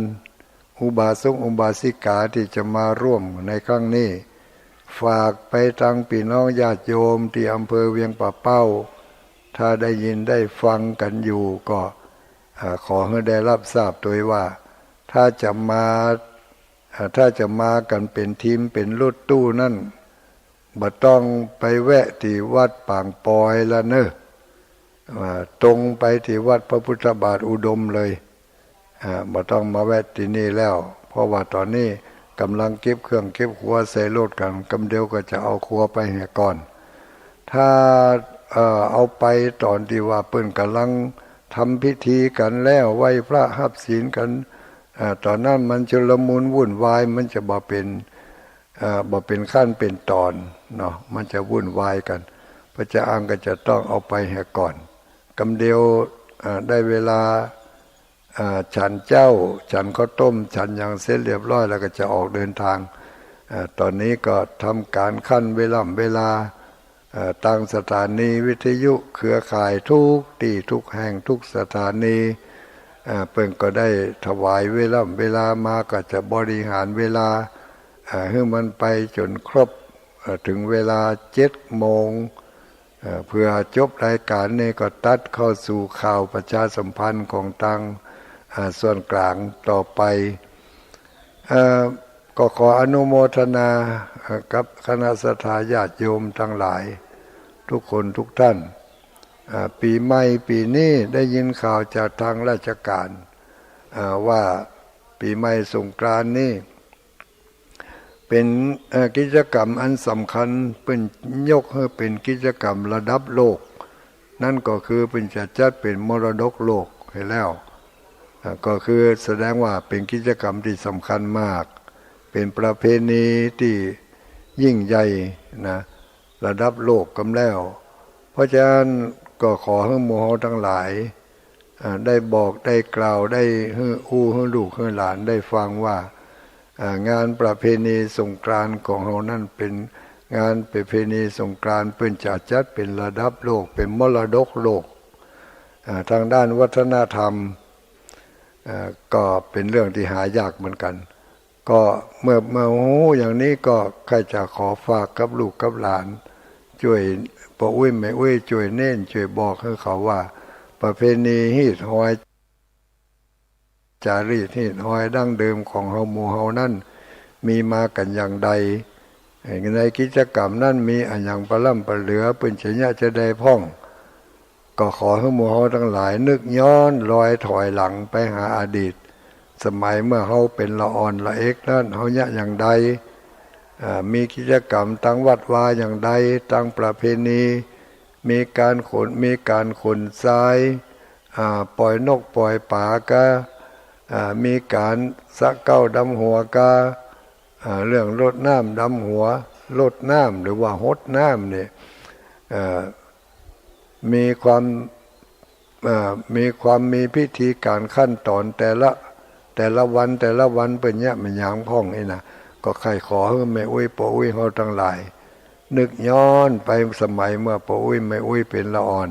อุบาสกอุบาสิกาที่จะมาร่วมในครั้งนี้ฝากไปทางพี่น้องญาติโยมที่อำเภอเวียงป่าเป้าถ้าได้ยินได้ฟังกันอยู่ก็ขอให้ได้รับทราบโดยว่าถ้าจะมากันเป็นทีมเป็นรถตู้นั่นบ่ต้องไปแวะที่วัดปางปอยละเนอะตรงไปที่วัดพระพุทธบาทอุดมเลยบ่ต้องมาแวะที่นี่แล้วเพราะว่าตอนนี้กำลังเก็บเครื่องเก็บครัวใส่รถกันกำเดียวก็จะเอาครัวไปเหี่ยก่อนถ้าเอาไปตอนที่ว่าเปิ้นกำลังทำพิธีกันแล้วไหว้พระหับศีลกัน ตอนนั้นมันชุลมุนวุ่นวายมันจะบ่เป็นขั้นเป็นตอนเนาะมันจะวุ่นวายกันพระเจ้าอังก็จะต้องเอาไปให้ก่อนกำเดียวได้เวลาฉันเจ้าฉันข้าวต้มฉันอย่างเสร็จเรียบร้อยแล้วก็จะออกเดินทางตอนนี้ก็ทำการขั้นเวลาตั้งสถานีวิทยุเครือข่ายทุกที่ทุกแห่งทุกสถานีเพิ่งก็ได้ถวายเวลามาก็จะบริหารเวลาให้มันไปจนครบถึงเวลา7 โมงเพื่อจบรายการนี้ก็ตัดเข้าสู่ข่าวประชาสัมพันธ์ของทางส่วนกลางต่อไปก็ขออนุโมทนากับคณะสัตยาติโยมทั้งหลายทุกคนทุกท่านปีใหม่ปีนี้ได้ยินข่าวจากทางราชการว่าปีใหม่สงกรานต์นี้เป็นกิจกรรมอันสำคัญเป็นยกให้เป็นกิจกรรมระดับโลกนั่นก็คือเป็นจะจัดเป็นมรดกโลกให้แล้วก็คือแสดงว่าเป็นกิจกรรมที่สำคัญมากเป็นประเพณีที่ยิ่งใหญ่นะระดับโลกกันแล้วเพราะฉะนั้นก็ขอให้หมู่เฮาทั้งหลายได้บอกได้กล่าวได้ให้ลูกให้หลานได้ฟังว่างานประเพณีสงกรานต์ของเฮานั่นเป็นงานประเพณีสงกรานต์เพิ่นจะจัดเป็นระดับโลกเป็นมรดกโลกทางด้านวัฒนธรรมก็เป็นเรื่องที่หายากเหมือนกันก็เมื่ออย่างนี้ก็ใครจะขอฝากกับลูกกับหลานช่วยพ่ออุ้ยแม่อุ้ยช่วยเน้นช่วยบอกให้เขาว่าประเพณีฮีดหอยจารีตฮีดหอยดั้งเดิมของเฮาหมู่เฮานั้นมีมากันอย่างใดในกิจกรรมนั้นมีอันอย่างประล่ำประเหลือเป็นเฉยจะได้พ่องก็ขอให้หมู่เฮาทั้งหลายนึกย้อนรอยถอยหลังไปหาอดีตสมัยเมื่อเฮาเป็นละอ่อนละเอกนั้นเฮาเนี่ยอย่างใดมีกิจกรรมตั้งวัดวาอย่างใดตั้งประเพณีมีการขนทรายปล่อยนกปล่อยป่ากะมีการสะเก้าดำหัวกะเรื่องรดน้ำดำหัวรดน้ำหรือว่าหดน้ำเนี่ยมีพิธีการขั้นตอนแต่ละวันเป็นเนี่ยมันอย่างพ่องนี่นะก็ใครขอให้แม่อุ้ยปู่อุ้ยเฮาทั้งหลายนึกย้อนไปสมัยเมื่อปู่อุ้ยแม่อุ้ยเป็นละอ่อน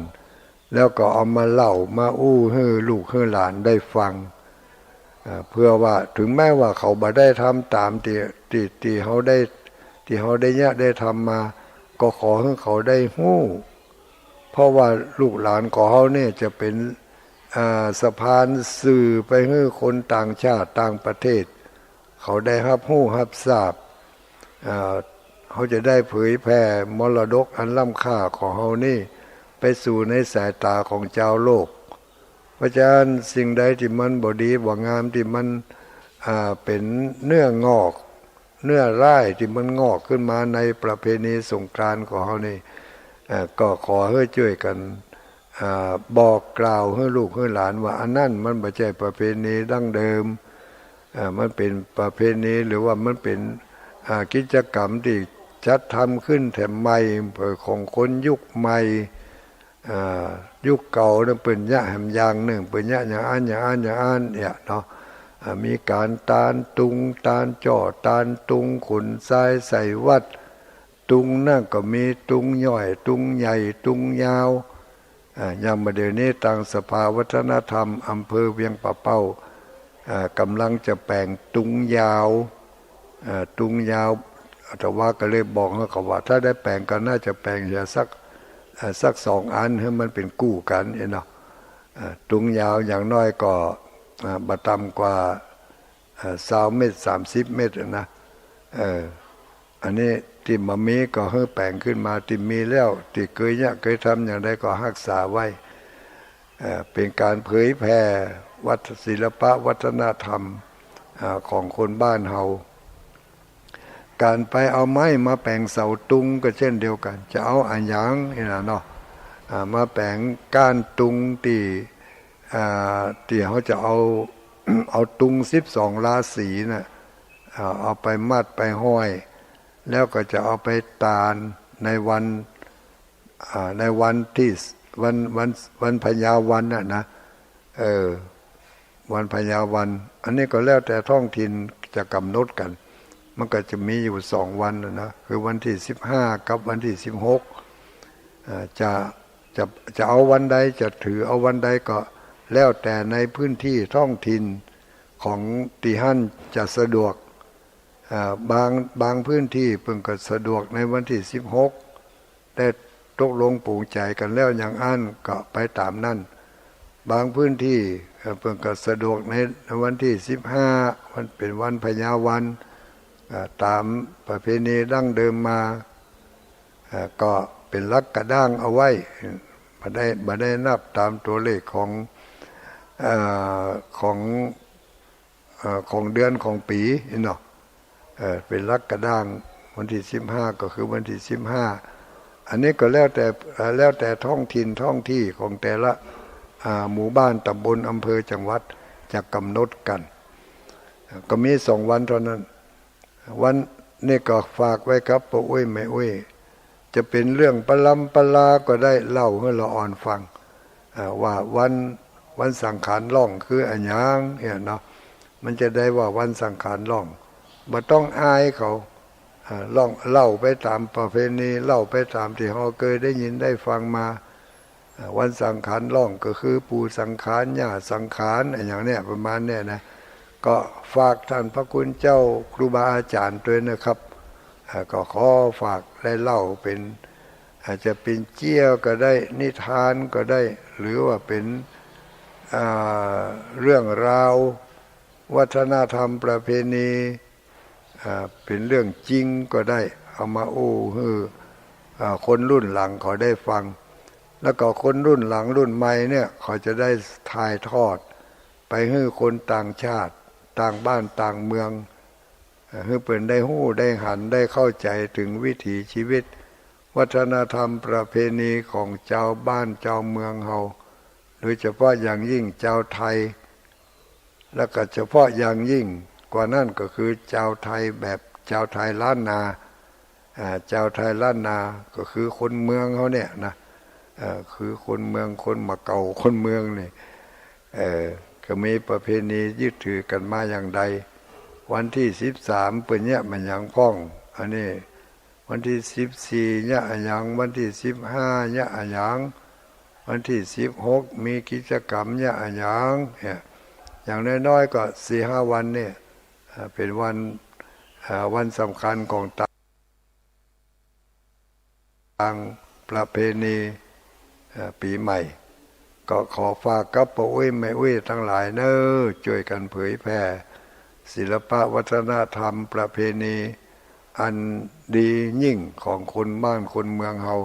แล้วก็เอามาเล่ามาให้ลูกให้หลานได้ฟังเพื่อว่าถึงแม้ว่าเขาบ่ได้ทำตามที่เขาได้เนี่ยได้ทำมาก็ขอให้เขาได้ฮู้เพราะว่าลูกหลานของเขาเนี่ยจะเป็นสะพานสื่อไปให้คนต่างชาติต่างประเทศเขาได้รับรู้รับทราบเขาจะได้เผยแผ่มรดกอันล้ำค่าของเขานี่ไปสู่ในสายตาของเจ้าโลกเพราะฉะนั้นสิ่งใดที่มันบ่ดีบ่งามที่มันเป็นเนื้องอกเนื้อร้ายที่มันงอกขึ้นมาในประเพณีสงกรานต์ของเขานี่ก็ขอให้ช่วยกันบอกกล่าวให้ลูกให้หลานว่าอันนั้นมันไม่ใช่ประเพณีดั้งเดิมมันเป็นประเพณีหรือว่ามันเป็นกิจกรรมที่จัดทำขึ้นแถมใหม่ของคนยุคใหม่ยุคเก่านั้นเป็นยะแหมอย่างหนึ่งเป็นยะอย่างอันเนี่ยเนาะมีการตานตุงตานจ่อตานตุงขุนทรายใส่วัดตุงนั่นก็มีตุงย่อยตุงใหญ่ตุงยาวยามเดี๋ยวนี้ทางสภาวัฒนธรรมอำเภอเวียงป่าเป้ากำลังจะแปลงตุงยาวแต่ว่าก็เลยบอกเขาว่าถ้าได้แปลงก็น่าจะแปลงสัก2 อันให้มันเป็นกู้กันเนาะตุงยาวอย่างน้อยก็บ่ต่ำกว่า20 เมตร30 เมตรนะอันนี้ที่มามีก็ให้แปลงขึ้นมาที่มีแล้วที่เคยทำอย่างใดก็รักษาไว้เป็นการเผยแผ่ศิลปะวัฒนธรรมของคนบ้านเฮาการไปเอาไม้มาแปลงเสาตุงก็เช่นเดียวกันจะเอาอันหยังนี่นะเนาะมาแปลงก้านตุงที่เขาจะเอา เอาตุง12ราศีน่ะเอาไปมัดไปห้อยแล้วก็จะเอาไปตานในวันที่วันพญาวันน่ะนะวันพญาวันอันนี้ก็แล้วแต่ท้องถิ่นจะกำหนดกันมันก็จะมีอยู่2วันนะคือวันที่15กับวันที่16จะเอาวันใดจะถือเอาวันใดก็แล้วแต่ในพื้นที่ท้องถิ่นของที่ท่านจะสะดวกบางพื้นที่เพิ่งก็สะดวกในวันที่16ได้ตกลงปลูกใจกันแล้วอย่างอันก็ไปตามนั้นบางพื้นที่เพิ่งก็สะดวกในวันที่15มันเป็นวันพญาวันตามประเพณีดั้งเดิมมาก็เป็นลักกระด้างเอาไว้บ่ได้นับตามตัวเลขของเดือนของปีเนาะเป็นลักกระด้างวันที่15ก็คือวันที่15อันนี้ก็แล้วแต่ท้องถิ่นท้องที่ของแต่ละหมู่บ้านตำบลอำเภอจังหวัดจะกำหนดกันก็มี2วันเท่านั้นวันนี้ก็ฝากไว้ครับปู่อุ้ยแม่อุ้ยจะเป็นเรื่องปลัมปลาก็ได้เล่าให้เราอ่อนฟังว่าวันสังขารล่องคืออันยังเนาะมันจะได้ว่าวันสังขารล่องบ่ต้องอายเขาล่องเล่าไปตามประเพณีเล่าไปตามที่เราเคยได้ยินได้ฟังมาวันสังขารล่องก็คือปู่สังขารย่าสังขารอย่างเนี้ยประมาณเนี้ยนะก็ฝากท่านพระคุณเจ้าครูบาอาจารย์ด้วยนะครับก็ขอฝากได้เล่าเป็นอาจจะเป็นเจี้ยวก็ได้นิทานก็ได้หรือว่าเป็นเรื่องราววัฒนธรรมประเพณีเป็นเรื่องจริงก็ได้เอามาคนรุ่นหลังเขาได้ฟังแล้วก็คนรุ่นหลังรุ่นใหม่เนี่ยเขาจะได้ถ่ายทอดไปให้คนต่างชาติต่างบ้านต่างเมืองให้เปิดได้หู้ได้หันได้เข้าใจถึงวิถีชีวิตวัฒนธรรมประเพณีของเจ้าบ้านเจ้าเมืองเฮาโดยเฉพาะอย่างยิ่งเจ้าไทยแล้วก็เฉพาะอย่างยิ่งกว่านั้นก็คือเจ้าไทยแบบเจ้าไทยล้านนาเจ้าไทยล้านนาก็คือคนเมืองเขาเนี่ยนะคือคนเมืองคนมาเก่าคนเมืองนี่ก็มีประเพณียึดถือกันมาอย่างใดวันที่13เป็นเนี่ยมันยังพ้องอันนี้วันที่14เนี่ยอันยังวันที่15เนี่ยอันยังวันที่16มีกิจกรรมเนี่ยอันยังอย่างน้อยๆก็ 4-5 วันเนี่ยเป็นวันสำคัญของต่างประเพณีปีใหม่ก็ขอฝากกับปู่อุ้ยแม่อุ้ยทั้งหลายเน้อช่วยกันเผยแผ่ศิลปะวัฒนธรรมประเพณีอันดียิ่งของคนบ้านคนเมืองเฮา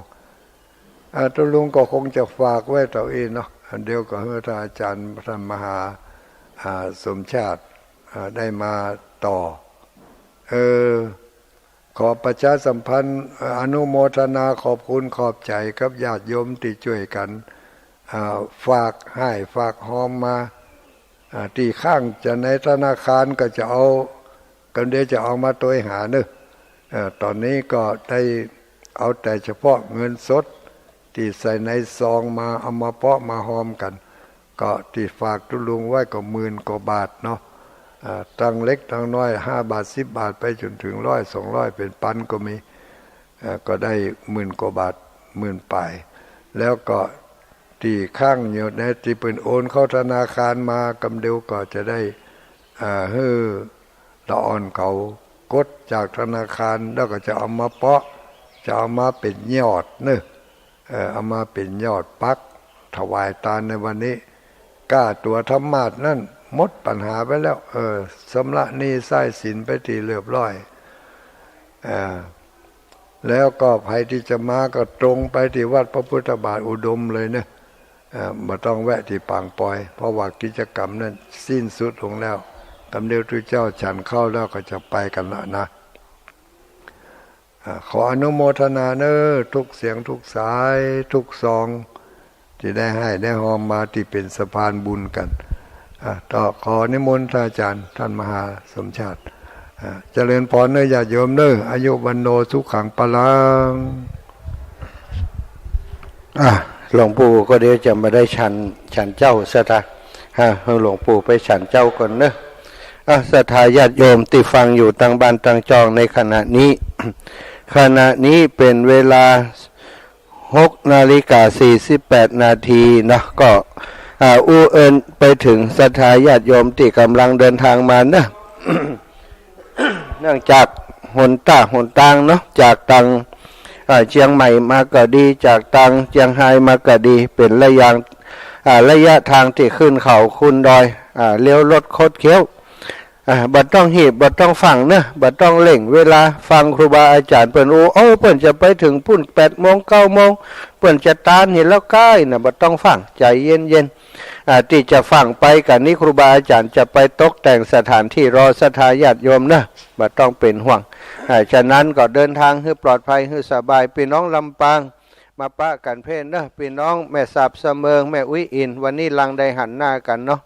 ตัวลุงก็คงจะฝากไว้ต่อเองเนาะเดียวก็ให้ท่านอาจารย์ท่านมหาสมชาติได้มาต่อขอประชาสัมพันธ์อนุโมทนาขอบคุณขอบใจกับญาติโยมที่ช่วยกันฝากให้ฝากหอมมาที่ข้างจะในธนาคารก็จะเอากันเดี๋ยวจะเอามาตัวหาเนอะตอนนี้ก็ได้เอาแต่เฉพาะเงินสดที่ใส่ในซองมาเอามาเปาะมาหอมกันก็ที่ฝากตุลุงไว้ก็10,000 กว่าบาทเนาะตั้งเล็กตั้งน้อย5 บาท10 บาทไปจนถึง100 200เป็นพันก็มีก็ได้10,000 กว่าบาท10,000 ปลายแล้วก็ที่ข้างอยู่ในที่เปิ้นโอนเข้าธนาคารมากำเดียวก็จะได้ละอ่อนเขากดจากธนาคารแล้วก็จะเอามาเปาะจะเอามาเป็นยอดเนอะเอามาเป็นยอดปักถวายทานในวันนี้กล้าตัวธรรมาสนั่นหมดปัญหาไปแล้วสำระหนี้ไส้สินไปทีเรียบร้อยแล้วก็ใครที่จะมาก็ตรงไปที่วัดพระพุทธบาทอุดมเลยนะไม่ต้องแวะที่ปางปอยเพราะว่ากิจกรรมนั้นสิ้นสุดลงแล้วกำเดียวทุกเจ้าฉันเข้าแล้วก็จะไปกันแล้วนะขออนุโมทนาเนอทุกเสียงทุกสายทุกซองที่ได้ให้ได้หอมมาที่เป็นสะพานบุญกัน ต่อขอนิมนต์อาจารย์ท่านมหาสมชาติเจริญพรเนยญาติโยมเนออายุวันโนสุขังปลังหลวงปู่ก็เดี๋ยวจะมาได้ฉันเจ้าสถาหลวงปู่ไปฉันเจ้าก่อนเนอะศรัทธาญาติโยมที่ฟังอยู่ต่างบ้านต่างจองในขณะนี้ ขณะนี้เป็นเวลา6:48 นาทีนะก็อู้เอิญไปถึงศรัทธาญาติโยมที่กำลังเดินทางมานะ เนื่องจากหนทางเนาะจากตังเชียงใหม่มาก็ดีจากตังเชียงไฮ้มาก็ดีเป็นระยะทางที่ขึ้นเขาขึ้นดอยเลี้ยวรถคดเคี้ยวบัดต้องหีบบัดต้องฟังเนอะบัดต้องเล่งเวลาฟังครูบาอาจารย์เปิ้นโอ้เปิ้นจะไปถึงพุ่น8 โมง 9 โมงเปิ้นจะตานเห็นแล้วใกล้นะบัดต้องฟังใจเย็นที่จะฟังไปกันนี้ครูบาอาจารย์จะไปตกแต่งสถานที่รอศรัทธาญาติโยมนะบัดต้องเป็นห่วงฉะนั้นก็เดินทางให้ปลอดภัยให้สบายพี่น้องลำปางมาปะกันเพลนะพี่น้องแม่สาบเสมิงแม่อุ้ยอินวันนี้ลังได้หันหน้ากันเนาะ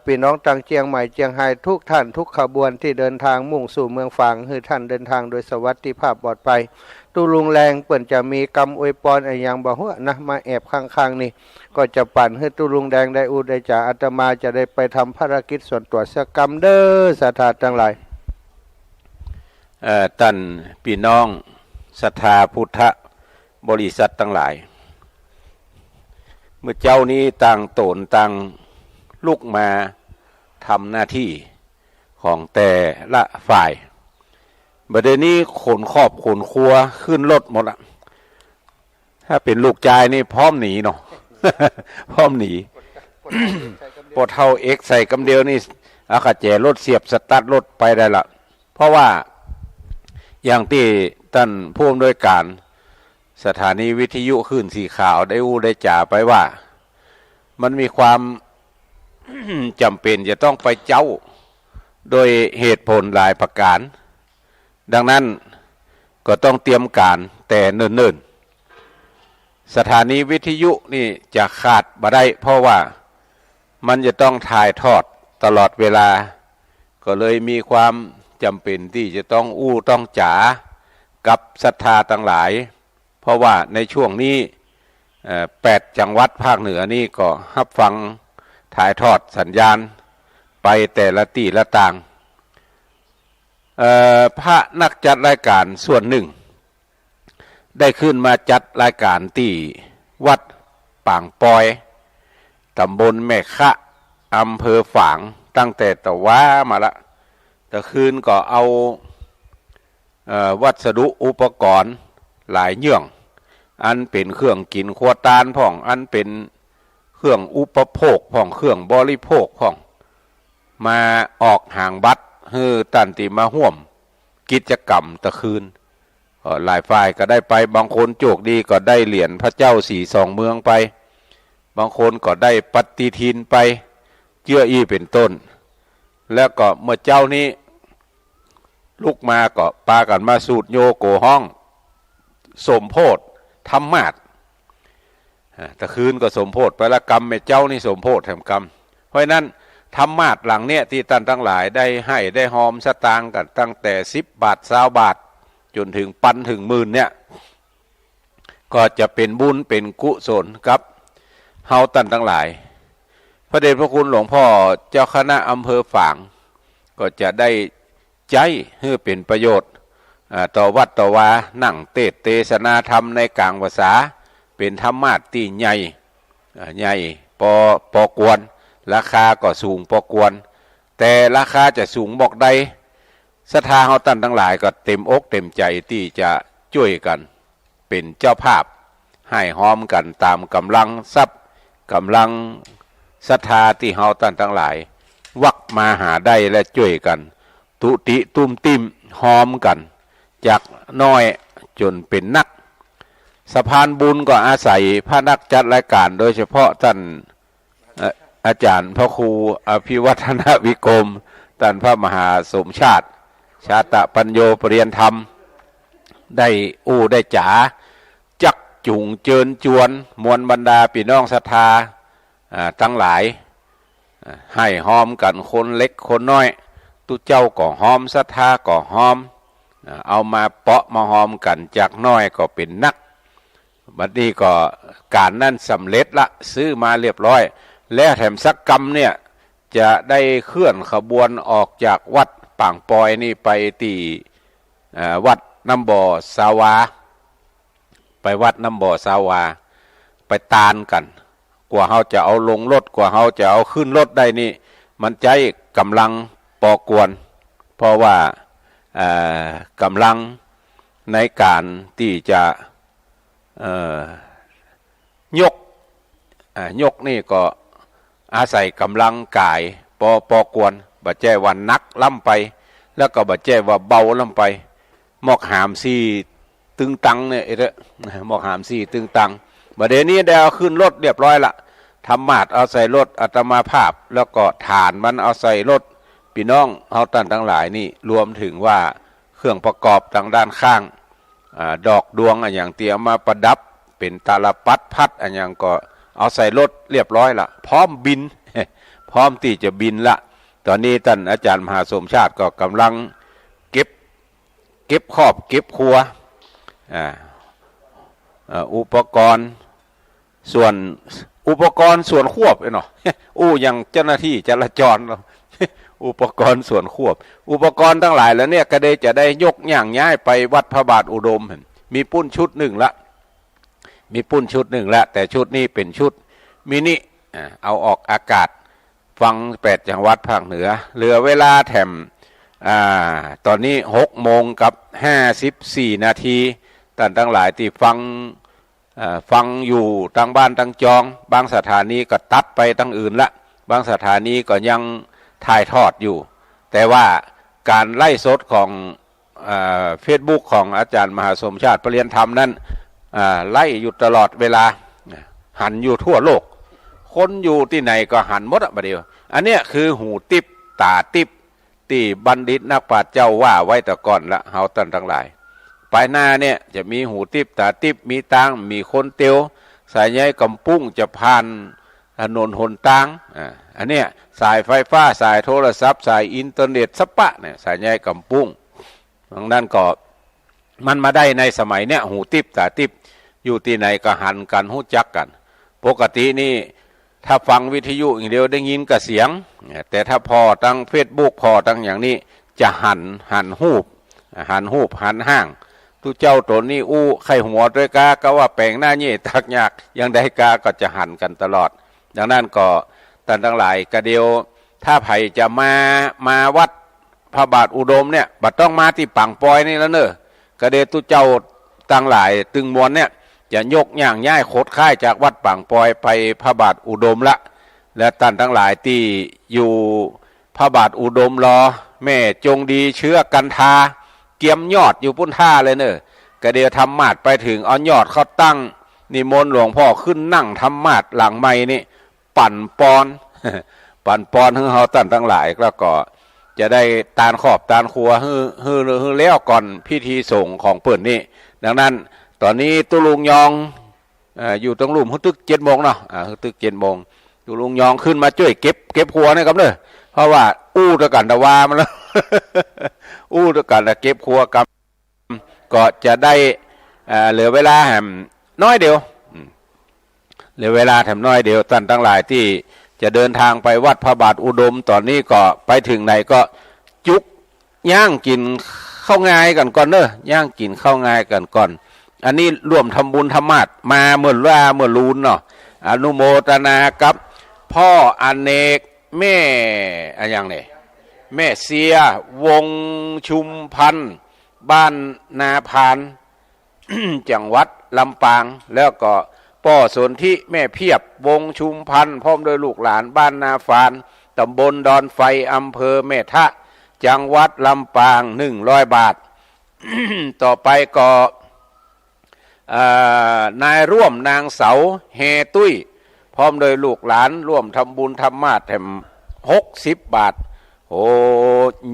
พี่น้องตังเจียงใหม่เจียงไฮ้ทุกท่านทุกขบวนที่เดินทางมุ่งสู่เมืองฝางให้ท่านเดินทางโดยสวัสดิภาพปลอดภัยตุลุงแรงเปิ่นจะมีกรรมอวยพรอย่างบ่หัวนะมาแอบข้างๆนี่ก็จะปั่นให้ตุลุงแดงได้อุได้จ่าอาตมาจะได้ไปทำภารกิจส่วนตัวสกรรมเด้อศรัทธาทั้งหลายท่านพี่น้องศรัทธาพุทธบริษัททั้งหลายเมื่อเจ้านี้ต่างโตนต่างลุกมาทำหน้าที่ของแต่ละฝ่ายบัดนี้ขนครอบขนครัวขึ้นรถหมดละถ้าเป็นลูกชายนี่พร้อมหนีเนาะ พร้อมหนี ปวดเท่าเอ็กใส่กำเดียวนี่อาขาแจรถเสียบสตาร์ทรถไปได้ละเพราะว่าอย่างที่ท่านผู้อำนวยการสถานีวิทยุคลื่นสีขาวได้อู้ได้จ่าไปว่ามันมีความจำเป็นจะต้องไปเจ้าโดยเหตุผลหลายประการดังนั้นก็ต้องเตรียมการแต่เนิ่นๆสถานีวิทยุนี่จะขาดบ่ได้เพราะว่ามันจะต้องถ่ายทอดตลอดเวลาก็เลยมีความจำเป็นที่จะต้องอู้ต้องจ๋ากับศรัทธาทั้งหลายเพราะว่าในช่วงนี้8 จังหวัดภาคเหนือนี่ก็รับฟังถ่ายทอดสัญญาณไปแต่ละที่ละต่างพระนักจัดรายการส่วนหนึ่งได้ขึ้นมาจัดรายการที่วัดป่างปอยตำบลแม่คะอำเภอฝางตั้งแต่ตะว้ามาละแต่คืนก็เอาวัสดุอุปกรณ์หลายเยื่องอันเป็นเครื่องกินครัวตาลพ่องอันเป็นเครื่องอุปโภคพ่องเครื่องบริโภคพ่องมาออกห่างบัตรฮือตันติมาห่วมกิจกรรมตะคืนหลายฝ่ายก็ได้ไปบางคนโจกดีก็ได้เหรียญพระเจ้า42 เมืองไปบางคนก็ได้ปฏิทินไปเจื้ออี้เป็นต้นแล้วก็เมื่อเจ้านี้ลุกมาก็ปากันมาสูดโยโกห้องสมโพธิธรรมาสตะคืนก็สมโพธิไปละกรรมแม่เจ้านี่สมโพธิแถมกรรมเพราะนั้นธรรมาสหลังเนี่ยที่ท่านทั้งหลายได้ให้ได้หอมสตางค์กันตั้งแต่10 บาท20 บาทจนถึงปันถึงหมื่นเนี่ยก็จะเป็นบุญเป็นกุศลกับเฮาท่านทั้งหลายพระเดชพระคุณหลวงพ่อเจ้าคณะอำเภอฝางก็จะได้ใจให้เป็นประโยชน์ต่อวัดต่อวานั่งเทศนาธรรมในกลางภาษาเป็นธรรมาสที่ใหญ่ปอกวนราคาก็สูงพอกวนแต่ราคาจะสูงบอกใดศรัทธาเฮาท่านทั้งหลายก็เต็มอกเต็มใจที่จะช่วยกันเป็นเจ้าภาพให้หอมกันตามกำลังทรัพย์กำลังศรัทธาที่เฮาท่านทั้งหลายวักมาหาได้และช่วยกันตุติตุ้มติ้มหอมกันจากน้อยจนเป็นนักสะพานบุญก็อาศัยพระนักจัดรายการโดยเฉพาะท่านอาจารย์พระครูอภิวัฒนวิกรมท่านพระมหาสมชาติชาตปัญโยปริยธรรมได้ได้จ๋าจักจุงเจิญจวนมวลบรรดาพี่น้องศรัทธาทั้งหลาย ให้หอมกันคนเล็กคนน้อยตุเจ้าก็หอมศรัทธาก็หอมเอามาเปาะมาหอมกันจากน้อยก็เป็นนักบัดนี้ก็การนั่นสำเร็จละซื้อมาเรียบร้อยแล้วแถมสักกรรมเนี่ยจะได้เคลื่อนขบวนออกจากวัดป่างปอยนี่ไปที่วัดน้ำบ่อสาวาไปวัดน้ำบ่อสาวาไปตานกันกว่าเขาจะเอาลงรถกว่าเขาจะเอาขึ้นรถได้นี่มันใจกำลังปอกวนเพราะว่ากำลังในการที่จะยกนี่ก็อาศัยกำลังกายปอกวนบ่แจ้ว่านักล้ำไปแล้วก็บ่แจ้ว่าเบาล้ำไปหมอกหามซี่ตึงตังเนี่ยหมอกหามซี่ตึงตังบัดเดี๋ยวนี้ได้เอาขึ้นรถเรียบร้อยละธรรมาสเอาใส่รถอาตมาภาพแล้วก็ฐานมันเอาใส่รถพี่น้องเฮาท่านทั้งหลายนี่รวมถึงว่าเครื่องประกอบทางด้านข้างดอกดวงอย่างเตรียมมาประดับเป็นตาลปัดพัดอย่างก็เอาใส่รถเรียบร้อยละพร้อมบิน พร้อมที่จะบินละตอนนี้ท่านอาจารย์มหาสมชาติก็กำลังเก็บครอบเก็บครัวอุปกรณ์ส่วนควบเนาะอย่างเจ้าหน้าที่จราจรเนาะ อุปกรณ์ส่วนควบอุปกรณ์ทั้งหลายแล้วเนี่ยก็ได้จะได้ยกย่างย้ายไปวัดพระบาทอุดมมีปุ้นชุดหนึ่งละแต่ชุดนี้เป็นชุดมินิเอาออกอากาศฟัง8จังหวัดภาคเหนือเหลือเวลาแถมตอนนี้6:54 นาทีท่านทั้งหลายที่ฟังอยู่ตั้งบ้านตั้งจองบางสถานีก็ตัดไปตั้งอื่นละบางสถานีก็ยังถ่ายทอดอยู่แต่ว่าการไล่สดของFacebook ของอาจารย์มหาสมชาติปริยนธรรมนั้นไล่อยู่ตลอดเวลาหันอยู่ทั่วโลกคนอยู่ที่ไหนก็หันหมดอะประเดี๋ยวอันเนี้ยคือหูติบตาติบที่บัณฑิตนักปราชญ์เจ้าว่าไว้แต่ก่อนละเฮาท่านทั้งหลายปลายหน้าเนี่ยจะมีหูติบตาติบมีตางมีคนเตียวสายใยกำปุ้งจะผ่านถนนหนทางอันเนี้ยสายไฟฟ้าสายโทรศัพท์สายอินเทอร์เน็ตสปะเนี่ยสายใยกำปุ้งทางด้านก็มันมาได้ในสมัยเนี้ยหูติบตาติบอยู่ที่ไหนก็หันกันหู้จักกันปกตินี่ถ้าฟังวิทยุอย่างเดียวได้ยินกับเสียงแต่ถ้าพอตั้งเฟซบุ๊กพอตั้งอย่างนี้จะหันหูบหันห้างทุเจ้าตัวนี้ไข่หัวด้วยกาก็ว่าแปลงหน้านี่ตักยากยังได้กาก็จะหันกันตลอดดังนั้นก็ท่านทั้งหลายกระเดียวถ้าไผ่จะมาวัดพระบาทอุดมเนี่ยบัดต้องมาที่ปังปอยนี่แล้วเนอะกระเดียวทุเจ้าทั้งหลายตึงมวลเนี่ยจะยกย่างย้ายโคดค่ายจากวัดปังปอยไปพระบาทอุดมละและท่านทั้งหลายที่อยู่พระบาทอุดมรอแม่จงดีเชื้อกันทาเกียมยอดอยู่ปุ้นท่าเลยเนอะกระเดียวทำมาดไปถึงเอายอดเขาตั้งนิมนต์หลวงพ่อขึ้นนั่งทำมาดหลังไม้นี่ปั่นปอนให้เขาท่านทั้งหลายแล้วก็จะได้ตานขอบตานครัวฮือแล้วก่อนพิธีส่งของเปิ่นนี่ดังนั้นตอนนี้ตุลุงยองอยู่ตรงลุ่มตึก7 โมงเนาะตึก7 โมงตุลุงยองขึ้นมาช่วยเก็บครัวนี่ครับเนอะเพราะว่าตะกันตะวามันแล้วตะกันตะเก็บครัวกับก็จะได้เหลือเวลาแหมน้อยเดียวเหลือเวลาแถมน้อยเดียวท่านทั้งหลายที่จะเดินทางไปวัดพระบาทอุดมตอนนี้ก็ไปถึงไหนก็จุกย่างกินข้าวงายกันก่อนเนอะย่างกินข้าวงายกันก่อนอันนี้ร่วมทำบุญธรรมาสมาเมื่อลูนเนาะอนุโมทนากับพ่ออเนกแม่อย่างนี้แม่เสียวงชุมพันธ์บ้านนาพาน จังหวัดลำปางแล้วก็ป่อสนธิแม่เพียบวงชุมพันธ์พร้อมโดยลูกหลานบ้านนาฟานตำบลดอนไฟอำเภอแม่ทะจังหวัดลำปาง100 บาท ต่อไปก็นายร่วมนางเสาเฮตุ้ยพร้อมโดยลูกหลานร่วมทำบุญธรรมาสแถม60 บาทโอ้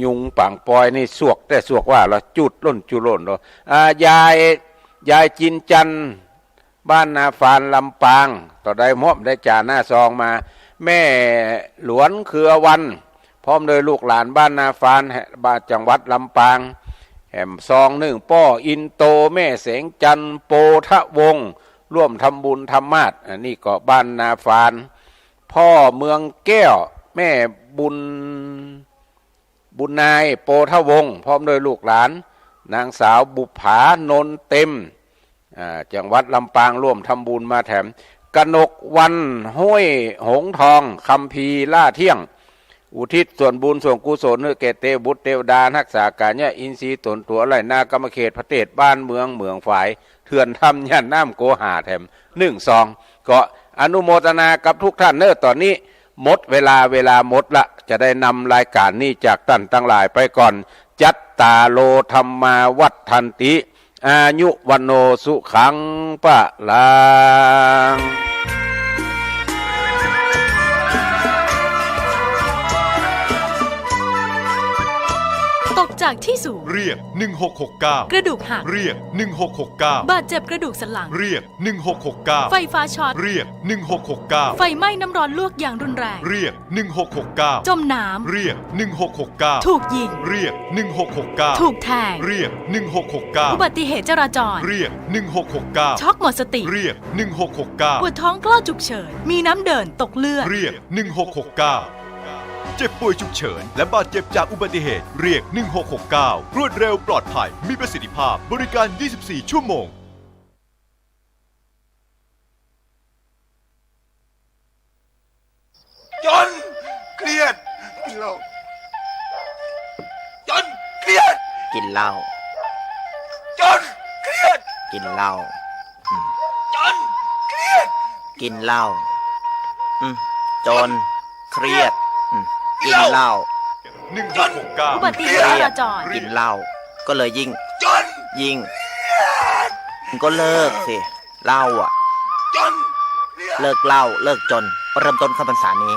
ยุงปังปอยนี่สวกว่าเราจุดล้นเนาะยายจินจันบ้านนาฟานลำปางต่อได้มอบได้จ่าหน้าซองมา แม่หลวนเครือวันพร้อมโดยลูกหลานบ้านนาฟานบ้านจังหวัดลำปางแห่มซองหนึ่งป้ออินโตแม่เสงจันโปทะวงร่วมทำบุญธรรมาสอันนี้ก็บ้านนาฟานพ่อเมืองแก้วแม่บุญนายโปทะวงพร้อมโดยลูกหลานนางสาวบุภานนเต็มจังหวัดลำปางร่วมทำบุญมาแถมกนกวันห้วยหงทองคำพีล่าเที่ยงอุทิศส่วนบุญส่วนกุศลให้แก่เทวบุตรเทวดารักษาการเนี่ยอินทรีย์ตนตัวไหลนากรรมเขตพระเทศบ้านเมืองฝ่ายเถื่อนทำยันน้ำโกหาแถม1-2ก็อนุโมทนากับทุกท่านตอนนี้หมดเวลาหมดละจะได้นำรายการนี้จากท่านทั้งหลายไปก่อนจัตตาโลธรรมาวัฏทันติอายุวันโนสุขังปะลังตกจากที่สูงเรียก1669กระดูกหักเรียก1669บาดเจ็บกระดูกสันหลังเรียก1669ไฟฟ้าช็อตเรียก1669ไฟไหม้น้ำร้อนลวกอย่างรุนแรงเรียก1669จมน้ำเรียก1669ถูกยิงเรียก1669ถูกแทงเรียก1669อุบัติเหตุจราจรเรียก1669ช็อกหมดสติเรียก1669ปวดท้องกล้าฉุกเฉินมีน้ำเดินตกเลือดเรียก1669เจ็บป่วยฉุกเฉินและบาดเจ็บจากอุบัติเหตุเรียก1669รวดเร็วปลอดภัยมีประสิทธิภาพบริการ24ชั่วโมงจนเครียดกินเหล้าจนเครียดกินเหล้าจนเครียดกินเหล้าจนเครียดกินเหล้าจนเครียดกินเหล้าอุบัติเหตุจราจรกินเหล้าก็เลยยิ่งก็เลิกสิเหล้าอ่ะเลิกเหล้าเลิกจนเริ่มต้นเข้าพรรษานี้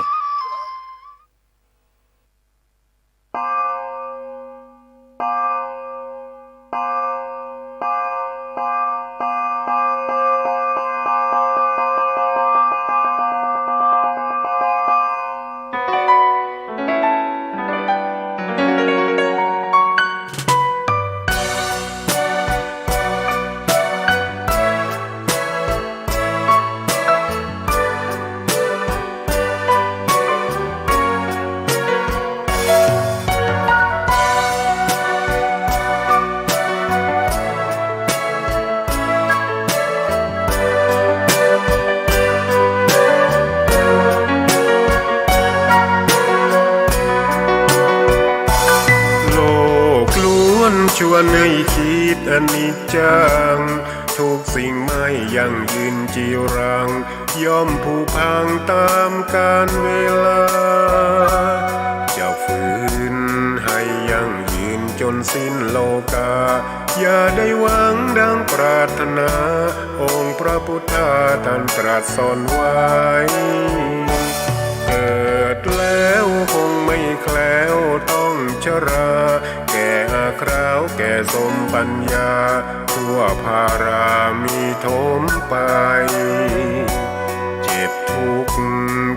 ชวนให้คิดอนิจจังทุกสิ่งไม่ยั่งยืนจีรังย่อมผุพังตามกาลเวลาจะฝืนให้ยั่งยืนจนสิ้นโลกาอย่าได้หวังดังปรารถนาองค์พระพุทธาท่านตรัสสอนไว้เกิดแล้วคงไม่แคล้วต้องชราแก่อาคราวแก่สมปัญญาทั่วภารามีถมไปเจ็บทุกข์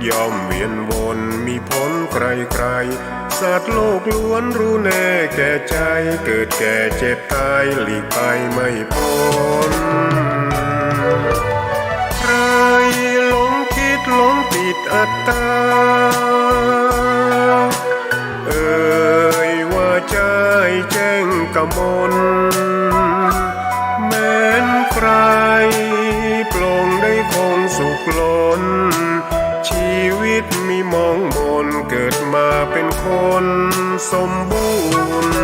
ย่อมเวียนวนมีพ้นใครๆสัตว์โลกล้วนรู้แน่แก่ใจเกิดแก่เจ็บตายหลีกไปไม่พ้นใครหลงคิดหลงติดอัตตาว่าใจแจ้งกมลแม้นใครปลงได้คงสุขล้นชีวิตมีมองมนเกิดมาเป็นคนสมบูรณ์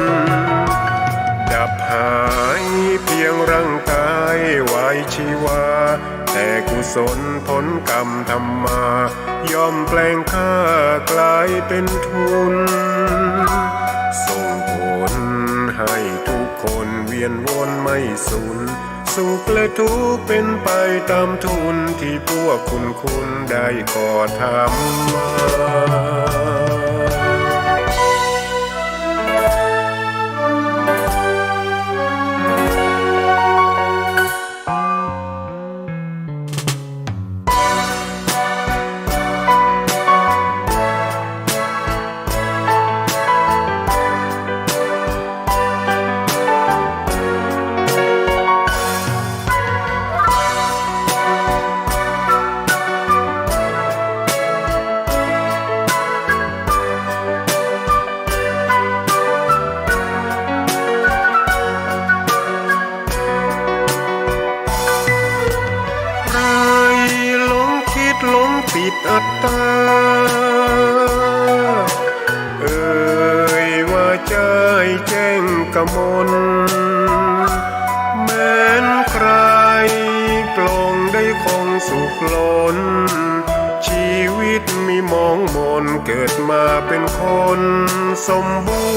ดับหายเพียงร่างกายไว้ชีวาแต่กุศลผลกรรมทำมาย่อมแปลงค่ากลายเป็นทุนส่งผลให้ทุกคนเวียนวนไม่สูญสุขและทุกข์เป็นไปตามทุนที่พวกคุณได้ก่อทำมา มลแม้นใครปลงได้คงสุขล้นชีวิตมีมองมนเกิดมาเป็นคนสมบู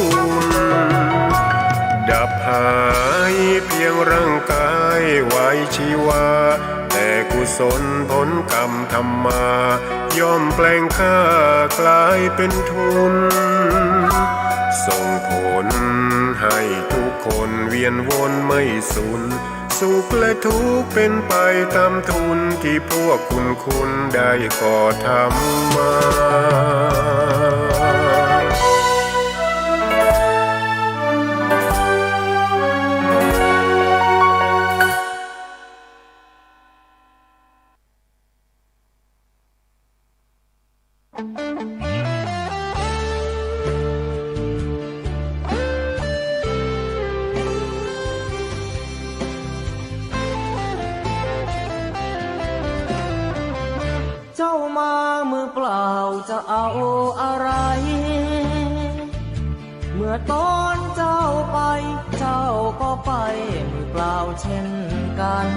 รณ์ดับหายเพียงร่างกายไว้ชีวาแต่กุศลผลกรรมทำมาย่อมแปลงค่ากลายเป็นทุนส่งผลให้ทุกคนเวียนวนไม่สูญสุขและทุกข์เป็นไปตามทุนที่พวกคุณได้ก่อทำมาจะเอาอะไรเมื่อตอนเจ้าไปเจ้าก็ไปมือเปล่าเช่นกัน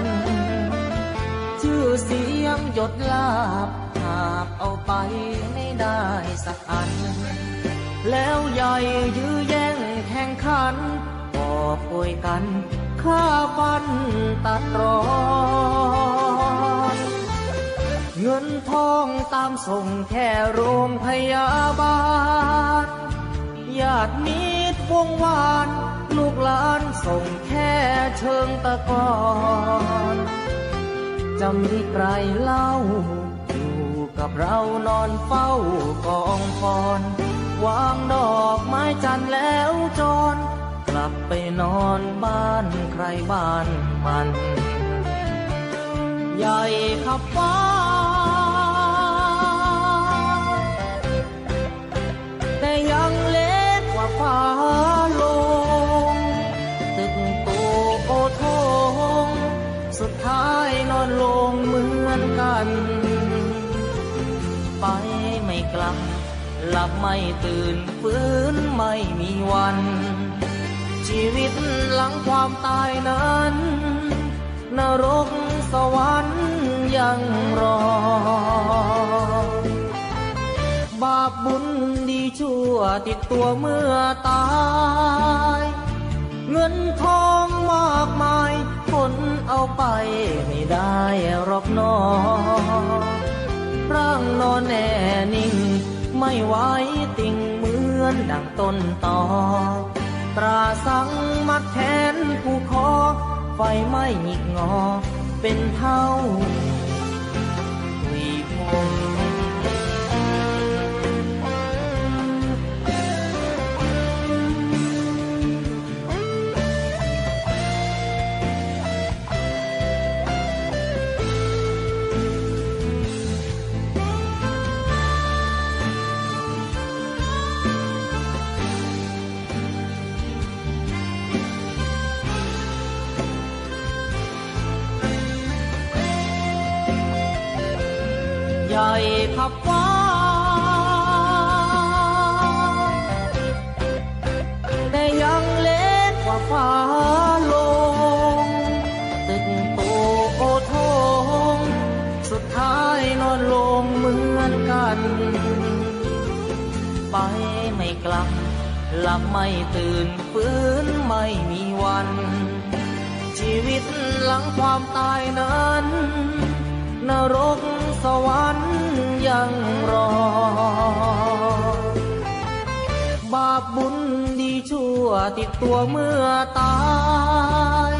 ชื่อเสียงหยดลาบหากเอาไปไม่ได้สักอันแล้วใหญ่ยื้อแย่งแข่งขันก็ป่วยกันฆ่าฟันตัดรอนเงินทองตามส่งแค่โรงพยาบาลญาติมิตรวงวานลูกหลานส่งแค่เชิงตะกอนจะมีใครเล่าอยู่กับเรานอนเฝ้ากองฟอนวางดอกไม้จันทร์แล้วจรกลับไปนอนบ้านใครบ้านมันใหญ่ขับฟ้าแต่ยังเล็กกว่าฟ้าลงตึกโตโอทงสุดท้ายนอนลงเหมือนกันไปไม่กลับหลับไม่ตื่นฟื้นไม่มีวันชีวิตหลังความตายนั้นนรกสวรรค์ยังรอบาปบุญดีชั่วติดตัวเมื่อตายเงินทองมากมายคนเอาไปไม่ได้หรอกน้อร่างนอนแน่นิ่งไม่ไหวติ่งเหมือนดังต้นตอตราสังมัดแขนผู้คอไฟไม่หงิกงอเป็นเท่าคุยพงใหญ่ขับฟ้าแต่ยังเล็กกว่าฟ้าลงตึกโตโอทงสุดท้ายนอนลงเหมือนกันไปไม่กลับหลับไม่ตื่นฟื้นไม่มีวันชีวิตหลังความตายนั้นนรกสวรรค์ยังรอบาปบุญดีชั่วติดตัวเมื่อตาย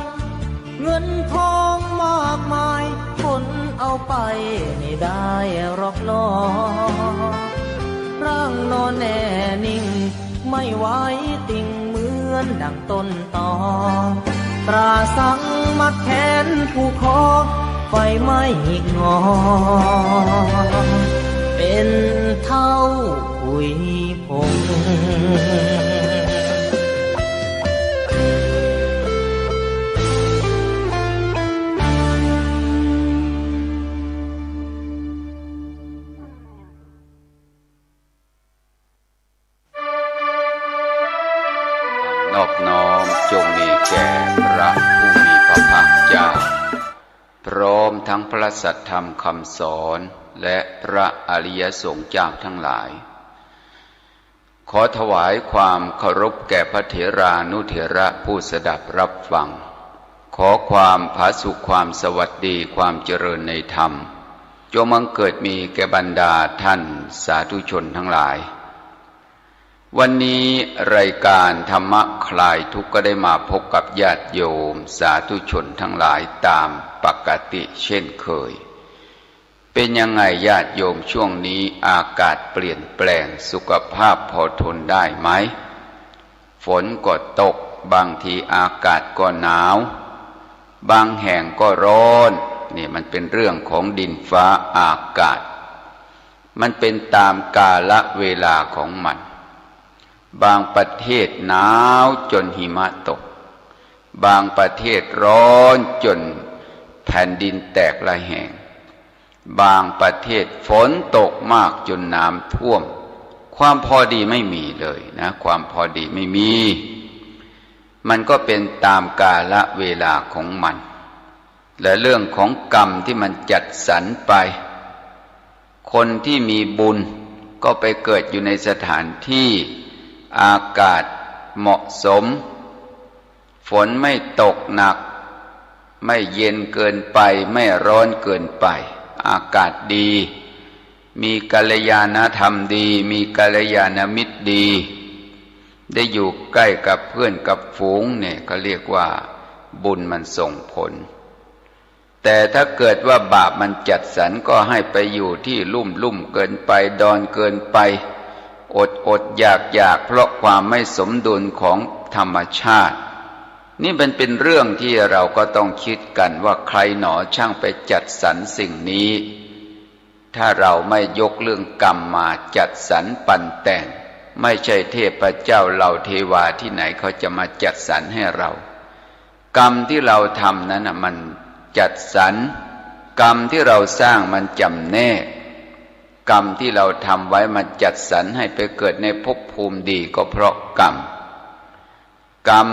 เงินทองมากมายคนเอาไปไม่ได้หรอกน้อร่างนอนแน่นิ่งไม่ไหวติ่งเหมือนดังต้นตอตราสังมัดแขนผู้คอไฟไม่หงิกงอเป็นเท่าคุยพงนอบน้อม ระสัทธรรมคำสอนและพระอริยสงฆ์เจ้าทั้งหลายขอถวายความเคารพแก่พระเถรานุเถระผู้สดับรับฟังขอความผาสุขความสวัสดีความเจริญในธรรมจงบังเกิดมีแก่บรรดาท่านสาธุชนทั้งหลายวันนี้รายการธรรมะคลายทุกข์ก็ได้มาพบกับญาติโยมสาธุชนทั้งหลายตามปกติเช่นเคยเป็นยังไงญาติโยมช่วงนี้อากาศเปลี่ยนแปลงสุขภาพพอทนได้ไหมฝนก็ตกบางทีอากาศก็หนาวบางแห่งก็ร้อนนี่มันเป็นเรื่องของดินฟ้าอากาศมันเป็นตามกาลเวลาของมันบางประเทศหนาวจนหิมะตกบางประเทศร้อนจนแผ่นดินแตกระแหงบางประเทศฝนตกมากจนน้ำท่วมความพอดีไม่มีเลยนะความพอดีไม่มีมันก็เป็นตามกาลเวลาของมันและเรื่องของกรรมที่มันจัดสรรไปคนที่มีบุญก็ไปเกิดอยู่ในสถานที่อากาศเหมาะสมฝนไม่ตกหนักไม่เย็นเกินไปไม่ร้อนเกินไปอากาศดีมีกัลยาณธรรมดีมีกัลยาณมิตรดีได้อยู่ใกล้กับเพื่อนกับฝูงเนี่ยก็เรียกว่าบุญมันส่งผลแต่ถ้าเกิดว่าบาปมันจัดสรรก็ให้ไปอยู่ที่ลุ่มเกินไปดอนเกินไปอดอยากเพราะความไม่สมดุลของธรรมชาตินี่มันเป็นเรื่องที่เราก็ต้องคิดกันว่าใครหนอช่างไปจัดสรรสิ่งนี้ถ้าเราไม่ยกเรื่องกรรมมาจัดสรรปันแต่งไม่ใช่เทพเจ้าเหล่าเทวาที่ไหนเขาจะมาจัดสรรให้เรากรรมที่เราทำนั้นมันจัดสรรกรรมที่เราสร้างมันจำแนกกรรมที่เราทำไว้มันจัดสรรให้ไปเกิดในภพภูมิดีก็เพราะกรรม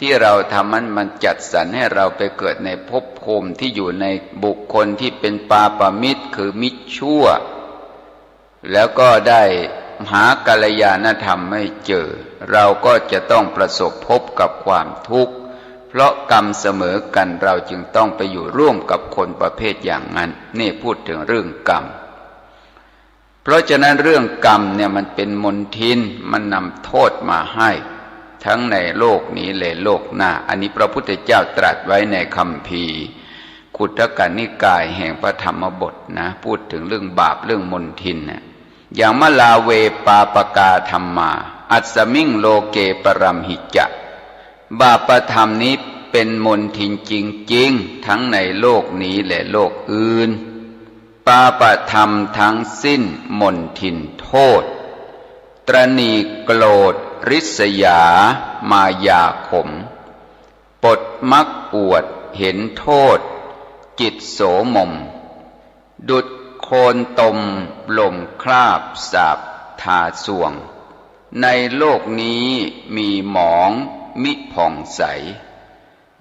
ที่เราทำมันจัดสรรให้เราไปเกิดในภพภูมิที่อยู่ในบุคคลที่เป็นปาปมิตรคือมิตรชั่วแล้วก็ได้หากัลยาณธรรมไม่เจอเราก็จะต้องประสบพบกับความทุกข์เพราะกรรมเสมอกันเราจึงต้องไปอยู่ร่วมกับคนประเภทอย่างนั้นนี่พูดถึงเรื่องกรรมเพราะฉะนั้นเรื่องกรรมเนี่ยมันเป็นมลทินมันนำโทษมาให้ทั้งในโลกนี้และโลกหน้าอันนี้พระพุทธเจ้าตรัสไว้ในคัมภีร์ขุททกนิกายแห่งพระธรรมบทนะพูดถึงเรื่องบาปเรื่องมลทินนะอย่างมลาเวปาปกาธรรมาอัสมิงโลเกปรัมหิจะบาปธรรมนี้เป็นมลทินจริงๆทั้งในโลกนี้และโลกอื่นปาปธรรมทั้งสิ้นมลทินโทษตรณีโกรธริษยามายาขมปดมักอวดเห็นโทษจิตโสมมดุจโคนตมลมคราบสาบทาสวงในโลกนี้มีหมองมิผ่องใส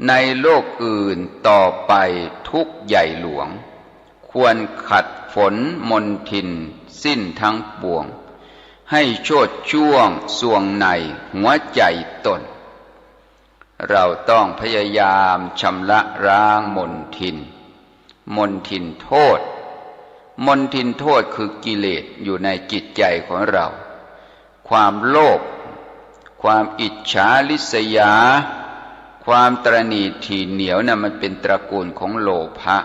ในโลกอื่นต่อไปทุกข์ใหญ่หลวงควรขัดฝนมนทินสิ้นทั้งปวงให้โชติช่วงสวงในหัวใจตนเราต้องพยายามชำระล้างมนทินโทษมนทินโทษคือกิเลสอยู่ในจิตใจของเราความโลภความอิจฉาริษยาความตระหนี่ถี่เหนียวน่ะมันเป็นตระกูลของโลภะ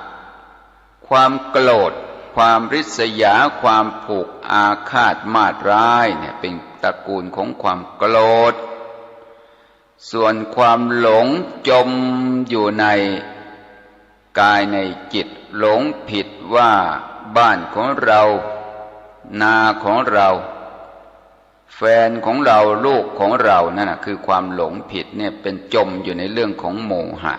ความโกรธความริษยาความผูกอาฆาตมาตร้ายเนี่ยเป็นตระกูลของความโกรธส่วนความหลงจมอยู่ในกายในจิตหลงผิดว่าบ้านของเรานาของเราแฟนของเราลูกของเรานั่นคือความหลงผิดเนี่ยเป็นจมอยู่ในเรื่องของโมหะ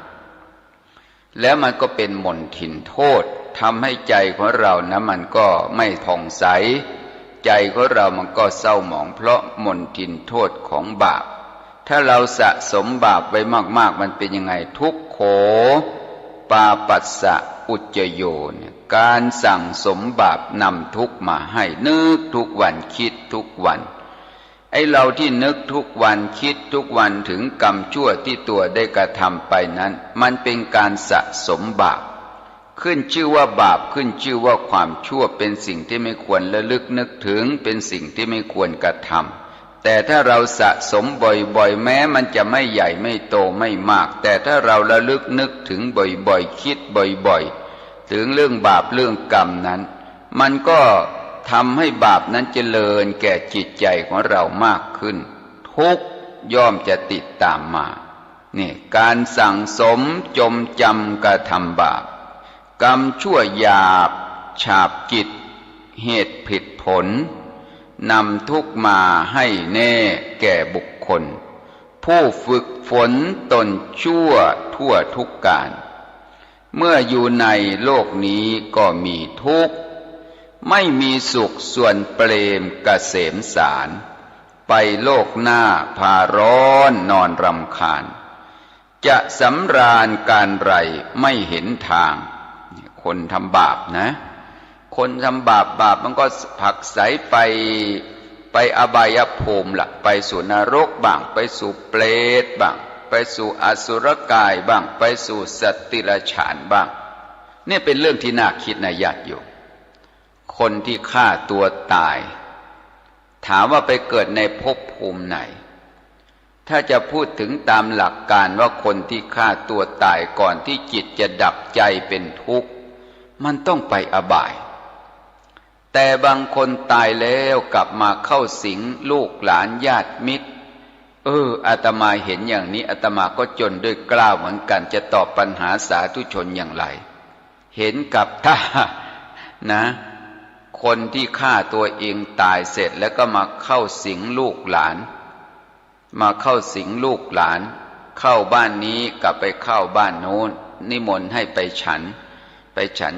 แล้วมันก็เป็นมลทินโทษทำให้ใจของเรานะมันก็ไม่ผ่องใสใจของเรามันก็เศร้าหมองเพราะมลทินโทษของบาปถ้าเราสะสมบาปไว้มากๆมันเป็นยังไงทุกโขปาปัสสะ อุจจโยเนี่ยการสั่งสมบาปนำทุกข์มาให้นึกทุกวันคิดทุกวันไอ้เราที่นึกทุกวันคิดทุกวันถึงกรรมชั่วที่ตัวได้กระทำไปนั้นมันเป็นการสะสมบาปขึ้นชื่อว่าบาปขึ้นชื่อว่าความชั่วเป็นสิ่งที่ไม่ควรระลึกนึกถึงเป็นสิ่งที่ไม่ควรกระทำแต่ถ้าเราสะสมบ่อยๆแม้มันจะไม่ใหญ่ไม่โตไม่มากแต่ถ้าเราระลึกนึกถึงบ่อยๆคิดบ่อยๆถึงเรื่องบาปเรื่องกรรมนั้นมันก็ทำให้บาปนั้นเจริญแก่จิตใจของเรามากขึ้นทุกข์ย่อมจะติดตามมานี่การสั่งสมจมจำกระทำบาปกรรมชั่วหยาบฉาบจิตเหตุผิดผลนำทุกข์มาให้แน่แก่บุคคลผู้ฝึกฝนตนชั่วทั่วทุกการเมื่ออยู่ในโลกนี้ก็มีทุกข์ไม่มีสุขส่วนเปรมเกษมสารไปโลกหน้าพาร้อนนอนรำคาญจะสำราญการไรไม่เห็นทางคนทำบาปนะคนทำบาปมันก็ผลักไสไปอบายภูมิละไปสู่นรกบ้างไปสู่เปรตบ้างไปสู่อสุรกายบ้างไปสู่สัตว์ติรฉานบ้างนี่เป็นเรื่องที่น่าคิดนะญาติโยมคนที่ฆ่าตัวตายถามว่าไปเกิดในภพภูมิไหนถ้าจะพูดถึงตามหลักการว่าคนที่ฆ่าตัวตายก่อนที่จิตจะดับใจเป็นทุกข์มันต้องไปอบายแต่บางคนตายแล้วกลับมาเข้าสิงลูกหลานญาติมิตรอาตมาเห็นอย่างนี้อาตมาก็จนด้วยกล้าวเหมือนกันจะตอบปัญหาสาธุชนอย่างไรเห็นกับตานะคนที่ฆ่าตัวเองตายเสร็จแล้วก็มาเข้าสิงลูกหลานเข้าบ้านนี้กลับไปเข้าบ้านโน้นนิมนต์ให้ไปฉัน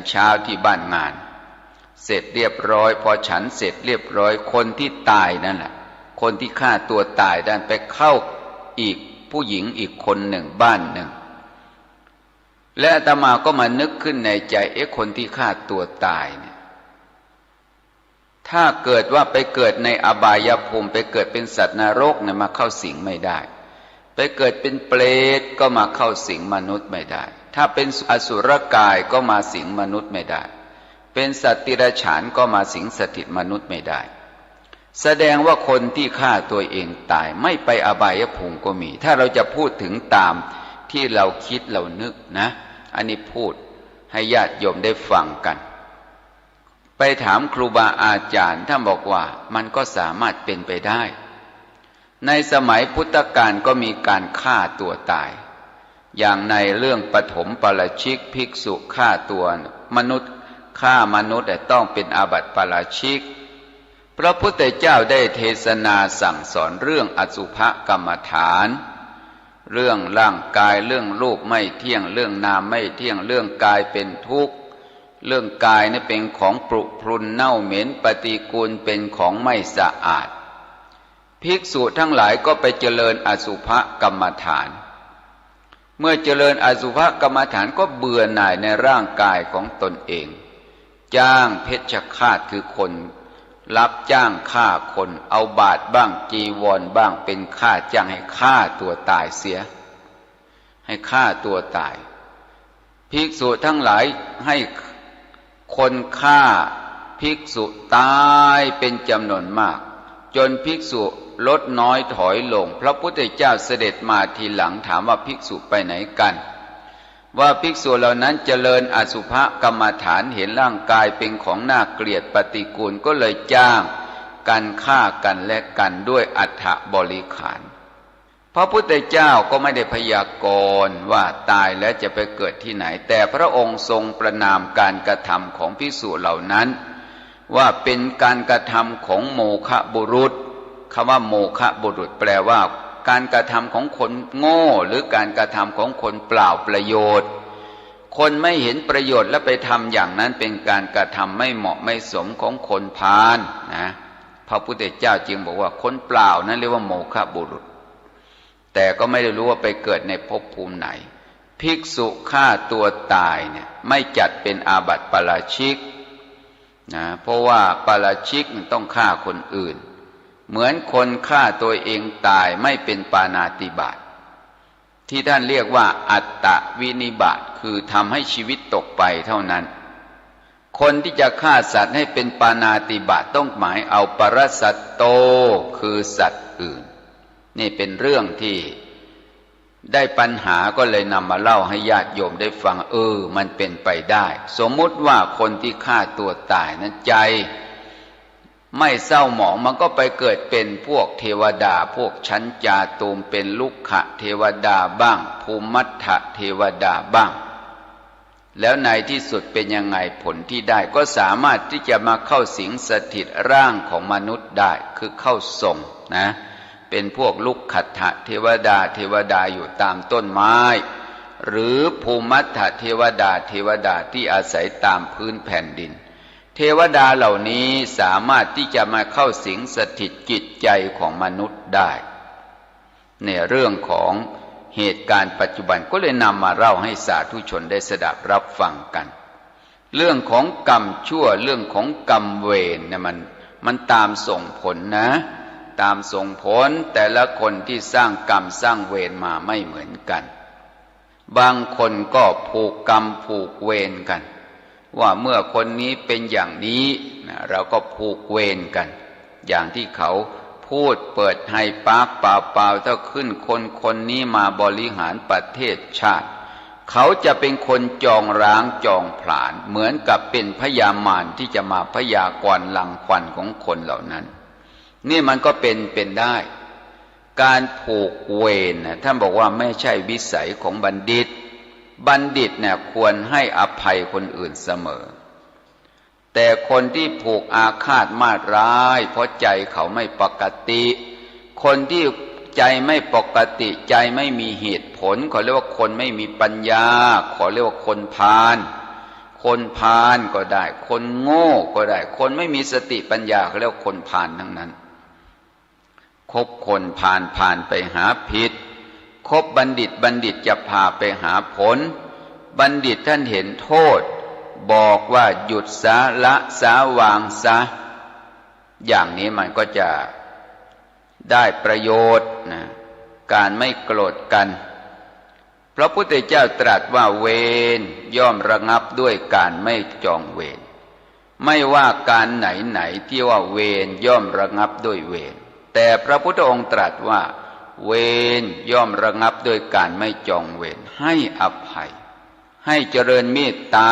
เช้าที่บ้านงานเสร็จเรียบร้อยพอฉันเสร็จเรียบร้อยคนที่ตายนั่นแหละคนที่ฆ่าตัวตายดันไปเข้าอีกผู้หญิงอีกคนหนึ่งบ้านหนึ่งและอาตมาก็มานึกขึ้นในใจคนที่ฆ่าตัวตายเนี่ยถ้าเกิดว่าไปเกิดในอบายภูมิไปเกิดเป็นสัตว์นรกเนี่ยมาเข้าสิงไม่ได้ไปเกิดเป็นเปรตก็มาเข้าสิงมนุษย์ไม่ได้ถ้าเป็นอสุรกายก็มาสิงมนุษย์ไม่ได้เป็นสัตว์ติรฉานก็มาสิงสถิตมนุษย์ไม่ได้แสดงว่าคนที่ฆ่าตัวเองตายไม่ไปอบายภูมิก็มีถ้าเราจะพูดถึงตามที่เราคิดเรานึกนะอันนี้พูดให้ญาติโยมได้ฟังกันไปถามครูบาอาจารย์ท่านบอกว่ามันก็สามารถเป็นไปได้ในสมัยพุทธกาลก็มีการฆ่าตัวตายอย่างในเรื่องปฐมปาราชิกภิกษุฆ่าตัวมนุษย์ฆ่ามนุษย์แต่ต้องเป็นอาบัติปาราชิกพระพุทธเจ้าได้เทศนาสั่งสอนเรื่องอสุภกรรมฐานเรื่องร่างกายเรื่องรูปไม่เที่ยงเรื่องนามไม่เที่ยงเรื่องกายเป็นทุกข์เรื่องกายนี่เป็นของปรุพรุนเน่าเหม็นปฏิกูลเป็นของไม่สะอาดภิกษุทั้งหลายก็ไปเจริญอสุภกรรมฐานเมื่อเจริญอสุภกรรมฐานก็เบื่อหน่ายในร่างกายของตนเองจ้างเพชฌฆาตคือคนรับจ้างฆ่าคนเอาบาทบ้างจีวรบ้างเป็นค่าจ้างให้ฆ่าตัวตายเสียให้ฆ่าตัวตายภิกษุทั้งหลายให้คนฆ่าภิกษุตายเป็นจำนวนมากจนภิกษุลดน้อยถอยลงพระพุทธเจ้าเสด็จมาทีหลังถามว่าภิกษุไปไหนกันว่าภิกษุเหล่านั้นเจริญอสุภกรรมฐานเห็นร่างกายเป็นของน่าเกลียดปฏิกูลก็เลยจ้างกันฆ่ากันและกันด้วยอัฐบริขารพระพุทธเจ้าก็ไม่ได้พยากรณ์ว่าตายแล้วจะไปเกิดที่ไหนแต่พระองค์ทรงประณามการกระทำของภิกษุเหล่านั้นว่าเป็นการกระทำของโมฆะบุรุษคำว่าโมฆะบุรุษแปลว่าการกระทำของคนโง่หรือการกระทำของคนเปล่าประโยชน์คนไม่เห็นประโยชน์แล้วไปทำอย่างนั้นเป็นการกระทำไม่เหมาะไม่สมของคนพาลนะพระพุทธเจ้าจึงบอกว่าคนเปล่านั้นเรียกว่าโมฆะบุรุษแต่ก็ไม่ได้รู้ว่าไปเกิดในภพภูมิไหน ภิกษุฆ่าตัวตายเนี่ยไม่จัดเป็นอาบัติปาราชิกนะเพราะว่าปาราชิกต้องฆ่าคนอื่นเหมือนคนฆ่าตัวเองตายไม่เป็นปาณาติบาตที่ท่านเรียกว่าอัตตวินิบาตคือทำให้ชีวิตตกไปเท่านั้นคนที่จะฆ่าสัตว์ให้เป็นปาณาติบาตต้องหมายเอาปรสัตโตคือสัตว์อื่นนี่เป็นเรื่องที่ได้ปัญหาก็เลยนำมาเล่าให้ญาติโยมได้ฟังมันเป็นไปได้สมมุติว่าคนที่ฆ่าตัวตายนั้นใจไม่เศร้าหมองมันก็ไปเกิดเป็นพวกเทวดาพวกชั้นจาตูมเป็นลุกขะเทวดาบ้างภูมัฏฐเทวดาบ้างแล้วในที่สุดเป็นยังไงผลที่ได้ก็สามารถที่จะมาเข้าสิงสถิตร่างของมนุษย์ได้คือเข้าทรงนะเป็นพวกลุกขัตถเทวดาอยู่ตามต้นไม้หรือภูมัฏฐเทวดาที่อาศัยตามพื้นแผ่นดินเทวดาเหล่านี้สามารถที่จะมาเข้าสิงสถิตจิตใจของมนุษย์ได้ในเรื่องของเหตุการณ์ปัจจุบันก็เลยนำมาเล่าให้สาธุชนได้สดับรับฟังกันเรื่องของกรรมชั่วเรื่องของกรรมเวรเนี่ยมันตามส่งผลนะตามส่งผลแต่ละคนที่สร้างกรรมสร้างเวรมาไม่เหมือนกันบางคนก็ผูกกรรมผูกเวรกันว่าเมื่อคนนี้เป็นอย่างนี้เราก็ผูกเวรกันอย่างที่เขาพูดเปิดให้ปากเปล่าๆถ้าขึ้นคนนี้มาบริหารประเทศชาติเขาจะเป็นคนจองร้างจองผลาญเหมือนกับเป็นพญามารที่จะมาพยากรณ์รังควรของคนเหล่านั้นนี่มันก็เป็นได้การผูกเวรท่านบอกว่าไม่ใช่วิสัยของบัณฑิตเนี่ยควรให้อภัยคนอื่นเสมอแต่คนที่ผูกอาฆาตมาตร้ายเพราะใจเขาไม่ปกติคนที่ใจไม่ปกติใจไม่มีเหตุผลเขาเรียกว่าคนไม่มีปัญญาขอเรียกว่าคนพาลก็ได้คนโง่ก็ได้คนไม่มีสติปัญญาเขาเรียกว่าคนพาลทั้งนั้นคบคนพาลไปหาผิดคบบัณฑิตจะพาไปหาผลบัณฑิตท่านเห็นโทษบอกว่าหยุดซะละซะวางซะอย่างนี้มันก็จะได้ประโยชน์นะการไม่โกรธกันพระพุทธเจ้าตรัสว่าเวรย่อมระงับด้วยการไม่จองเวรไม่ว่าการไหนที่ว่าเวรย่อมระงับด้วยเวรแต่พระพุทธองค์ตรัสว่าเวรย่อมระงับด้วยการไม่จองเวรให้อภัยให้เจริญเมตตา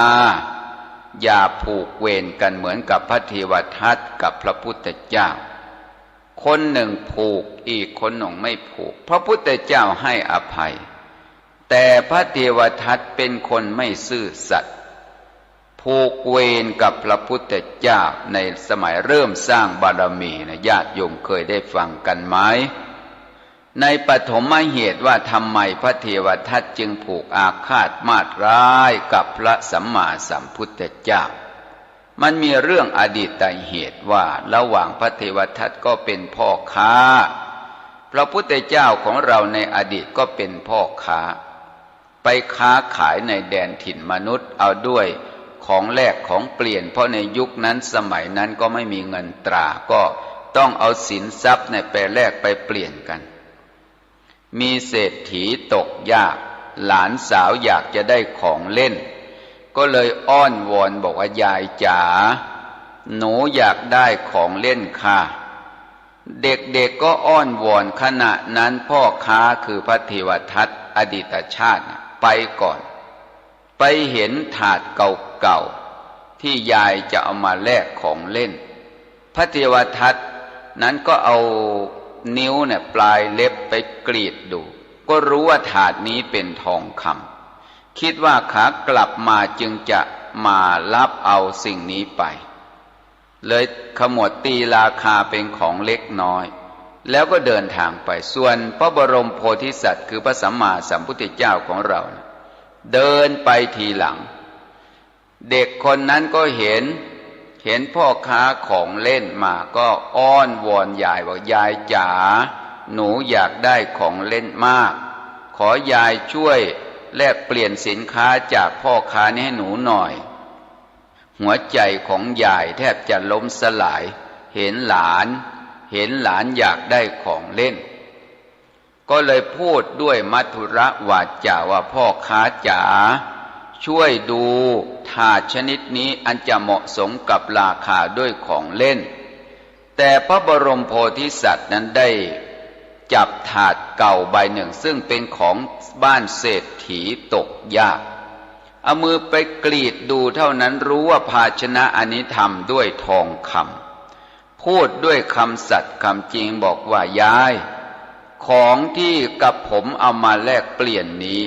อย่าผูกเวรกันเหมือนกับพระเทวทัตกับพระพุทธเจ้าคนหนึ่งผูกอีกคนหนึ่งไม่ผูกพระพุทธเจ้าให้อภัยแต่พระเทวทัตเป็นคนไม่ซื่อสัตย์ผูกเวรกับพระพุทธเจ้าในสมัยเริ่มสร้างบารมีนะญาติโยมเคยได้ฟังกันไหมในปฐมเหตุว่าทำไมพระเทวทัตจึงผูกอาฆาตมาตร้ายกับพระสัมมาสัมพุทธเจ้ามันมีเรื่องอดีตเหตุว่าระหว่างพระเทวทัตก็เป็นพ่อค้าพระพุทธเจ้าของเราในอดีตก็เป็นพ่อค้าไปค้าขายในแดนถิ่นมนุษย์เอาด้วยของแลกของเปลี่ยนเพราะในยุคนั้นสมัยนั้นก็ไม่มีเงินตราก็ต้องเอาสินทรัพย์ไปแลกไปเปลี่ยนกันมีเศรษฐีตกยากหลานสาวอยากจะได้ของเล่นก็เลยอ้อนวอนบอกว่ายายจ๋าหนูอยากได้ของเล่นค่ะเด็กๆก็อ้อนวอนขณะนั้นพ่อค้าคือพระเทวทัตอดีตชาติไปก่อนไปเห็นถาดเก่าๆที่ยายจะเอามาแลกของเล่นพระเทวทัตนั้นก็เอานิ้วปลายเล็บไปกรีดดูก็รู้ว่าถาดนี้เป็นทองคำคิดว่าขากลับมาจึงจะมารับเอาสิ่งนี้ไปเลยขมวดตีราคาเป็นของเล็กน้อยแล้วก็เดินทางไปส่วนพระบรมโพธิสัตว์คือพระสัมมาสัมพุทธเจ้าของเราเดินไปทีหลังเด็กคนนั้นก็เห็นพ่อค้าของเล่นมาก็อ้อนวอนยายบอกยายจ๋าหนูอยากได้ของเล่นมากขอยายช่วย แลกเปลี่ยนสินค้าจากพ่อค้านี้ให้หนูหน่อยหัวใจของยายแทบจะล้มสลายเห็นหลานอยากได้ของเล่นก็เลยพูดด้วยมัทุรวาจาว่าพ่อค้าจ๋าช่วยดูถาดชนิดนี้อันจะเหมาะสมกับราคาด้วยของเล่นแต่พระบรมโพธิสัตว์นั้นได้จับถาดเก่าใบหนึ่งซึ่งเป็นของบ้านเศรษฐีตกยากเอามือไปกรีดดูเท่านั้นรู้ว่าภาชนะอันนี้ทำด้วยทองคำพูดด้วยคำสัตย์คำจริงบอกว่ายายของที่กับผมเอามาแลกเปลี่ยนนี้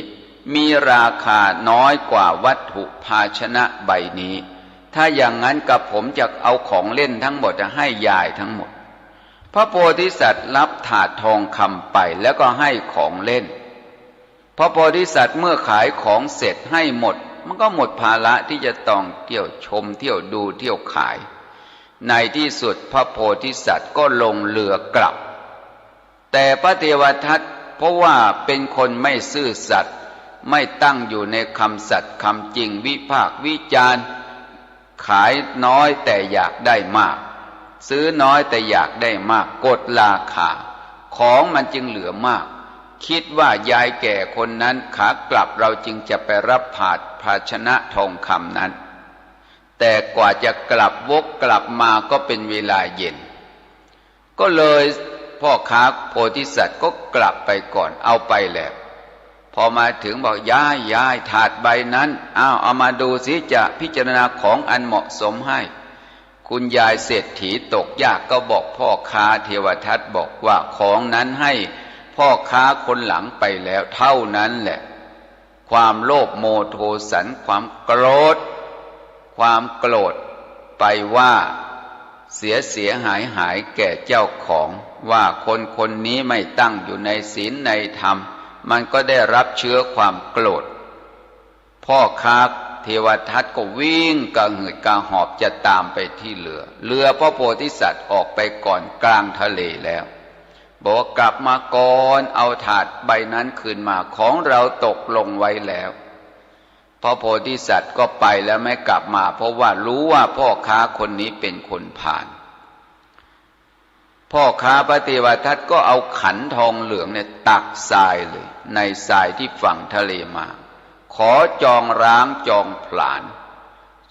มีราคาน้อยกว่าวัตถุภาชนะใบนี้ถ้าอย่างนั้นกับผมจะเอาของเล่นทั้งหมดจะให้ยายทั้งหมดพระโพธิสัตว์รับถาดทองคำไปแล้วก็ให้ของเล่นพระโพธิสัตว์เมื่อขายของเสร็จให้หมดมันก็หมดภาระที่จะต้องเที่ยวชมเที่ยวดูเที่ยวขายในที่สุดพระโพธิสัตว์ก็ลงเรือกลับแต่พระเทวทัตเพราะว่าเป็นคนไม่ซื่อสัตย์ไม่ตั้งอยู่ในคำสัตย์คำจริงวิพากษ์วิจารณ์ขายน้อยแต่อยากได้มากซื้อน้อยแต่อยากได้มากกดราคาของมันจึงเหลือมากคิดว่ายายแก่คนนั้นขากลับเราจึงจะไปรับภาชนะทองคำนั้นแต่กว่าจะกลับวกกลับมาก็เป็นเวลาเย็นก็เลยพ่อค้าโพธิสัตว์ก็กลับไปก่อนเอาไปแล้วพอมาถึงบอกยายถาดใบนั้นเอามาดูสิจะพิจารณาของอันเหมาะสมให้คุณยายเศรษฐีตกยากก็บอกพ่อค้าเทวทัตบอกว่าของนั้นให้พ่อค้าคนหลังไปแล้วเท่านั้นแหละความโลภโมโทสันความโกรธไปว่าเสียหายแก่เจ้าของว่าคนนี้ไม่ตั้งอยู่ในศีลในธรรมมันก็ได้รับเชื้อความโกรธพ่อค้าเทวทัตก็วิ่งกระหืดกระหอบจะตามไปที่เรือพระโพธิสัตว์ออกไปก่อนกลางทะเลแล้วบอกกลับมาก่อนเอาถาดใบนั้นคืนมาของเราตกลงไว้แล้วพระโพธิสัตว์ก็ไปแล้วไม่กลับมาเพราะว่ารู้ว่าพ่อค้าคนนี้เป็นคนผ่านพ่อค้าพระเทวทัตก็เอาขันทองเหลืองเนี่ยตักทรายเลยในทรายที่ฝั่งทะเลมาขอจองล้างจองผลาญ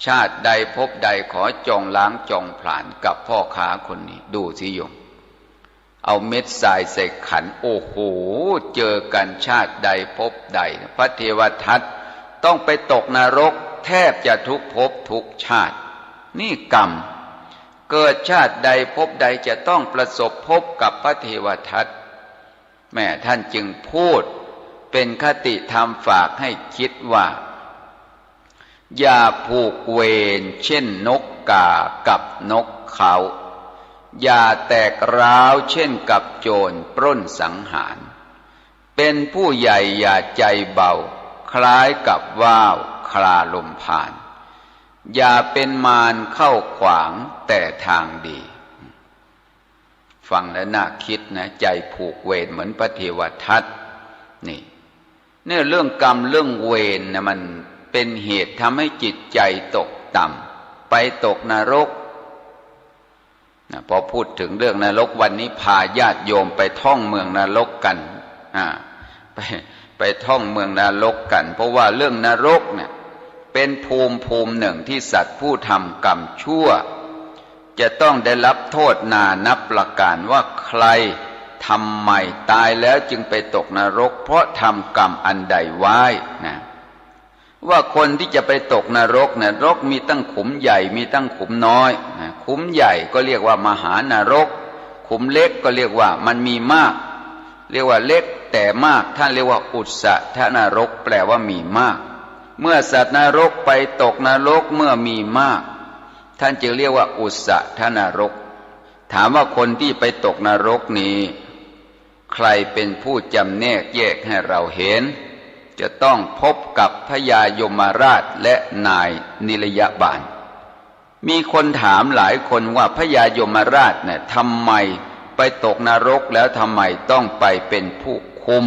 ชาติใดพบใดขอจองล้างจองผลาญกับพ่อค้าคนนี้ดูสิโยมเอาเม็ดทรายใส่ขันโอ้โหเจอกันชาติใดพบใดพระเทวทัตต้องไปตกนรกแทบจะทุกภพทุกชาตินี่กรรมเกิดชาติใดพบใดจะต้องประสบพบกับพระเทวทัตแม่ท่านจึงพูดเป็นคติธรรมฝากให้คิดว่าอย่าผูกเวรเช่นนกกากับนกเขาอย่าแตกร้าวเช่นกับโจรปล้นสังหารเป็นผู้ใหญ่อย่าใจเบาคล้ายกับว่าวคลาลมผ่านอย่าเป็นมารเข้าขวางแต่ทางดีฟังแล้วน่าคิดนะใจผูกเวรเหมือนพระเทวทัตนี่เนี่ยเรื่องกรรมเรื่องเวรนะมันเป็นเหตุทำให้จิตใจตกต่ำไปตกนรกพอพูดถึงเรื่องนรกวันนี้พาญาติโยมไปท่องเมืองนรกกันไปท่องเมืองนรกกันเพราะว่าเรื่องนรกเนี่ยเป็นภูมิหนึ่งที่สัตว์ผู้ทำกรรมชั่วจะต้องได้รับโทษนานับประการว่าใครทำไมตายแล้วจึงไปตกนรกเพราะทำกรรมอันใดไว้นะว่าคนที่จะไปตกนรกนรกมีตั้งขุมใหญ่มีตั้งขุมน้อยขุมใหญ่ก็เรียกว่ามหานรกขุมเล็กก็เรียกว่ามันมีมากเรียกว่าเล็กแต่มากท่านเรียกว่าอุสทนรกแปลว่ามีมากเมื่อสัตว์นรกไปตกนรกเมื่อมีมากท่านจึงเรียกว่าอุสทนรกถามว่าคนที่ไปตกนรกนี้ใครเป็นผู้จำแนกแยกให้เราเห็นจะต้องพบกับพญายมราชและนายนิรยบาลมีคนถามหลายคนว่าพญายมราชเนี่ยทำไมไปตกนรกแล้วทำไมต้องไปเป็นผู้คุม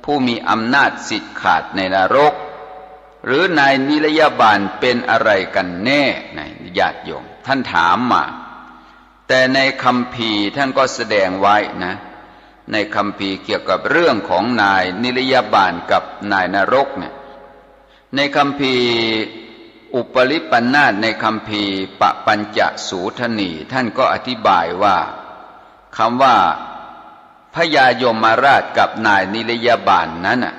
ผู้มีอำนาจสิทธิ์ขาดในนรกหรือนายนิรยาบาลเป็นอะไรกันแน่นายญาติโยมท่านถามมาแต่ในคัมภีร์ท่านก็แสดงไว้นะในคัมภีร์เกี่ยวกับเรื่องของนายนิรยาบาลกับนายนรกเนี่ยในคัมภีร์อุปริปันธาสในคัมภีร์ปปัญจสูทนีท่านก็อธิบายว่าคำว่าพญายมราชกับนายนิรยาบาลนั้นน่ะ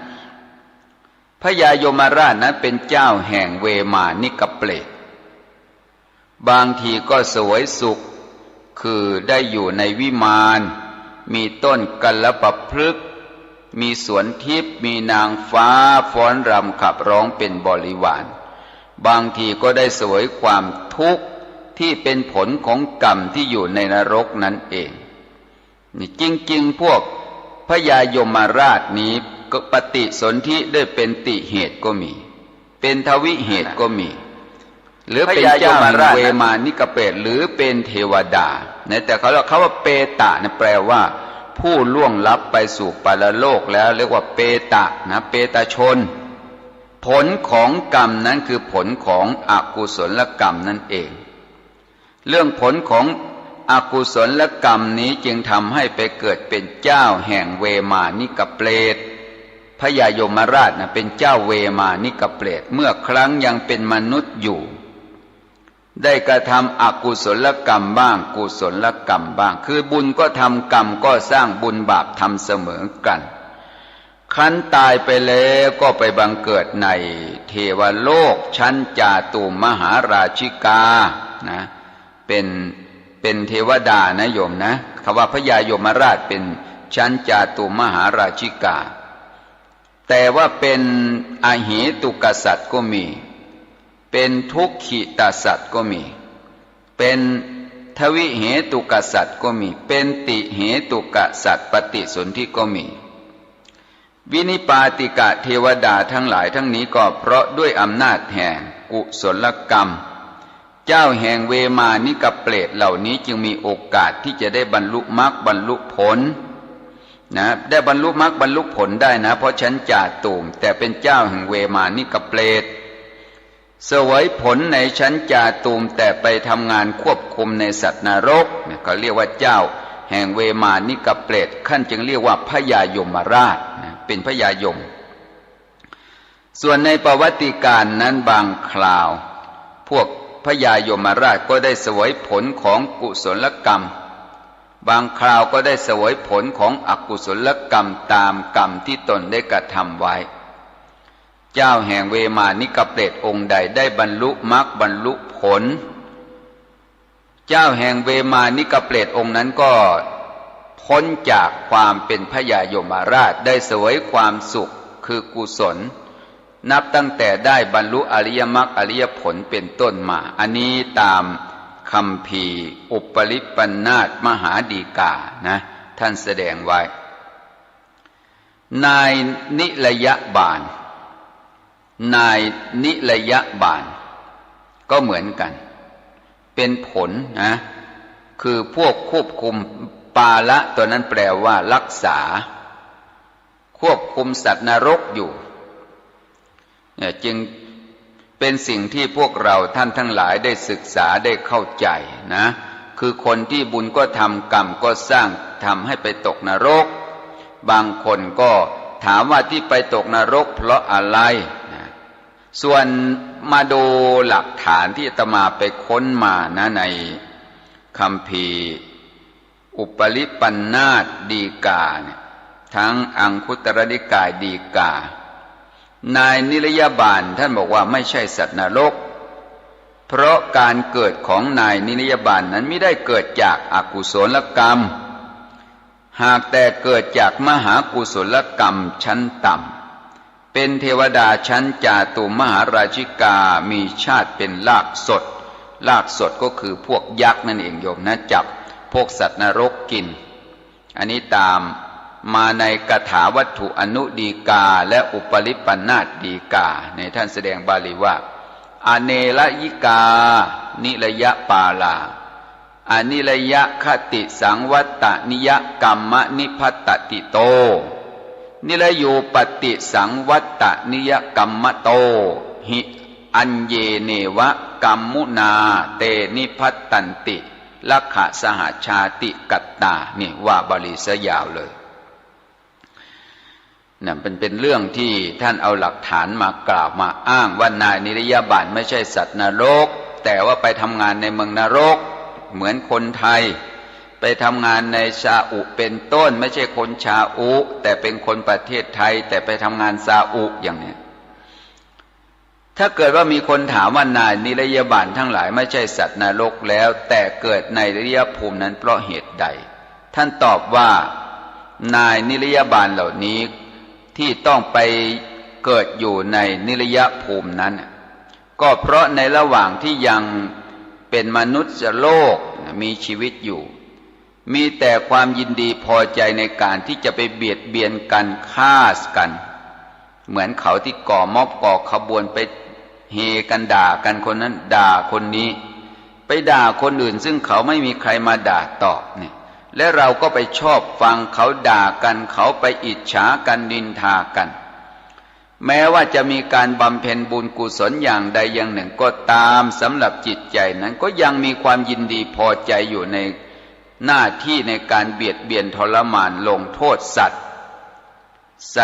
พญายมราชนั้นเป็นเจ้าแห่งเวมานิกเปรตบางทีก็สวยสุขคือได้อยู่ในวิมานมีต้นกัลปพฤกษ์มีสวนทิพย์มีนางฟ้าฟ้อนรำขับร้องเป็นบริวารบางทีก็ได้เสวยความทุกข์ที่เป็นผลของกรรมที่อยู่ในนรกนั่นเองนี่จริงๆพวกพญายมราชนี้ก็ปฏิสนธิได้เป็นติเหตุก็มีเป็นทวิเหตุก็มีหรือเป็นเจ้าเวมานิกเปรตหรือเป็นเทวดาแต่เขาว่าเปตะนะแปลว่าผู้ล่วงลับไปสู่ปรโลกแล้วเรียกว่าเปตะนะเปตชนผลของกรรมนั้นคือผลของอกุศลกรรมนั่นเองเรื่องผลของอกุศลกรรมนี้จึงทำให้ไปเกิดเป็นเจ้าแห่งเวมานิกเปรตพญายมราชเป็นเจ้าเวมานิกเปรตเมื่อครั้งยังเป็นมนุษย์อยู่ได้กระทำอกุศลกรรมบ้างกุศลกรรมบ้างคือบุญก็ทำกรรมก็สร้างบุญบาปทำเสมอกันคันตายไปแล้วก็ไปบังเกิดในเทวโลกชั้นจาตุมหาราชิกานะเป็นเทวดานะโยมนะคำว่าพญายมราชเป็นชั้นจาตุมหาราชิกาแต่ว่าเป็นอเหตุกษัตริย์ก็มีเป็นทุกขิตสัตว์ก็มีเป็นทวิเหตุกษัตริย์ก็มีเป็นติเหตุกษัตริย์ปฏิสนธิก็มีวินิปาติกะเทวดาทั้งหลายทั้งนี้ก็เพราะด้วยอำนาจแห่งกุศลกรรมเจ้าแห่งเวมานิกเปรตเหล่านี้จึงมีโอกาสที่จะได้บรรลุมรรคบรรลุผลนะได้บรรลุมรรคบรรลุผลได้นะเพราะชั้นจาตุมแต่เป็นเจ้าแห่งเวมานิกเปรตเสวยผลในชั้นจาตุมแต่ไปทำงานควบคุมในสัตว์นรกเขาเรียกว่าเจ้าแห่งเวมานิกเปรตขั้นจึงเรียกว่าพญายมราชเป็นพญายมส่วนในประวัติการนั้นบางคราวพวกพญายมราชก็ได้เสวยผลของกุศลกรรมบางคราวก็ได้เสวยผลของอกุศลกรรมตามกรรมที่ตนได้กระทำไว้เจ้าแห่งเวมานิกเปรตองค์ใดได้บรรลุมรรคบรรลุผลเจ้าแห่งเวมานิกเปรตองค์นั้นก็พ้นจากความเป็นพญายมราชได้เสวยความสุขคือกุศลนับตั้งแต่ได้บรรลุอริยมรรคอริยผลเป็นต้นมาอันนี้ตามคัมภีร์อุปริปันธาสมหาดีกานะท่านแสดงไว้นายนิรยบาลนายนิรยบาลก็เหมือนกันเป็นผลนะคือพวกควบคุมปาละตัวนั้นแปลว่ารักษาควบคุมสัตว์นรกอยู่จึงเป็นสิ่งที่พวกเราท่านทั้งหลายได้ศึกษาได้เข้าใจนะคือคนที่บุญก็ทำกรรมก็สร้างทำให้ไปตกนรกบางคนก็ถามว่าที่ไปตกนรกเพราะอะไรนะส่วนมาดูหลักฐานที่อาตมาไปค้นมานะในคัมภีร์อุปริปันธาสดีกาเนี่ยทั้งอังคุตรนิกายดีกานายนิรยบาลท่านบอกว่าไม่ใช่สัตว์นรกเพราะการเกิดของนายนิรยบาลนั้นไม่ได้เกิดจากอกุศลกรรมหากแต่เกิดจากมหากุศลกรรมชั้นต่ำเป็นเทวดาชั้นจาตุมหาราชิกามีชาติเป็นลากสดลากสดก็คือพวกยักษ์นั่นเองโยมนะจับพวกสัตว์นรกกินอันนี้ตามมาในกถาวัตถุอนุดีกาและอุปริปันธาสดีกาในท่านแสดงบาลีว่าอเนลยิกานิรยปาลาอนิรยคติสังวัตตนิยกรรมนิพัตติโต นิรโยปฏิสังวัตตนิยกัมมโตหิอัญเยเนวะกัมมุนาเตนิพัตตันติลักขะสหชาติกัตตานี่ว่าบาลีซะยาวเลยนั่นเป็นเรื่องที่ท่านเอาหลักฐานมากล่าวมาอ้างว่านายนิรยาบาลไม่ใช่สัตว์นรกแต่ว่าไปทำงานในเมืองนรกเหมือนคนไทยไปทำงานในซาอุเป็นต้นไม่ใช่คนชาอุแต่เป็นคนประเทศไทยแต่ไปทำงานซาอุอย่างนี้ถ้าเกิดว่ามีคนถามว่านายนิรยาบาลทั้งหลายไม่ใช่สัตว์นรกแล้วแต่เกิดในนิรยภูมินั้นเพราะเหตุใดท่านตอบว่านายนิรยาบาลเหล่านี้ที่ต้องไปเกิดอยู่ในนิรยภูมินั้นก็เพราะในระหว่างที่ยังเป็นมนุษย์โลกมีชีวิตอยู่มีแต่ความยินดีพอใจในการที่จะไปเบียดเบียนกันฆ่ากันเหมือนเขาที่ก่อม็อบก่อขบวนไปเฮกันด่ากันคนนั้นด่าคนนี้ไปด่าคนอื่นซึ่งเขาไม่มีใครมาด่าตอบเนี่ยและเราก็ไปชอบฟังเขาด่ากันเขาไปอิจฉากันนินทากันแม้ว่าจะมีการบำเพ็ญบุญกุศลอย่างใดอย่างหนึ่งก็ตามสำหรับจิตใจนั้นก็ยังมีความยินดีพอใจอยู่ในหน้าที่ในการเบียดเบียนทรมานลงโทษสัต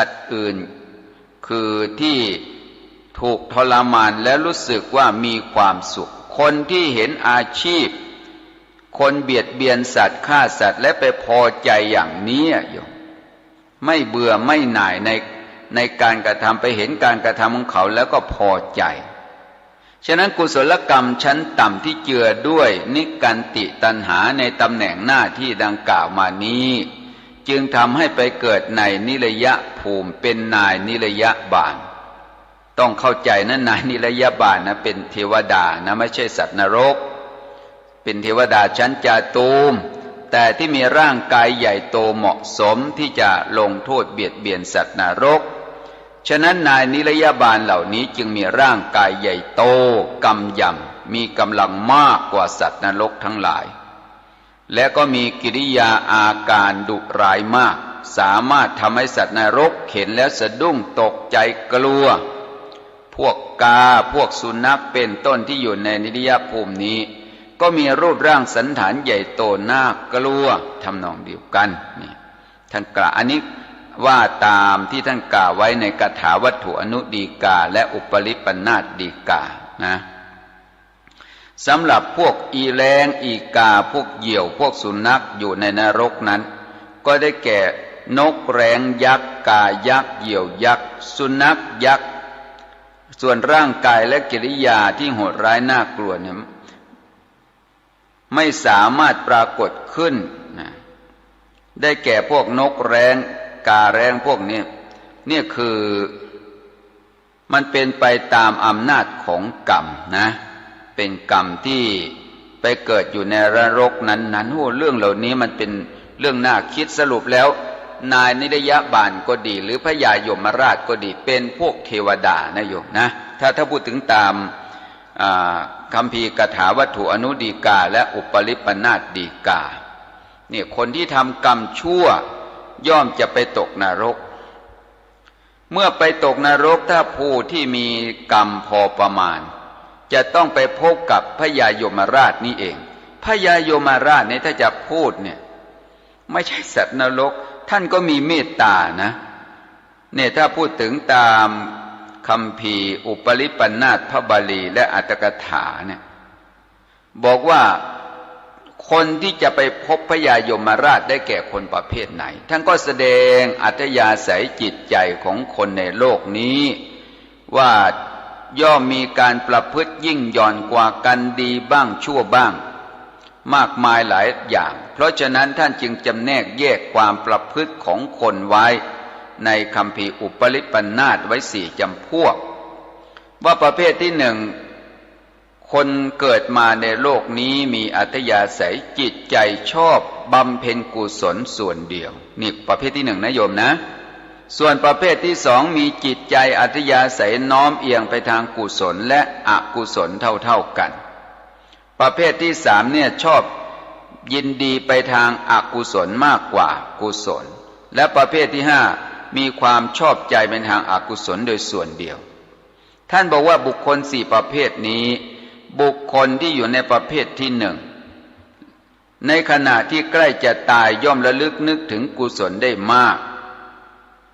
ว์อื่นคือที่ถูกทรมานและรู้สึกว่ามีความสุขคนที่เห็นอาชีพคนเบียดเบียนสัตว์ฆ่าสัตว์และไปพอใจอย่างนี้อยู่ไม่เบื่อไม่หน่ายในการกระทำไปเห็นการกระทำของเขาแล้วก็พอใจฉะนั้นกุศลกรรมชั้นต่ำที่เจือด้วยนิกันติตัณหาในตำแหน่งหน้าที่ดังกล่าวมานี้จึงทำให้ไปเกิดในนิรยภูมิเป็นนายนิรยบาลต้องเข้าใจนะนายนิรยบาลนะเป็นเทวดานะไม่ใช่สัตว์นรกเป็นเทวดาชั้นจาตุมแต่ที่มีร่างกายใหญ่โตเหมาะสมที่จะลงโทษเบียดเบียนสัตว์นรกฉะนั้นนายนิรยบาลเหล่านี้จึงมีร่างกายใหญ่โตกำยำมีกำลังมากกว่าสัตว์นรกทั้งหลายและก็มีกิริยาอาการดุร้ายมากสามารถทำให้สัตว์นรกเห็นแล้วสะดุ้งตกใจกลัวพวกกาพวกสุนัขเป็นต้นที่อยู่ในนิรยภูมินี้ก็มีรูปร่างสันฐานใหญ่โตน่ากลัวทำนองเดียวกันนี่ท่านกล่าวอันนี้ว่าตามที่ท่านกล่าวไว้ในคาถาวัตถุอนุดีกาและอุปริปันธดีกานะสำหรับพวกอีแรงอีกาพวกเหยี่ยวพวกสุนัขอยู่ในนรกนั้นก็ได้แก่นกแร้งยักษ์กายักษ์เหยี่ยวยักษ์สุนัขยักษ์ส่วนร่างกายและกิริยาที่โหดร้ายน่ากลัวเนี่ยไม่สามารถปรากฏขึ้นนะได้แก่พวกนกแร้งกาแร้งพวกนี้เนี่ยคือมันเป็นไปตามอำนาจของกรรมนะเป็นกรรมที่ไปเกิดอยู่ในนรกนั้นๆโอ้เรื่องเหล่านี้มันเป็นเรื่องน่าคิดสรุปแล้วนายนิรยบาลก็ดีหรือพระยายมราชก็ดีเป็นพวกเทวดานะโยมนะถ้าพูดถึงตามคัมภีร์คาถาวัตถุอนุดีกาและอุปริปันธดีกาเนี่ยคนที่ทำกรรมชั่วย่อมจะไปตกนรกเมื่อไปตกนรกถ้าผู้ที่มีกรรมพอประมาณจะต้องไปพบกับพระยายมราชนี่เองพระยายมราชเนี่ยถ้าจะพูดเนี่ยไม่ใช่สัตว์นรกท่านก็มีเมตตานะเนี่ยถ้าพูดถึงตามคัมภีร์อุปริปันธพระบาลีและอัตถกถาเนี่ยบอกว่าคนที่จะไปพบพระยายมราชได้แก่คนประเภทไหนท่านก็แสดงอัธยาศัยจิตใจของคนในโลกนี้ว่าย่อมมีการประพฤติยิ่งหย่อนกว่ากันดีบ้างชั่วบ้างมากมายหลายอย่างเพราะฉะนั้นท่านจึงจำแนกแยกความประพฤติของคนไว้ในคัมภีร์อุปริปันธไว้4 จำพวกว่าประเภทที่หนึ่งคนเกิดมาในโลกนี้มีอัธยาศัยจิตใจชอบบำเพ็ญกุศลส่วนเดียวนี่ประเภทที่หนึ่งนะโยมนะส่วนประเภทที่สองมีจิตใจอัธยาศัยน้อมเอียงไปทางกุศลและอกุศลเท่ากันประเภทที่สามเนี่ยชอบยินดีไปทางอกุศลมากกว่ากุศลและประเภทที่ห้า มีความชอบใจเป็นทางอกุศลโดยส่วนเดียวท่านบอกว่าบุคคลสี่ประเภทนี้บุคคลที่อยู่ในประเภทที่หนึ่งในขณะที่ใกล้จะตายย่อมระลึกนึกถึงกุศลได้มาก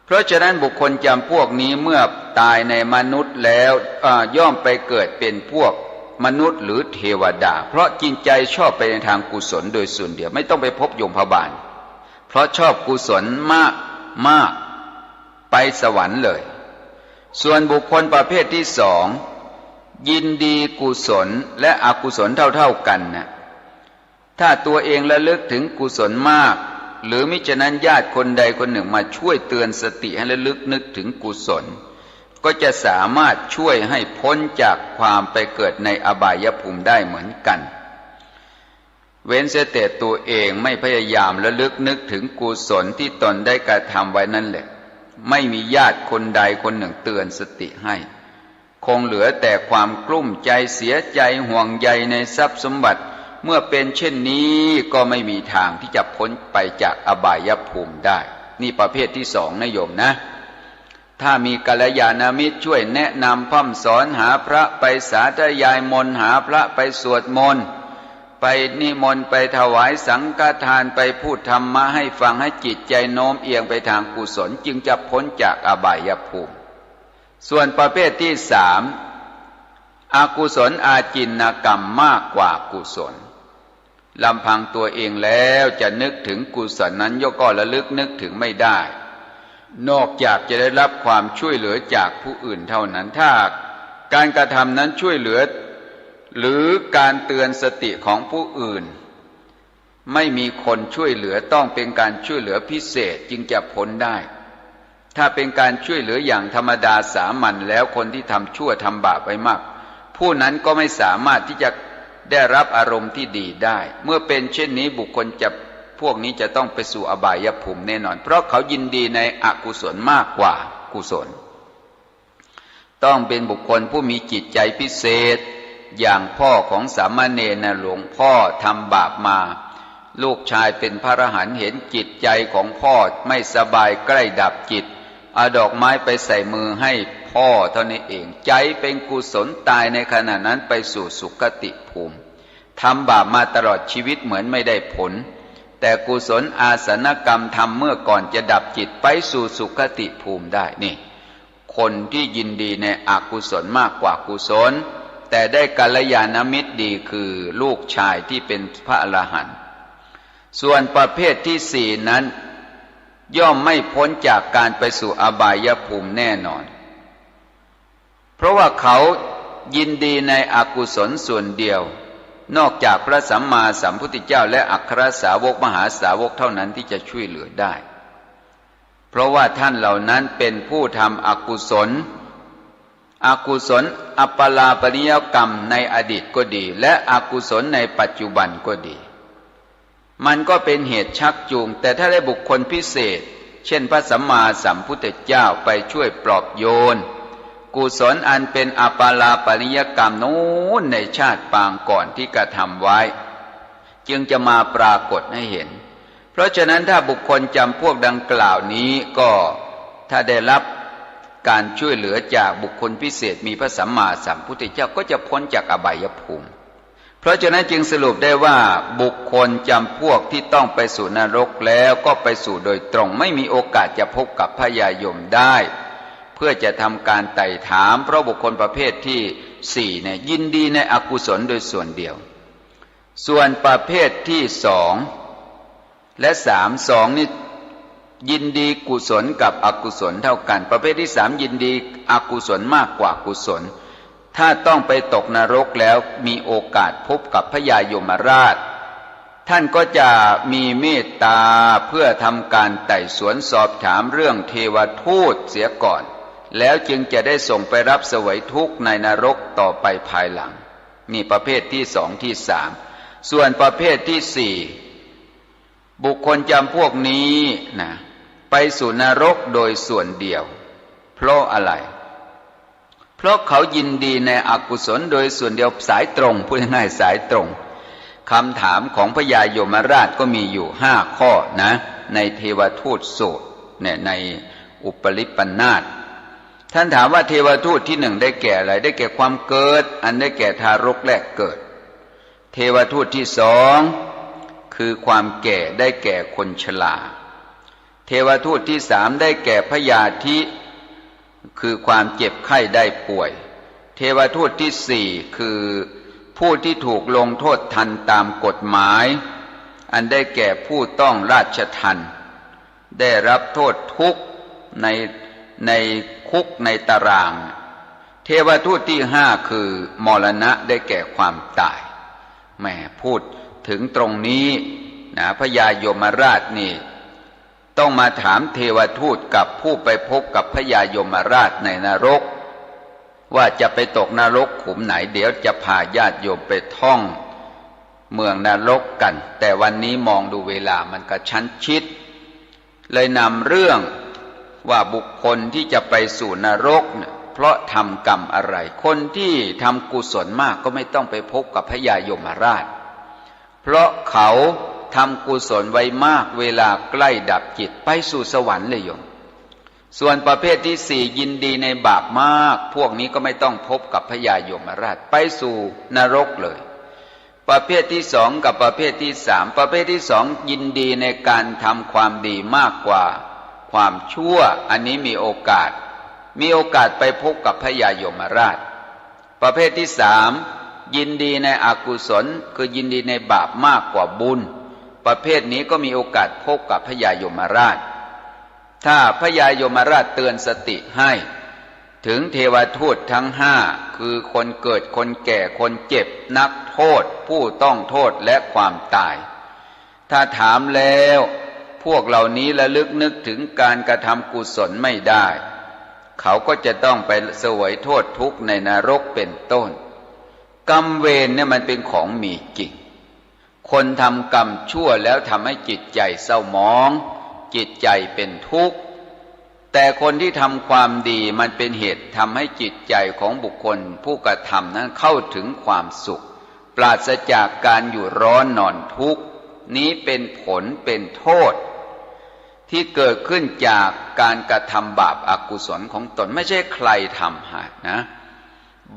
เพราะฉะนั้นบุคคลจำพวกนี้เมื่อตายในมนุษย์แล้วย่อมไปเกิดเป็นพวกมนุษย์หรือเทวดาเพราะจิตใจชอบไปในทางกุศลโดยส่วนเดียวไม่ต้องไปพบยมพบาลเพราะชอบกุศลมากไปสวรรค์เลยส่วนบุคคลประเภทที่สองยินดีกุศลและอกุศลเท่ากันนะถ้าตัวเองระลึกถึงกุศลมากหรือมิฉะนั้นญาติคนใดคนหนึ่งมาช่วยเตือนสติให้ระลึกนึกถึงกุศลก็จะสามารถช่วยให้พ้นจากความไปเกิดในอบายภูมิได้เหมือนกันเว้นเสียแต่ตัวเองไม่พยายามระลึกนึกถึงกุศลที่ตนได้กระทำไว้นั่นแหละไม่มีญาติคนใดคนหนึ่งเตือนสติให้คงเหลือแต่ความกลุ้มใจเสียใจห่วงใยในทรัพย์สมบัติเมื่อเป็นเช่นนี้ก็ไม่มีทางที่จะพ้นไปจากอบายภูมิได้นี่ประเภทที่สองนะโยมนะถ้ามีกัลยาณมิตรช่วยแนะนำพร่ำสอนหาพระไปสาธยายมนต์หาพระไปสวดมนต์ไปนิมนต์ไปถวายสังฆทานไปพูดธรรมะให้ฟังให้จิตใจโน้มเอียงไปทางกุศลจึงจะพ้นจากอบายภูมิส่วนประเภทที่สามอกุศลอาจินกรรมมากกว่ากุศลลำพังตัวเองแล้วจะนึกถึงกุศลนั้นก็ระลึกนึกถึงไม่ได้นอกจากจะได้รับความช่วยเหลือจากผู้อื่นเท่านั้นถ้าการกระทำนั้นช่วยเหลือหรือการเตือนสติของผู้อื่นไม่มีคนช่วยเหลือต้องเป็นการช่วยเหลือพิเศษจึงจะพ้นได้ถ้าเป็นการช่วยเหลืออย่างธรรมดาสามัญแล้วคนที่ทำชั่วทำบาปไว้มากผู้นั้นก็ไม่สามารถที่จะได้รับอารมณ์ที่ดีได้เมื่อเป็นเช่นนี้บุคคลพวกนี้จะต้องไปสู่อบายภูมิแน่นอนเพราะเขายินดีในอกุศลมากกว่ากุศลต้องเป็นบุคคลผู้มีจิตใจพิเศษอย่างพ่อของสามเณรหลวงพ่อทำบาปมาลูกชายเป็นพระอรหันต์เห็นจิตใจของพ่อไม่สบายใกล้ดับจิตเอาดอกไม้ไปใส่มือให้พ่อเท่านี้เองใจเป็นกุศลตายในขณะนั้นไปสู่สุคติภูมิทำบาปมาตลอดชีวิตเหมือนไม่ได้ผลแต่กุศลอาสนกรรมทำเมื่อก่อนจะดับจิตไปสู่สุคติภูมิได้นี่คนที่ยินดีในอกุศลมากกว่ากุศลแต่ได้กัลยาณมิตรดีคือลูกชายที่เป็นพระอรหันต์ส่วนประเภทที่สี่นั้นย่อมไม่พ้นจากการไปสู่อบายภูมิแน่นอนเพราะว่าเขายินดีในอกุศลส่วนเดียวนอกจากพระสัมมาสัมพุทธเจ้าและอัครสาวกมหาสาวกเท่านั้นที่จะช่วยเหลือได้เพราะว่าท่านเหล่านั้นเป็นผู้ทำอกุศลอัปปลาปนิยกรรมในอดีตก็ดีและอกุศลในปัจจุบันก็ดีมันก็เป็นเหตุชักจูงแต่ถ้าได้บุคคลพิเศษเช่นพระสัมมาสัมพุทธเจ้าไปช่วยปลอบโยนกุศลอันเป็นอัปปลาปนิยกรรมนู้นในชาติปางก่อนที่กระทำไว้จึงจะมาปรากฏให้เห็นเพราะฉะนั้นถ้าบุคคลจำพวกดังกล่าวนี้ก็ถ้าได้รับการช่วยเหลือจากบุคคลพิเศษมีพระสัมมาสัมพุทธเจ้าก็จะพ้นจากอบายภูมิเพราะฉะนั้นจึงสรุปได้ว่าบุคคลจำพวกที่ต้องไปสู่นรกแล้วก็ไปสู่โดยตรงไม่มีโอกาสจะพบกับพระยายมได้เพื่อจะทำการไต่ถามเพราะบุคคลประเภทที่สี่เนี่ยยินดีในอกุศลโดยส่วนเดียวส่วนประเภทที่สองและสองนี่ยินดีกุศลกับอกุศลเท่ากันประเภทที่สามยินดีอกุศลมากกว่ากุศลถ้าต้องไปตกนรกแล้วมีโอกาสพบกับพระยายมราชท่านก็จะมีเมตตาเพื่อทำการไต่สวนสอบถามเรื่องเทวทูตเสียก่อนแล้วจึงจะได้ส่งไปรับเสวยทุกข์ในนรกต่อไปภายหลังนี่ประเภทที่สองที่สามส่วนประเภทที่สี่บุคคลจำพวกนี้นะไปสู่นรกโดยส่วนเดียวเพราะอะไรเพราะเขายินดีในอกุศลโดยส่วนเดียวสายตรงพูดง่ายๆสายตรงคำถามของพระยายมราชก็มีอยู่5ข้อนะในเทวทูตสูตรเนี่ยใน อุปริปันธาตท่านถามว่าเทวทูตที่หนึ่งได้แก่อะไรได้แก่ความเกิดอันได้แก่ทารกแรกเกิดเทวทูตที่สองคือความแก่ได้แก่คนชราเทวทูตที่สามได้แก่พยาธิคือความเจ็บไข้ได้ป่วยเทวทูตที่สี่คือผู้ที่ถูกลงโทษทันตามกฎหมายอันได้แก่ผู้ต้องราชทัณฑ์ได้รับโทษทุกข์ในคุกในตารางเทวทูตที่ห้าคือมรณะได้แก่ความตายแม่พูดถึงตรงนี้นะพญายมราชนี่ต้องมาถามเทวทูตกับผู้ไปพบกับพญายมราชในนรกว่าจะไปตกนรกขุมไหนเดี๋ยวจะพาญาติโยมไปท่องเมืองนรกกันแต่วันนี้มองดูเวลามันกระชั้นชิดเลยนำเรื่องว่าบุคคลที่จะไปสู่นรกเนี่ยเพราะทำกรรมอะไรคนที่ทำกุศลมากก็ไม่ต้องไปพบกับพญายมราชเพราะเขาทำกุศลไว้มากเวลาใกล้ดับจิตไปสู่สวรรค์เลยโยมส่วนประเภทที่สี่ยินดีในบาปมากพวกนี้ก็ไม่ต้องพบกับพญายมราชไปสู่นรกเลยประเภทที่สองกับประเภทที่สามประเภทที่สองยินดีในการทำความดีมากกว่าความชั่วอันนี้มีโอกาสไปพบกับพญายมราชประเภทที่สามยินดีในอกุศลคือยินดีในบาปมากกว่าบุญประเภทนี้ก็มีโอกาสพบกับพญายมราชถ้าพญายมราชเตือนสติให้ถึงเทวทูตทั้งห้าคือคนเกิดคนแก่คนเจ็บนักโทษผู้ต้องโทษและความตายถ้าถามแล้วพวกเหล่านี้ระลึกนึกถึงการกระทำกุศลไม่ได้เขาก็จะต้องไปเสวยโทษทุกข์ในนรกเป็นต้นกรรมเวรเนี่ยมันเป็นของมีจริงคนทำกรรมชั่วแล้วทำให้จิตใจเศร้าหมองจิตใจเป็นทุกข์แต่คนที่ทำความดีมันเป็นเหตุทำให้จิตใจของบุคคลผู้กระทำนั้นเข้าถึงความสุขปราศจากการอยู่ร้อนนอนทุกข์นี้เป็นผลเป็นโทษที่เกิดขึ้นจากการกระทำบาปอกุศลของตนไม่ใช่ใครทำให้นะ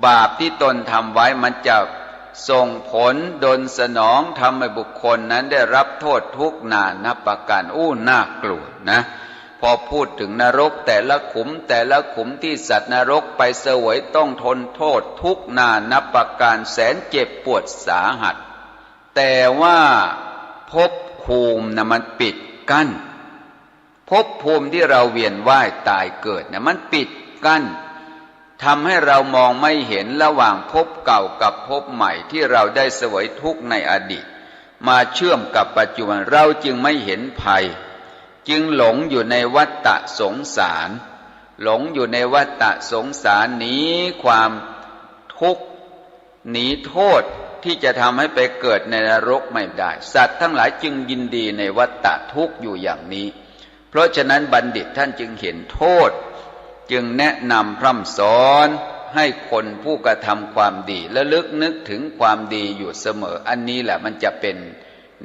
บาปที่ตนทำไว้มันจะส่งผลดลสนองทำให้บุคคลนั้นได้รับโทษทุกข์นานับประการน่ากลัวนะพอพูดถึงนรกแต่ละขุมที่สัตว์นรกไปเสวยต้องทนโทษทุกข์นานับประการแสนเจ็บปวดสาหัสแต่ว่าภพภูมินะมันปิดกั้นภพภูมิที่เราเวียนว่ายตายเกิดเนี่ยมันปิดกั้นทำให้เรามองไม่เห็นระหว่างภพเก่ากับภพใหม่ที่เราได้เสวยทุกข์ในอดีตมาเชื่อมกับปัจจุบันเราจึงไม่เห็นภัยจึงหลงอยู่ในวัฏฏะสงสารหลงอยู่ในวัฏฏะสงสารหนีความทุกข์หนีโทษที่จะทำให้ไปเกิดในนรกไม่ได้สัตว์ทั้งหลายจึงยินดีในวัฏฏะทุกข์อยู่อย่างนี้เพราะฉะนั้นบัณฑิตท่านจึงเห็นโทษจึงแนะนำพร่ำสอนให้คนผู้กระทำความดีและลึกนึกถึงความดีอยู่เสมออันนี้แหละมันจะเป็น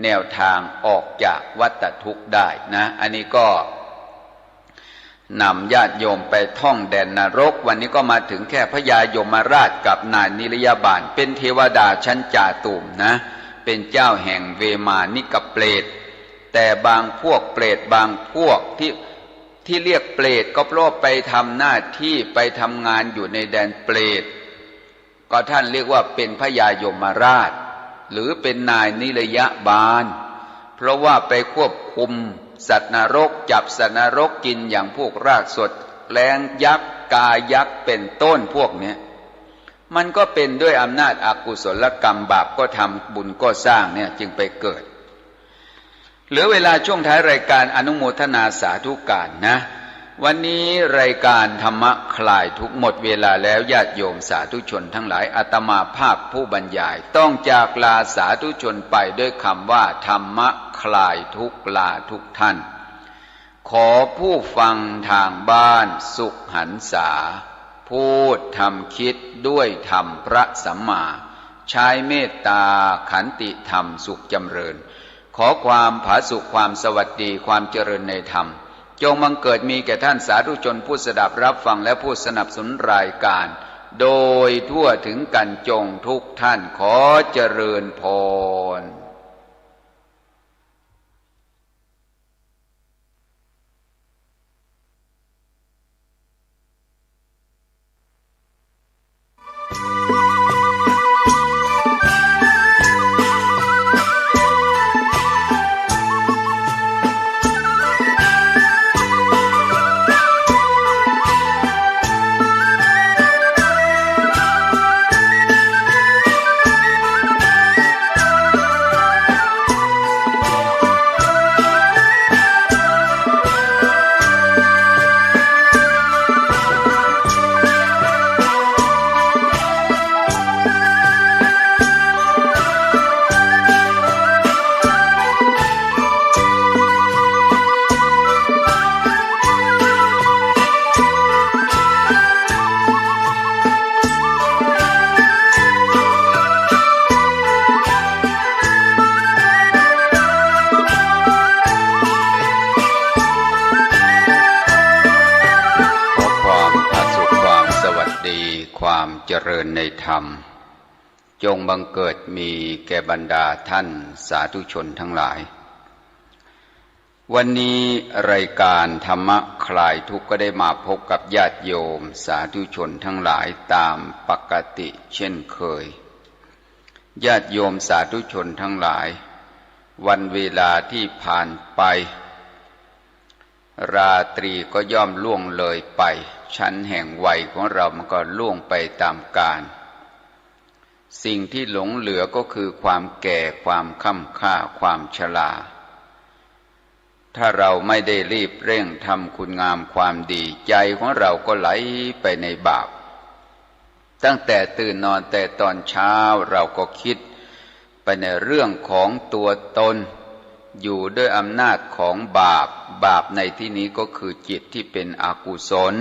แนวทางออกจากวัฏทุกข์ได้นะอันนี้ก็นำญาติโยมไปท่องแดนนรกวันนี้ก็มาถึงแค่พญายมราชกับนายนิรยาบาลเป็นเทวดาชั้นจาตุมนะเป็นเจ้าแห่งเวมานิกเปรตแต่บางพวกเปรตบางพวกที่เรียกเปรตก็เพราะไปทำหน้าที่ไปทำงานอยู่ในแดนเปรตก็ท่านเรียกว่าเป็นพญายมราชหรือเป็นนายนิรยบาลเพราะว่าไปควบคุมสัตว์นรกจับสัตว์นรกกินอย่างพวกรากสดแรงยักษ์กายักษ์เป็นต้นพวกนี้มันก็เป็นด้วยอำนาจอกุศลกรรมบาปก็ทำบุญก็สร้างเนี่ยจึงไปเกิดเหลือเวลาช่วงท้ายรายการอนุโมทนาสาธุการนะวันนี้รายการธรรมะคลายทุกข์หมดเวลาแล้วญาติโยมสาธุชนทั้งหลายอาตมาภาพผู้บรรยายต้องจากลาสาธุชนไปด้วยคำว่าธรรมะคลายทุกข์ลาทุกท่านขอผู้ฟังทางบ้านสุขหันษาพูดทำคิดด้วยธรรมพระสัมมาใช้เมตตาขันติธรรมสุขจำเริญขอความผาสุขความสวัสดีความเจริญในธรรม จงบังเกิดมีแก่ท่านสาธุชนผู้สดับรับฟังและผู้สนับสนุนรายการโดยทั่วถึงกันจงทุกท่านขอเจริญพรความเจริญในธรรมจงบังเกิดมีแก่บรรดาท่านสาธุชนทั้งหลายวันนี้รายการธรรมะคลายทุกข์ก็ได้มาพบกับญาติโยมสาธุชนทั้งหลายตามปกติเช่นเคยญาติโยมสาธุชนทั้งหลายวันเวลาที่ผ่านไปราตรีก็ย่อมล่วงเลยไปชั้นแห่งวัยของเรามันก็ล่วงไปตามกาลสิ่งที่หลงเหลือก็คือความแก่ความค่ำค่าความชราถ้าเราไม่ได้รีบเร่งทำคุณงามความดีใจของเราก็ไหลไปในบาปตั้งแต่ตื่นนอนแต่ตอนเช้าเราก็คิดไปในเรื่องของตัวตนอยู่ด้วยอำนาจของบาปในที่นี้ก็คือจิตที่เป็นอกุศล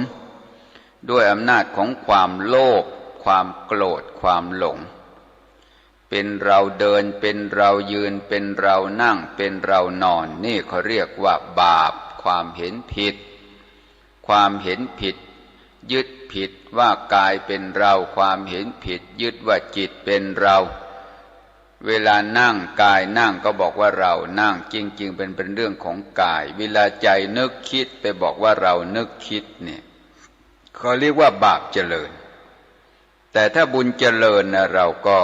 ด้วยอำนาจของความโลภความโกรธความหลงเป็นเราเดินเป็นเรายืนเป็นเรานั่งเป็นเรานอนนี่เขาเรียกว่าบาปความเห็นผิดความเห็นผิดยึดผิดว่ากายเป็นเราความเห็นผิดยึดว่าจิตเป็นเราเวลานั่งกายนั่งก็บอกว่าเรานั่งจริงๆเป็นเรื่องของกายเวลาใจนึกคิดไปบอกว่าเรานึกคิดเนี่ยเขาเรียกว่าบาปเจริญแต่ถ้าบุญเจริญนะเราก็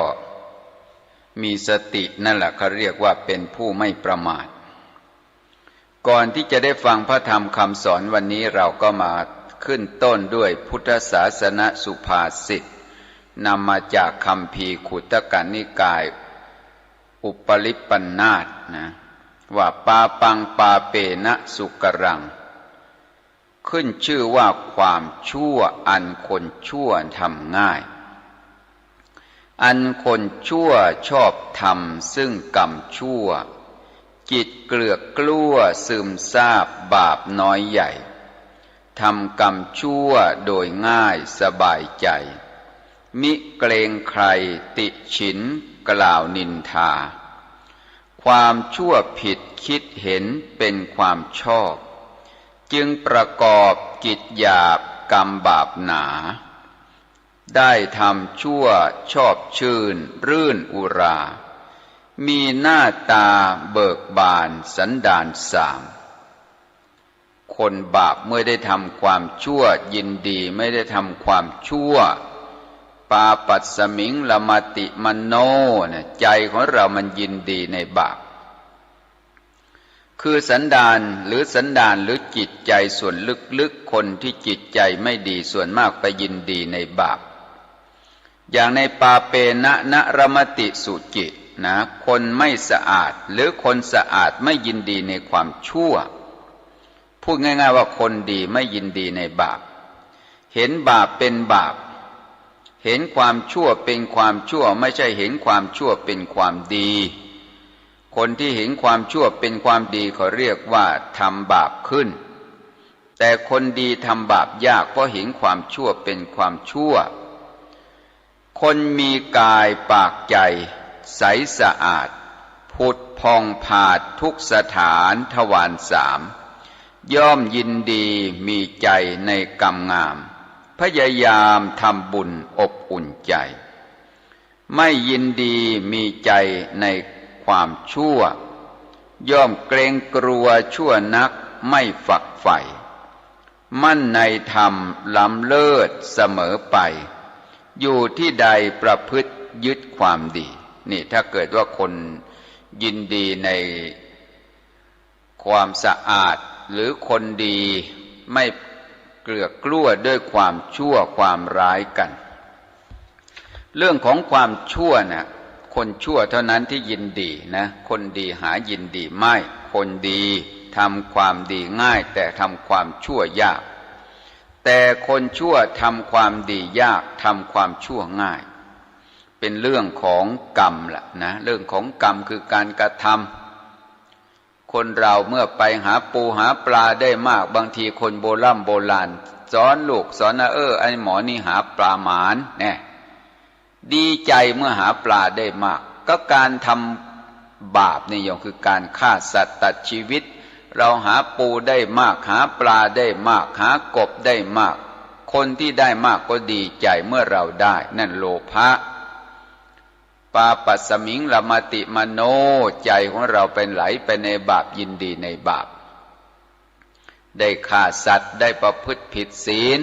มีสตินั่นแหละเขาเรียกว่าเป็นผู้ไม่ประมาทก่อนที่จะได้ฟังพระธรรมคำสอนวันนี้เราก็มาขึ้นต้นด้วยพุทธศาสนสุภาษิตนำมาจากคัมภีร์ขุตกนิกายอุปลิปปันนาตนะว่าปาปังปาเปนะสุกรังขึ้นชื่อว่าความชั่วอันคนชั่วทำง่ายอันคนชั่วชอบทำซึ่งกรรมชั่วจิตเกลือกกลั้วซึมซาบบาปน้อยใหญ่ทำกรรมชั่วโดยง่ายสบายใจมิเกรงใครติฉินกล่าวนินทาความชั่วผิดคิดเห็นเป็นความชอบจึงประกอบกิจหยาบกรรมบาปหนาได้ทำชั่วชอบชื่นรื่นอุรามีหน้าตาเบิกบานสันดานสามคนบาปเมื่อได้ทำความชั่วยินดีไม่ได้ทำความชั่วปาปัสสมิงละมติมโนใจของเรามันยินดีในบาปคือสันดานหรือจิตใจส่วนลึกๆคนที่จิตใจไม่ดีส่วนมากไปยินดีในบาปอย่างในปาเปนะนะระมติสุจินะคนไม่สะอาดหรือคนสะอาดไม่ยินดีในความชั่วพูดง่ายๆว่าคนดีไม่ยินดีในบาปเห็นบาปเป็นบาปเห็นความชั่วเป็นความชั่วไม่ใช่เห็นความชั่วเป็นความดีคนที่เห็นความชั่วเป็นความดีเขาเรียกว่าทำบาปขึ้นแต่คนดีทำบาปยากเพราะเห็นความชั่วเป็นความชั่วคนมีกายปากใจใสสะอาดผุดพองผาดทุกสถานทวารสาม ย่อมยินดีมีใจในกรรมงามพยายามทำบุญอบอุ่นใจไม่ยินดีมีใจในความชั่วย่อมเกรงกลัวชั่วนักไม่ฝักใฝ่มั่นในธรรมล้ำเลิศเสมอไปอยู่ที่ใดประพฤติยึดความดีนี่ถ้าเกิดว่าคนยินดีในความสะอาดหรือคนดีไม่เกลือกลั้วด้วยความชั่วความร้ายกันเรื่องของความชั่วน่ะคนชั่วเท่านั้นที่ยินดีนะคนดีหายินดีไม่คนดีทำความดีง่ายแต่ทำความชั่วยากแต่คนชั่วทำความดียากทำความชั่วง่ายเป็นเรื่องของกรรมล่ะนะเรื่องของกรรมคือการกระทำคนเราเมื่อไปหาปูหาปลาได้มากบางทีคนโบราณสอนลูกสอนนะไอ้หมอนี่หาปลาหมานแน่ดีใจเมื่อหาปลาได้มากก็การทำบาปนี่โยมคือการฆ่าสัตว์ตัดชีวิตเราหาปูได้มากหาปลาได้มากหากบได้มากคนที่ได้มากก็ดีใจเมื่อเราได้นั่นโลภะปาปัสสมิงละมติมโนใจของเราเป็นไหลไปในบาปยินดีในบาปได้ฆ่าสัตว์ได้ประพฤติผิดศีล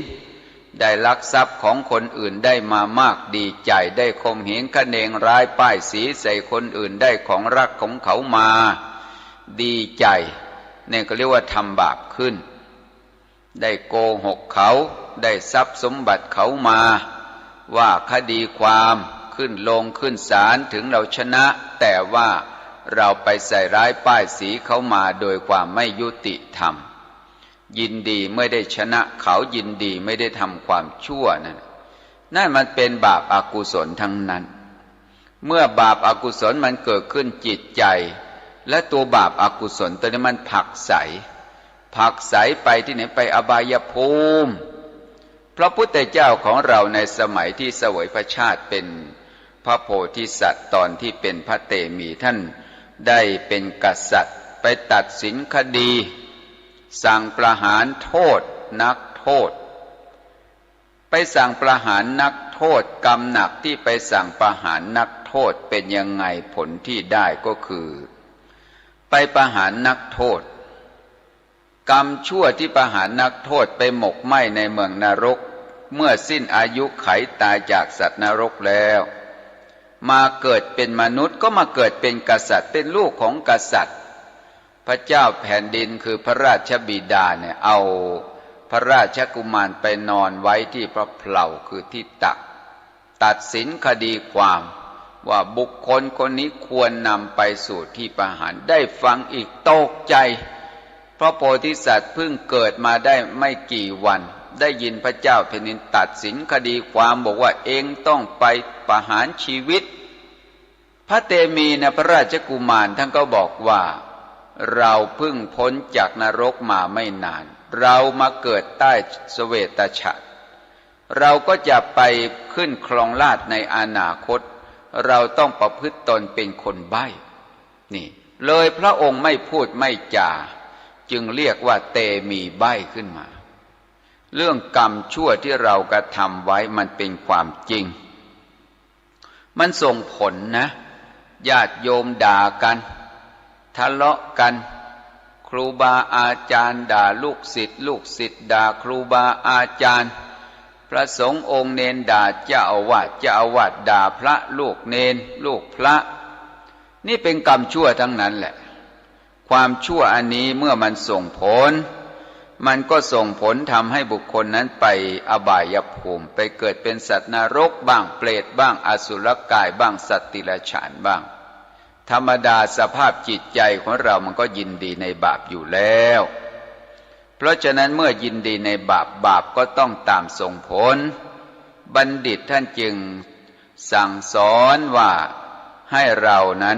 ได้ลักทรัพย์ของคนอื่นได้มามากดีใจได้ข่มเหงคะเนงร้ายป้ายสีใส่คนอื่นได้ของรักของเขามาดีใจนี่ก็เรียกว่าทำบาปขึ้นได้โกหกเขาได้ทรัพย์สมบัติเขามาว่าคดีความขึ้นลงขึ้นศาลถึงเราชนะแต่ว่าเราไปใส่ร้ายป้ายสีเขามาโดยความไม่ยุติธรรมยินดีไม่ได้ชนะเขายินดีไม่ได้ทำความชั่วนั่นมันเป็นบาปอกุศลทั้งนั้นเมื่อบาปอกุศลมันเกิดขึ้นจิตใจและตัวบาปอกุศลตัวนี้มันผลักไสไปที่ไหนไปอบายภูมิพระพุทธเจ้าของเราในสมัยที่เสวยพระชาติเป็นพระโพธิสัตว์ตอนที่เป็นพระเตมีท่านได้เป็นกษัตริย์ไปตัดสินคดีสั่งประหารโทษนักโทษไปสั่งประหารนักโทษกรรมหนักที่ไปสั่งประหารนักโทษเป็นยังไงผลที่ได้ก็คือไปประหารนักโทษกรรมชั่วที่ประหารนักโทษไปหมกไหม้ในเมืองนรกเมื่อสิ้นอายุไขตายจากสัตว์นรกแล้วมาเกิดเป็นมนุษย์ก็มาเกิดเป็นกษัตริย์เป็นลูกของกษัตริย์พระเจ้าแผ่นดินคือพระราชบิดาเนี่ยเอาพระราชกุมารไปนอนไว้ที่พระเพลาคือที่ตัดสินคดีความว่าบุคคลคนนี้ควรนำไปสู่ที่ประหารได้ฟังอีกตกใจพระโพธิสัตว์เพิ่งเกิดมาได้ไม่กี่วันได้ยินพระเจ้าแผ่นดินตัดสินคดีความบอกว่าเองต้องไปประหารชีวิตพระเตมีนะพระราชกุมารท่านก็บอกว่าเราเพิ่งพ้นจากนรกมาไม่นานเรามาเกิดใต้เสวตฉัตรเราก็จะไปขึ้นครองราชย์ในอนาคตเราต้องประพฤติตนเป็นคนใบ้นี่เลยพระองค์ไม่พูดไม่จาจึงเรียกว่าเตมีใบ้ขึ้นมาเรื่องกรรมชั่วที่เรากระทำไว้มันเป็นความจริงมันส่งผลนะญาติโยมด่ากันทะเลาะกันครูบาอาจารย์ด่าลูกศิษย์ลูกศิษย์ด่าครูบาอาจารย์พระสงฆ์องค์เนนด่าเจ้าอาวาสด่าพระลูกเนนลูกพระนี่เป็นกรรมชั่วทั้งนั้นแหละความชั่วอันนี้เมื่อมันส่งผลมันก็ส่งผลทำให้บุคคลนั้นไปอบายภูมิไปเกิดเป็นสัตว์นรกบ้างเปรตบ้างอสุรกายบ้างสัตว์ติรฉานบ้างธรรมดาสภาพจิตใจของเรามันก็ยินดีในบาปอยู่แล้วเพราะฉะนั้นเมื่อยินดีในบาปก็ต้องตามส่งผลบัณฑิตท่านจึงสั่งสอนว่าให้เรานั้น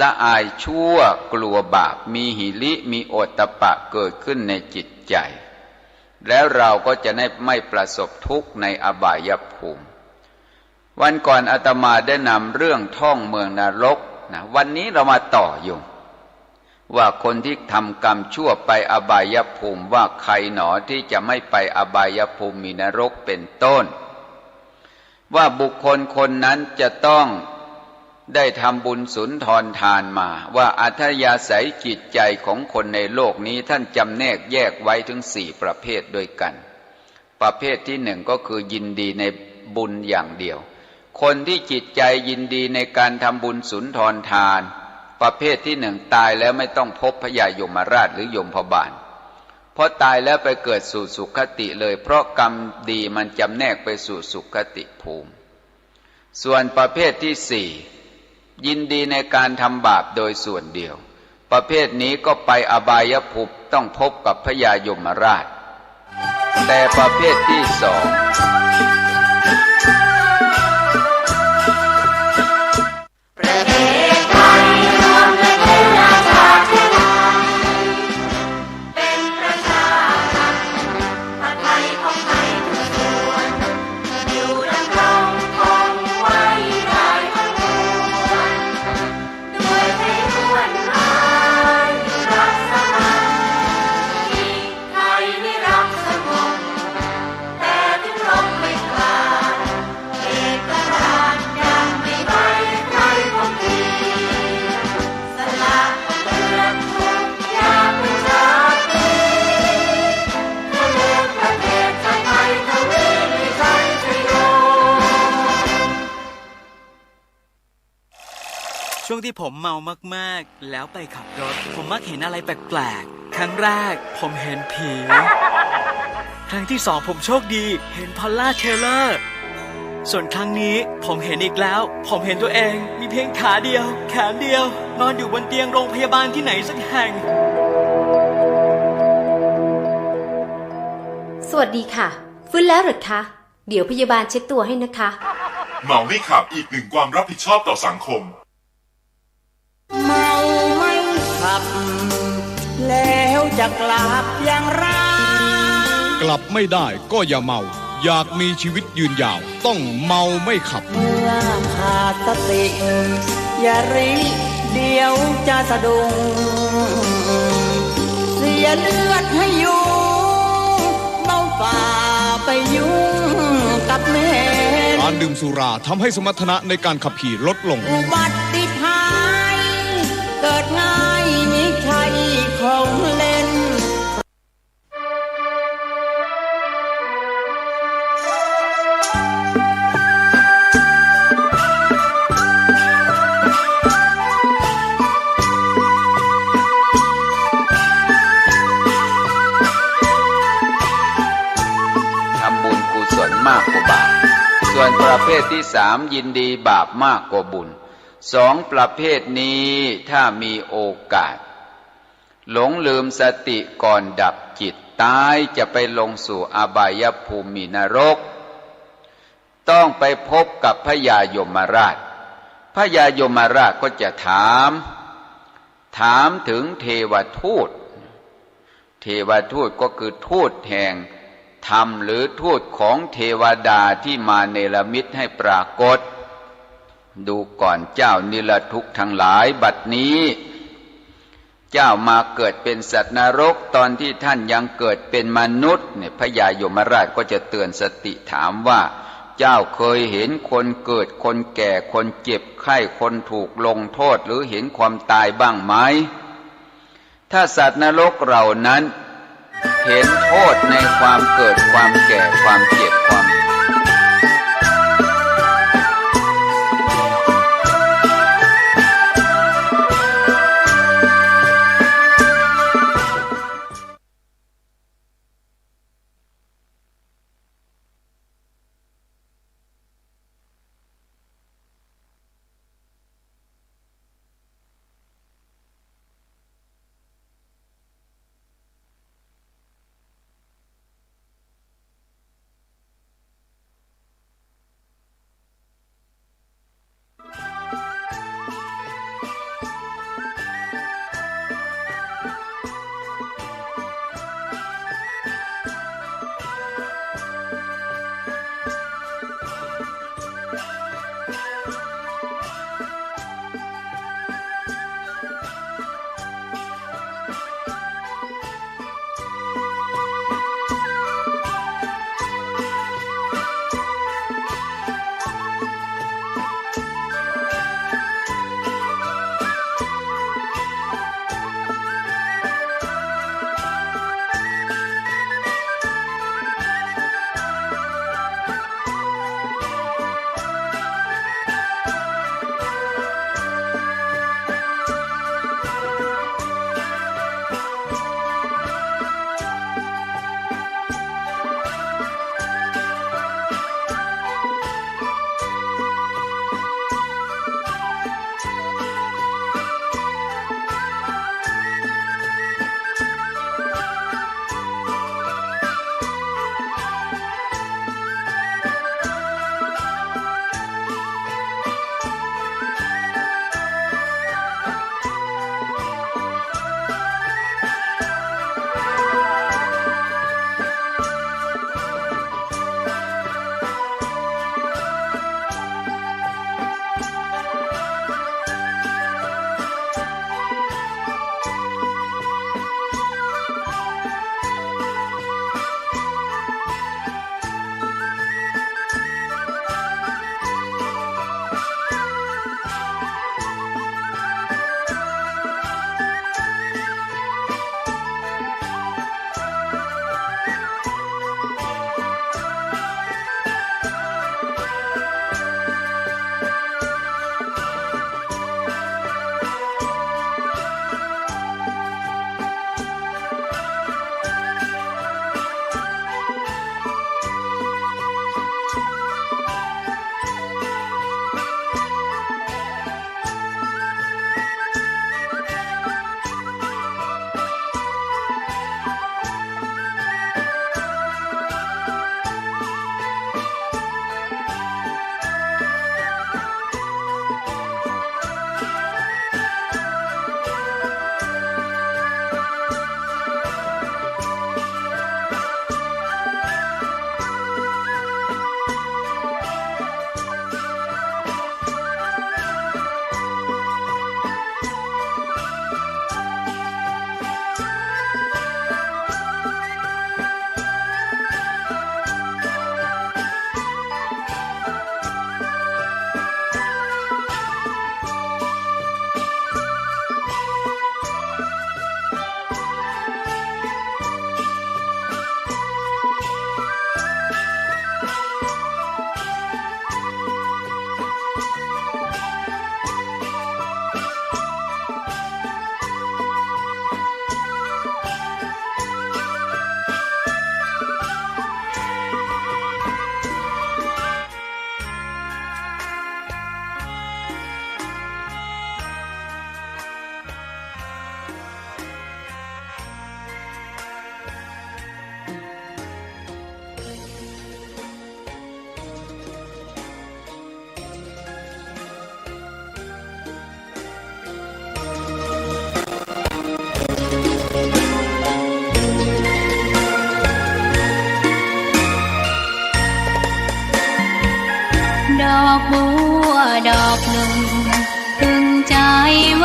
ละอายชั่วกลัวบาปมีหิริมีโอตตัปปะเกิดขึ้นในจิตใจแล้วเราก็จะไม่ประสบทุกข์ในอบายภูมิวันก่อนอาตมาได้นำเรื่องท่องเมืองนรกนะวันนี้เรามาต่ออยู่ ว่าคนที่ทำกรรมชั่วไปอบายภูมิว่าใครหนอที่จะไม่ไปอบายภูมิมีนรกเป็นต้นว่าบุคคลคนนั้นจะต้องได้ทำบุญสุนทรทานมาว่าอัธยาศัยจิตใจของคนในโลกนี้ท่านจำแนกแยกไว้ถึง4ประเภทด้วยกันประเภทที่หนึ่งก็คือยินดีในบุญอย่างเดียวคนที่จิตใจยินดีในการทำบุญสุนทรทานประเภทที่หนึ่งตายแล้วไม่ต้องพบพญายมราชหรือยมพบาลเพราะตายแล้วไปเกิดสู่สุคติเลยเพราะกรรมดีมันจำแนกไปสู่สุคติภูมิส่วนประเภทที่สี่ยินดีในการทำบาปโดยส่วนเดียวประเภทนี้ก็ไปอบายภูมิต้องพบกับพญายมราชแต่ประเภทที่สองช่วงที่ผมเมามากๆแล้วไปขับรถผมมักเห็นอะไรแปลกๆครั้งแรกผมเห็นผีครั้งที่สองผมโชคดีเห็นพอลล่าเทเลอร์ส่วนครั้งนี้ผมเห็นอีกแล้วผมเห็นตัวเองมีเพียงขาเดียวแขนเดียวนอนอยู่บนเตียงโรงพยาบาลที่ไหนสักแห่งสวัสดีค่ะฟื้นแล้วหรือคะเดี๋ยวพยาบาลเช็ดตัวให้นะคะเมาไม่ขับอีกหนึ่งความรับผิดชอบต่อสังคมเมาไม่ขับแล้วจะกลับอย่างไรกลับไม่ได้ก็อย่าเมาอยากมีชีวิตยืนยาวต้องเมาไม่ขับเมื่อขาดสติอย่ารีเดี๋ยวจะสะดุ้งเสียเลือดให้อยู่เมาฝ่าไปยุ่งกับแม่การดื่มสุราทำให้สมรรถนะในการขับขี่ลดลงอุบัติภัยเกิดง่ายมิใช่ของเล่นมากกว่าบาปส่วนประเภทที่สามยินดีบาปมากกว่าบุญสองประเภทนี้ถ้ามีโอกาสหลงลืมสติก่อนดับจิตตายจะไปลงสู่อบายภูมินรกต้องไปพบกับพญายมราชพญายมราชก็จะถามถึงเทวทูตเทวทูตก็คือทูตแห่งธรรมหรือทูตของเทวดาที่มาเนรมิตให้ปรากฏดูก่อนเจ้านิรทุกข์ทั้งหลายบัดนี้เจ้ามาเกิดเป็นสัตว์นรกตอนที่ท่านยังเกิดเป็นมนุษย์เนี่ยพญายมราชก็จะเตือนสติถามว่าเจ้าเคยเห็นคนเกิดคนแก่คนเจ็บไข้คนถูกลงโทษหรือเห็นความตายบ้างไหมถ้าสัตว์นรกเหล่านั้นเห็นโทษในความเกิดความแก่ความเจ็บความ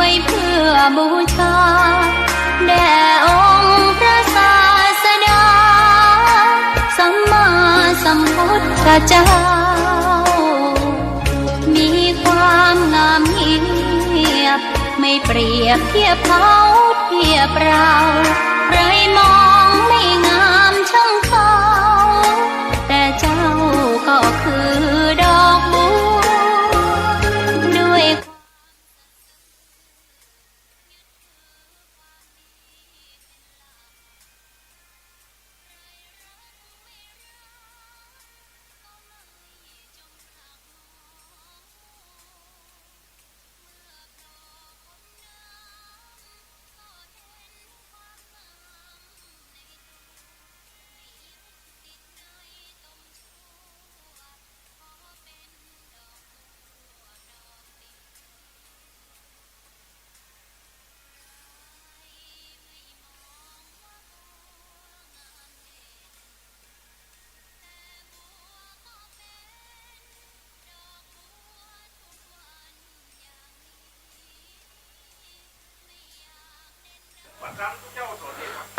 ไว้เพื่อบูชาแด่องค์พระศาสดาสัมมาสัมพุทธเจ้ามีความงามเงียบไม่เปรียบเทียบเขาเทียบเราใครมองไม่งามช่างเขาแต่เจ้าก็คือดอกบัวด้วย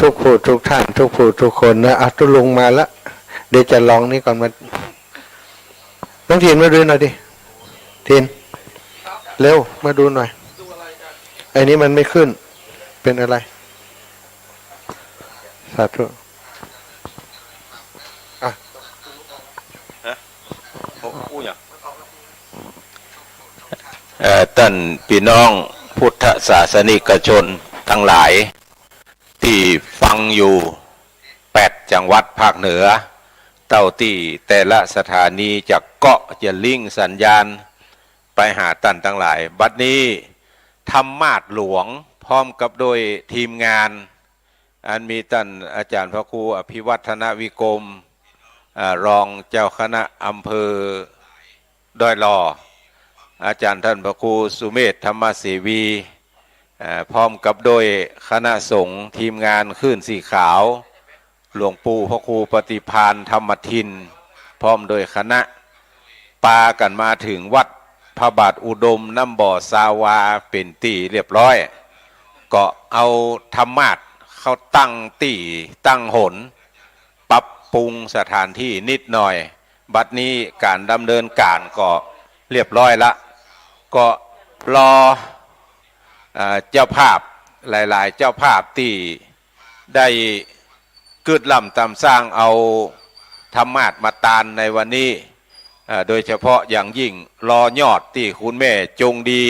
ทุกผู้ทุกท่านทุกผู้ทุกคนนะตุลุงมาละเดี๋ยวจะลองนี่ก่อนมาน้องทีนมาดูหน่อยดิทีนเร็วมาดูหน่อยไอ้นี้มันไม่ขึ้นเป็นอะไรสาธุท่านพี่น้องพุทธศาสนิกชนทั้งหลายที่ฟังอยู่8จังหวัดภาคเหนือเต้าที่แต่ละสถานีจากเกาะจะลิงสัญญาณไปหาท่านทั้งหลายบัดนี้ธรรมาสหลวงพร้อมกับโดยทีมงานอันมีท่านอาจารย์พระครูอภิวัฒนวิกรมรองเจ้าคณะอำเภอดอยหล่ออาจารย์ท่านพระครูสุเมธธรรมเสวีพร้อมกับโดยคณะสงฆ์ทีมงานคลื่นสีขาวหลวงปู่พระครูปฏิภาณธรรมทินพร้อมโดยคณะปากันมาถึงวัดพระบาทอุดมน้ำบ่อสาวาเป็นตีเรียบร้อยก็เอาธรรมาสเข้าตั้งตีตั้งหนปรับปรุงสถานที่นิดหน่อยบัดนี้การดำเนินการก็เรียบร้อยละก็รอเจ้าภาพหลายๆเจ้าภาพที่ได้กึดลำตามสร้างเอาธรรมาสมาตานในวันนี้โดยเฉพาะอย่างยิ่งรอยอดที่คุณแม่จงดี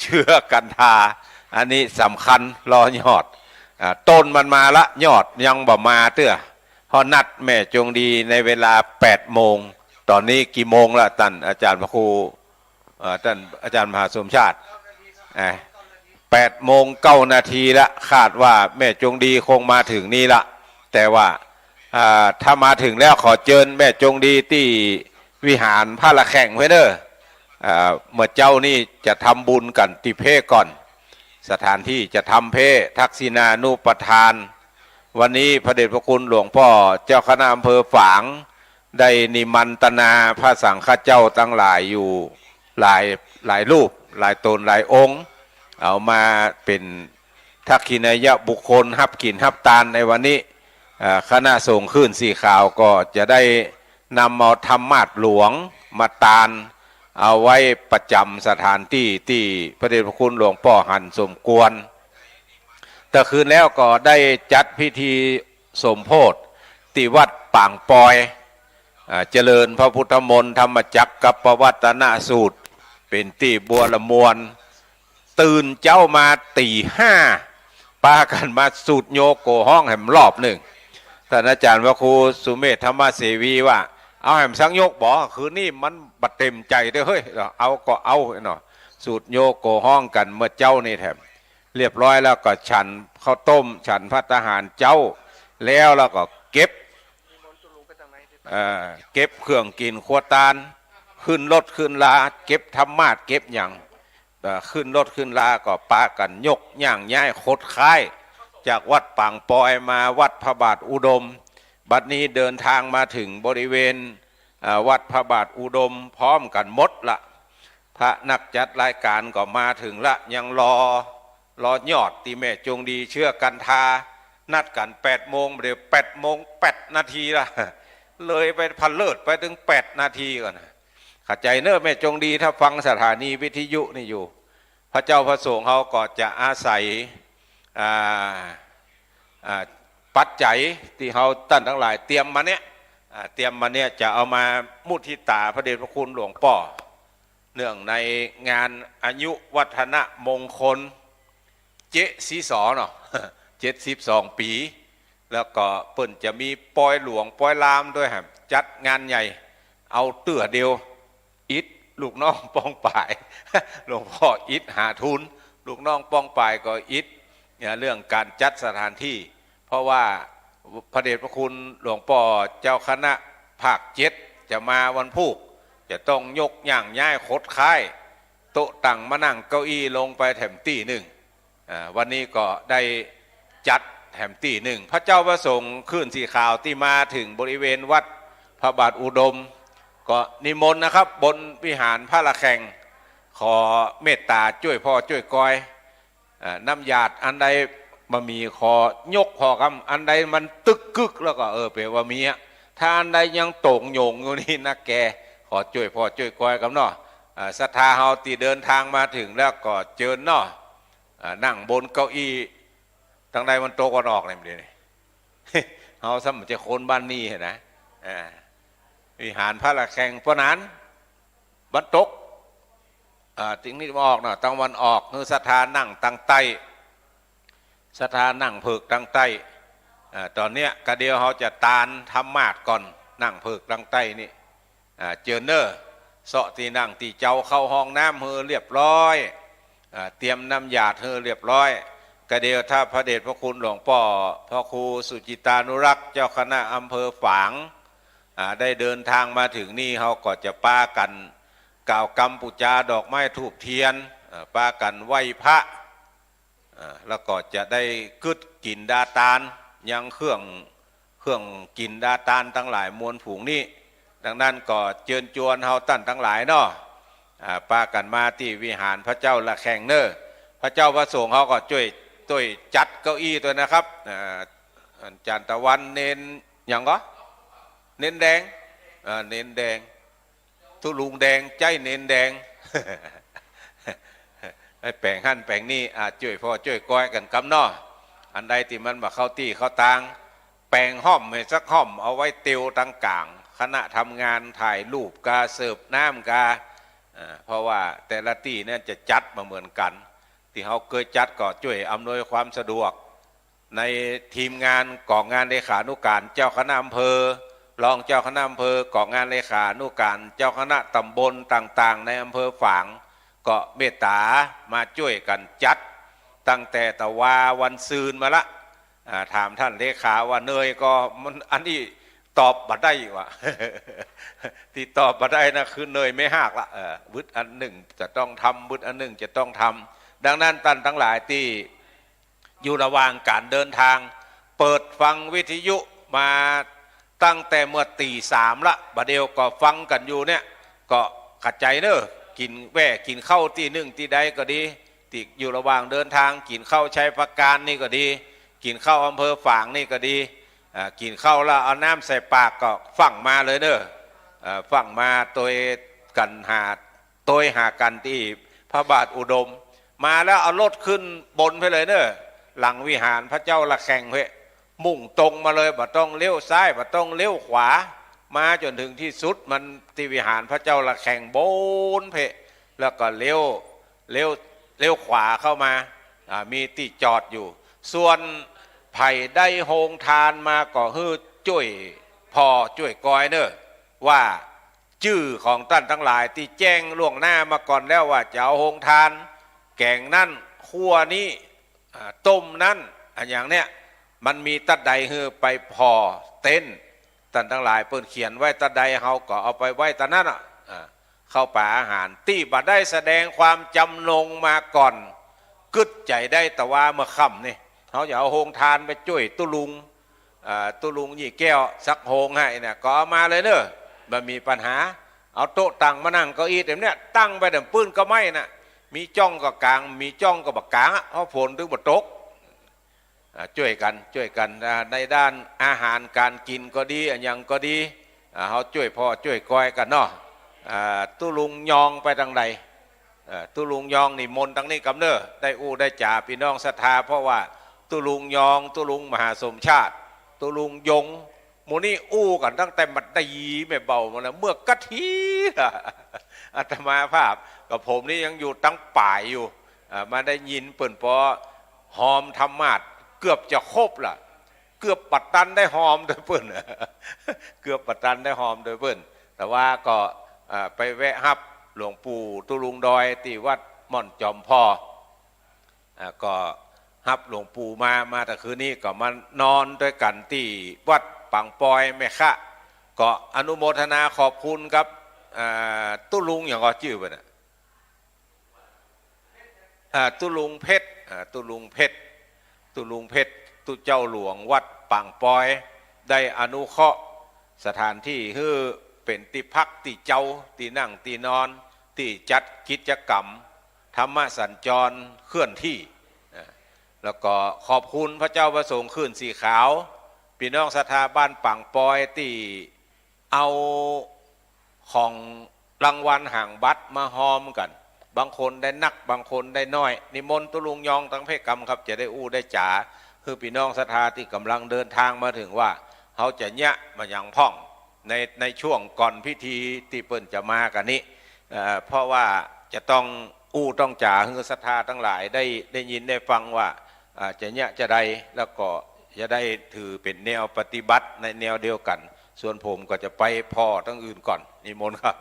เชื่อกันทาอันนี้สำคัญรอยอดต้นมันมาละยอดยังบ่มาเตื้อพอนัดแม่จงดีในเวลา8 โมงตอนนี้กี่โมงละท่านอาจารย์พระครูท่านอาจารย์มหาสมชาติ8:09ละคาดว่าแม่จงดีคงมาถึงนี่ละแต่ว่าถ้ามาถึงแล้วขอเชิญแม่จงดีที่วิหารพระละแข่งไว้เด้อเมื่อเจ้านี่จะทำบุญกันติเพก่อนสถานที่จะทำเพทักษิณานุปทานวันนี้พระเดชพระคุณหลวงพ่อเจ้าคณะอำเภอฝางได้นิมนตนาพระสังฆเจ้าตั้งหลายอยู่หลายรูปหลายตนหลายองค์เอามาเป็นทักษิณายบุคคลฮับกินฮับตานในวันนี้คณะสงฆ์คลื่นสีขาวก็จะได้นำเอาธรรมาสหลวงมาตานเอาไว้ประจำสถานที่ที่พระเดชพระคุณหลวงพ่อหันสมควรแต่คืนแล้วก็ได้จัดพิธีสมโภชที่วัดป่างปอยเจริญพระพุทธมนต์ธรรมจักรกับปวัตนสูตรเป็นที่บัวละมวลตื่นเจ้ามาตี5ปากันมาสูตรโยโกห้องแห่มรอบหนึ่งท่านอาจารย์พระครูสุเมธธรรมเสวีว่าเอาแห่มสังโยกบอกคืนนี้มันบัดเต็มใจเด้อเฮ้ยเอาก็เอาเนาะสูตรโยโกห้องกันเมื่อเจ้านี่แถมเรียบร้อยแล้วก็ฉันข้าวต้มฉันพัฒหารเจ้าแล้วก็เก็บเครื่องกินขวดตาลขึ้นรถขึ้นลาเก็บธรรมาสเก็บอย่างขึ้นรถขึ้นลาก็ปากันยกย่างย้ายคดค้ายจากวัดป่างปอยมาวัดพระบาทอุดมบัดนี้เดินทางมาถึงบริเวณวัดพระบาทอุดมพร้อมกันหมดละพ ระนักจัดรายการก็มาถึงละยังรอยอดที่แม่จงดีเชื่อกันทานัดกัน8 โมงเดี๋ยว8 โมง 8 นาทีละเลยไปพันเลิศไปถึง8 นาทีก่อนเข้าใจเนอะแม่จงดีถ้าฟังสถานีวิทยุนี่อยู่พระเจ้าพระสงฆ์เขาก็จะอาศัยปัจจัยที่เขาตั้งทั้งหลายเตรียมมาเนี่ยจะเอามามุทิตาพระเดชพระคุณหลวงพ่อเนื่องในงานอายุวัฒนมงคลเจ๊สีสอเนาะ72 ปีแล้วก็เปิ่นจะมีปอยหลวงปอยลามด้วยครับจัดงานใหญ่เอาเตื้อเดียวอิฐลูกน้องป้องป่ายหลวงพ่ออิฐหาทุนลูกน้องป้องป่ายก็อิฐเนี่ยเรื่องการจัดสถานที่เพราะว่าพระเดชพระคุณหลวงพ่อเจ้าคณะภาค7จะมาวันพุธจะต้องยกย่างย้ายคดค้ายโต๊ะตั้งมานั่งเก้าอี้ลงไปแถมตีหนึ่งวันนี้ก็ได้จัดแถมตีหนึ่งพระเจ้าประสงค์ขึ้นสีขาวที่มาถึงบริเวณวัดพระบาทอุดมก็นิมนต์นะครับบนวิหารพระละแข่งขอเมตตาช่วยพ่อช่วยกอยน้ำหยาดอันใดมามีขอยกพอคำอันใดมันตึกกึกแล้วก็เปลว่ามีถ้าอันใดยังโต่งโยงอยู่นี่นะแกขอช่วยพ่อช่วยกอยกันเนาะศรัทธาเฮาที่เดินทางมาถึงแล้วก็เจิญเนาะนั่งบนเก้าอี้ทางใดมันโตกันออกเลยมันเลยเฮาซ้ำจะคนบ้านนี้เห็นนะวิหารพระละแข่งเพราะนั้นบรรตกถึงนี่ออกเนาะตะวันออกคือศรัทธานั่งตั้งใต้ศรัทธานั่งเพิกตั้งใต้ตอนเนี้ยกระเดียวเขาจะตานทำมาดก่อนนั่งเพิกตั้งใต้นี่เจอเนอร์เสาะที่นั่งที่เจ้าเข้าห้องน้ำเฮอเรียบร้อยเตรียมน้ำหยาดเฮอเรียบร้อยกระเดียวถ้าพระเดชพระคุณหลวงพ่อพระครูสุจิตานุรักษ์เจ้าคณะอำเภอฝางได้เดินทางมาถึงนี่เขาก็จะป้ากันกล่าวกรรมปุจจาดอกไม้ทูบเทียนป้ากันไหว้พระแล้วก็จะได้กึดกินดาตานยังเครื่องกินดาตานทั้งหลายมวลผงนี้ดังนั้นก็เชิญชวนเฮาตั้นทั้งหลายเนาะป้ากันมาที่วิหารพระเจ้าละแข่งเนอพระเจ้าพระสงฆ์เขาก็ช่วยจัดเก้าอี้ตัวนะครับจันตะวันเน้นอย่างก็เน้นแดงเน้นแดงทุลุงแดงใจเน้นแดงให้แปลงหั่นแปลงนี่ช่วยพ่อช่วยก้อยกันกำนออันใดที่มันมาเข้าที่เข้าตางแปลงห้อมให้สักห้อมเอาไว้เตียวตั้งกลางคณะทำงานถ่ายรูปกาเสิร์ฟน้ำกาเพราะว่าแต่ละที่เนี่ยจะจัดมาเหมือนกันที่เขาเคยจัดก็ช่วยอำนวยความสะดวกในทีมงานก่องานเลขานุการเจ้าคณะอำเภอรองเจ้าคณะอำเภอก่องานเลขานุการเจ้าคณะตำบลต่างๆในอำเภอฝางก็เมตตามาช่วยกันจัดตั้งแต่ตะวาวันซืนมาละถามท่านเลขาว่าเนยก็มันอันนี้ตอบบัดได้วะ ที่ตอบบัดได้นะคือเนยไม่หักละวุฒิอันหนึ่งจะต้องทำวุฒิอันหนึ่งจะต้องทำดังนั้นท่านทั้งหลายที่อยู่ระหว่างการเดินทางเปิดฟังวิทยุมาตั้งแต่เมื่อตี 3ละบัดเดียวก็ฟังกันอยู่เนี่ยก็ขัดใจเนอะกินแว่กินข้าวที่หนึ่งที่ใดก็ดีติดอยู่ระหว่างเดินทางกินข้าวชัยประการนี่ก็ดีกินข้าวอำเภอฝางนี่ก็ดีกินข้าวแล้วเอาน้ำใส่ปากก็ฟังมาเลยเนอะฟังมาตัวกันหากันที่พระบาทอุดมมาแล้วเอารถขึ้นบนไปเลยเนอะหลังวิหารพระเจ้าละแข่งเพ่มุ่งตรงมาเลยบ่ต้องเลี้ยวซ้ายบ่ต้องเลี้ยวขวามาจนถึงที่สุดมันที่วิหารพระเจ้าละแข่งบนเพ่แล้วก็เลี้ยวขวาเข้ามามีที่จอดอยู่ส่วนไผ่ได้โฮงทานมาก็ฮือช่วยพ่อช่วยกอยเนอะว่าชื่อของท่านทั้งหลายที่แจ้งล่วงหน้ามาก่อนแล้วว่าจะเอาโฮงทานแกงนั่นคั่วนี้ต้มนั่นอย่างเนี้ยมันมีตัดใดฮือไปพอเต้นท่านทั้งหลายเปิ้นเขียนไว้ตัดใดเฮาก็เอาไปไว้ตอนนั้นเข้าป่าอาหารที่บัดได้แสดงความจำนงมาก่อนกึดใจได้แต่ว่าเมื่อค่ำนี่เขาจะเอาโฮงทานไปช่วยตุลุงยี่แก้วสักโฮงให้เนี่ยก็เอามาเลยเนอะมันมีปัญหา เอาโต๊ะตั้งมานั่งเก้าอี้แบบเนี้ยตั้งไปเดี๋ยวปื้นก็ไม่นะมีจ้องกับกลางมีจ้องกับบักกลางเอาฝนถึงบดตกช่วยกันในด้านอาหารการกินก็ดีอันยังก็ดีเขาช่วยพ่อช่วยก้อยกันเนาะตุลุงยองไปทางใดตุลุงยองนี่มนทั้งนี้กำเนิดได้อู้ได้จ่าพี่น้องศรัทธาเพราะว่าตุลุงยองตุลุงมหาสมชาติตุลุงยงโมนี่อู้กันตั้งแต่มัดได้ยีไม่เบามาแล้วเมื่อกะทีอาตมาภาพกับผมนี่ยังอยู่ตั้งป่ายอยู่มาได้ยินเปิ่นพอหอมธรรมาสเกือบจะครบล่ะเกือบปัดตันได้หอมโดยเปิ่นเกือบปัดตันได้หอมโดยเปิ่นแต่ว่าก็ไปแวะฮับหลวงปู่ตุลุงดอยที่วัดม่อนจอมพ่อก็ฮับหลวงปู่มาแต่คืนนี้ก็มานอนด้วยกันที่วัดปังปอยแม่คะก็อนุโมทนาขอบคุณครับตุลุงอย่างก็ชื่อไปนะตุลุงเพชรตุเจ้าหลวงวัดปังปอยได้อนุเคราะห์สถานที่ให้เป็นที่พักที่เจ้าที่นั่งที่นอนที่จัดกิจกรรมธรรมสัญจรเคลื่อนที่แล้วก็ขอบคุณพระเจ้าประสงค์ขึ้นสีขาวพี่น้องศรัทธาบ้านปังปอยที่เอาของรางวัลห่างบัตรมาหอมกันบางคนได้นักบางคนได้น้อยนิมนต์ตุลุงยองทั้งเพศกรรมครับจะได้อู้ได้จ๋าคือพี่น้องศรัทธาที่กำลังเดินทางมาถึงว่าเขาจะแยะมาอย่างพ่องในช่วงก่อนพิธีที่เปิ้นจะมากันนี้เพราะว่าจะต้องอู้ต้องจ๋าคือศรัทธาทั้งหลายได้ยินได้ฟังว่าจะแยะจะได้แล้วก็จะได้ถือเป็นแนวปฏิบัติในแนวเดียวกันส่วนผมก็จะไปพ่อทั้งอื่นก่อนนิมนต์ครับ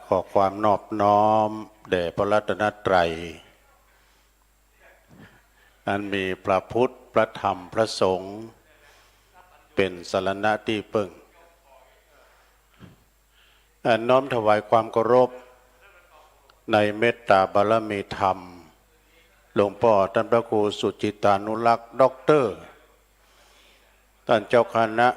ขอความนอบน้อมแด่พระรัตนตรัยอันมีพระพุทธพระธรรมพระสงฆ์เป็นสรณะที่พึ่งน้อมถวายความเคารพในเมตตาบารมีธรรมหลวงพ่อท่านพระครูสุจิตานุรักษ์ด็อกเตอร์ท่านเจ้าคณะ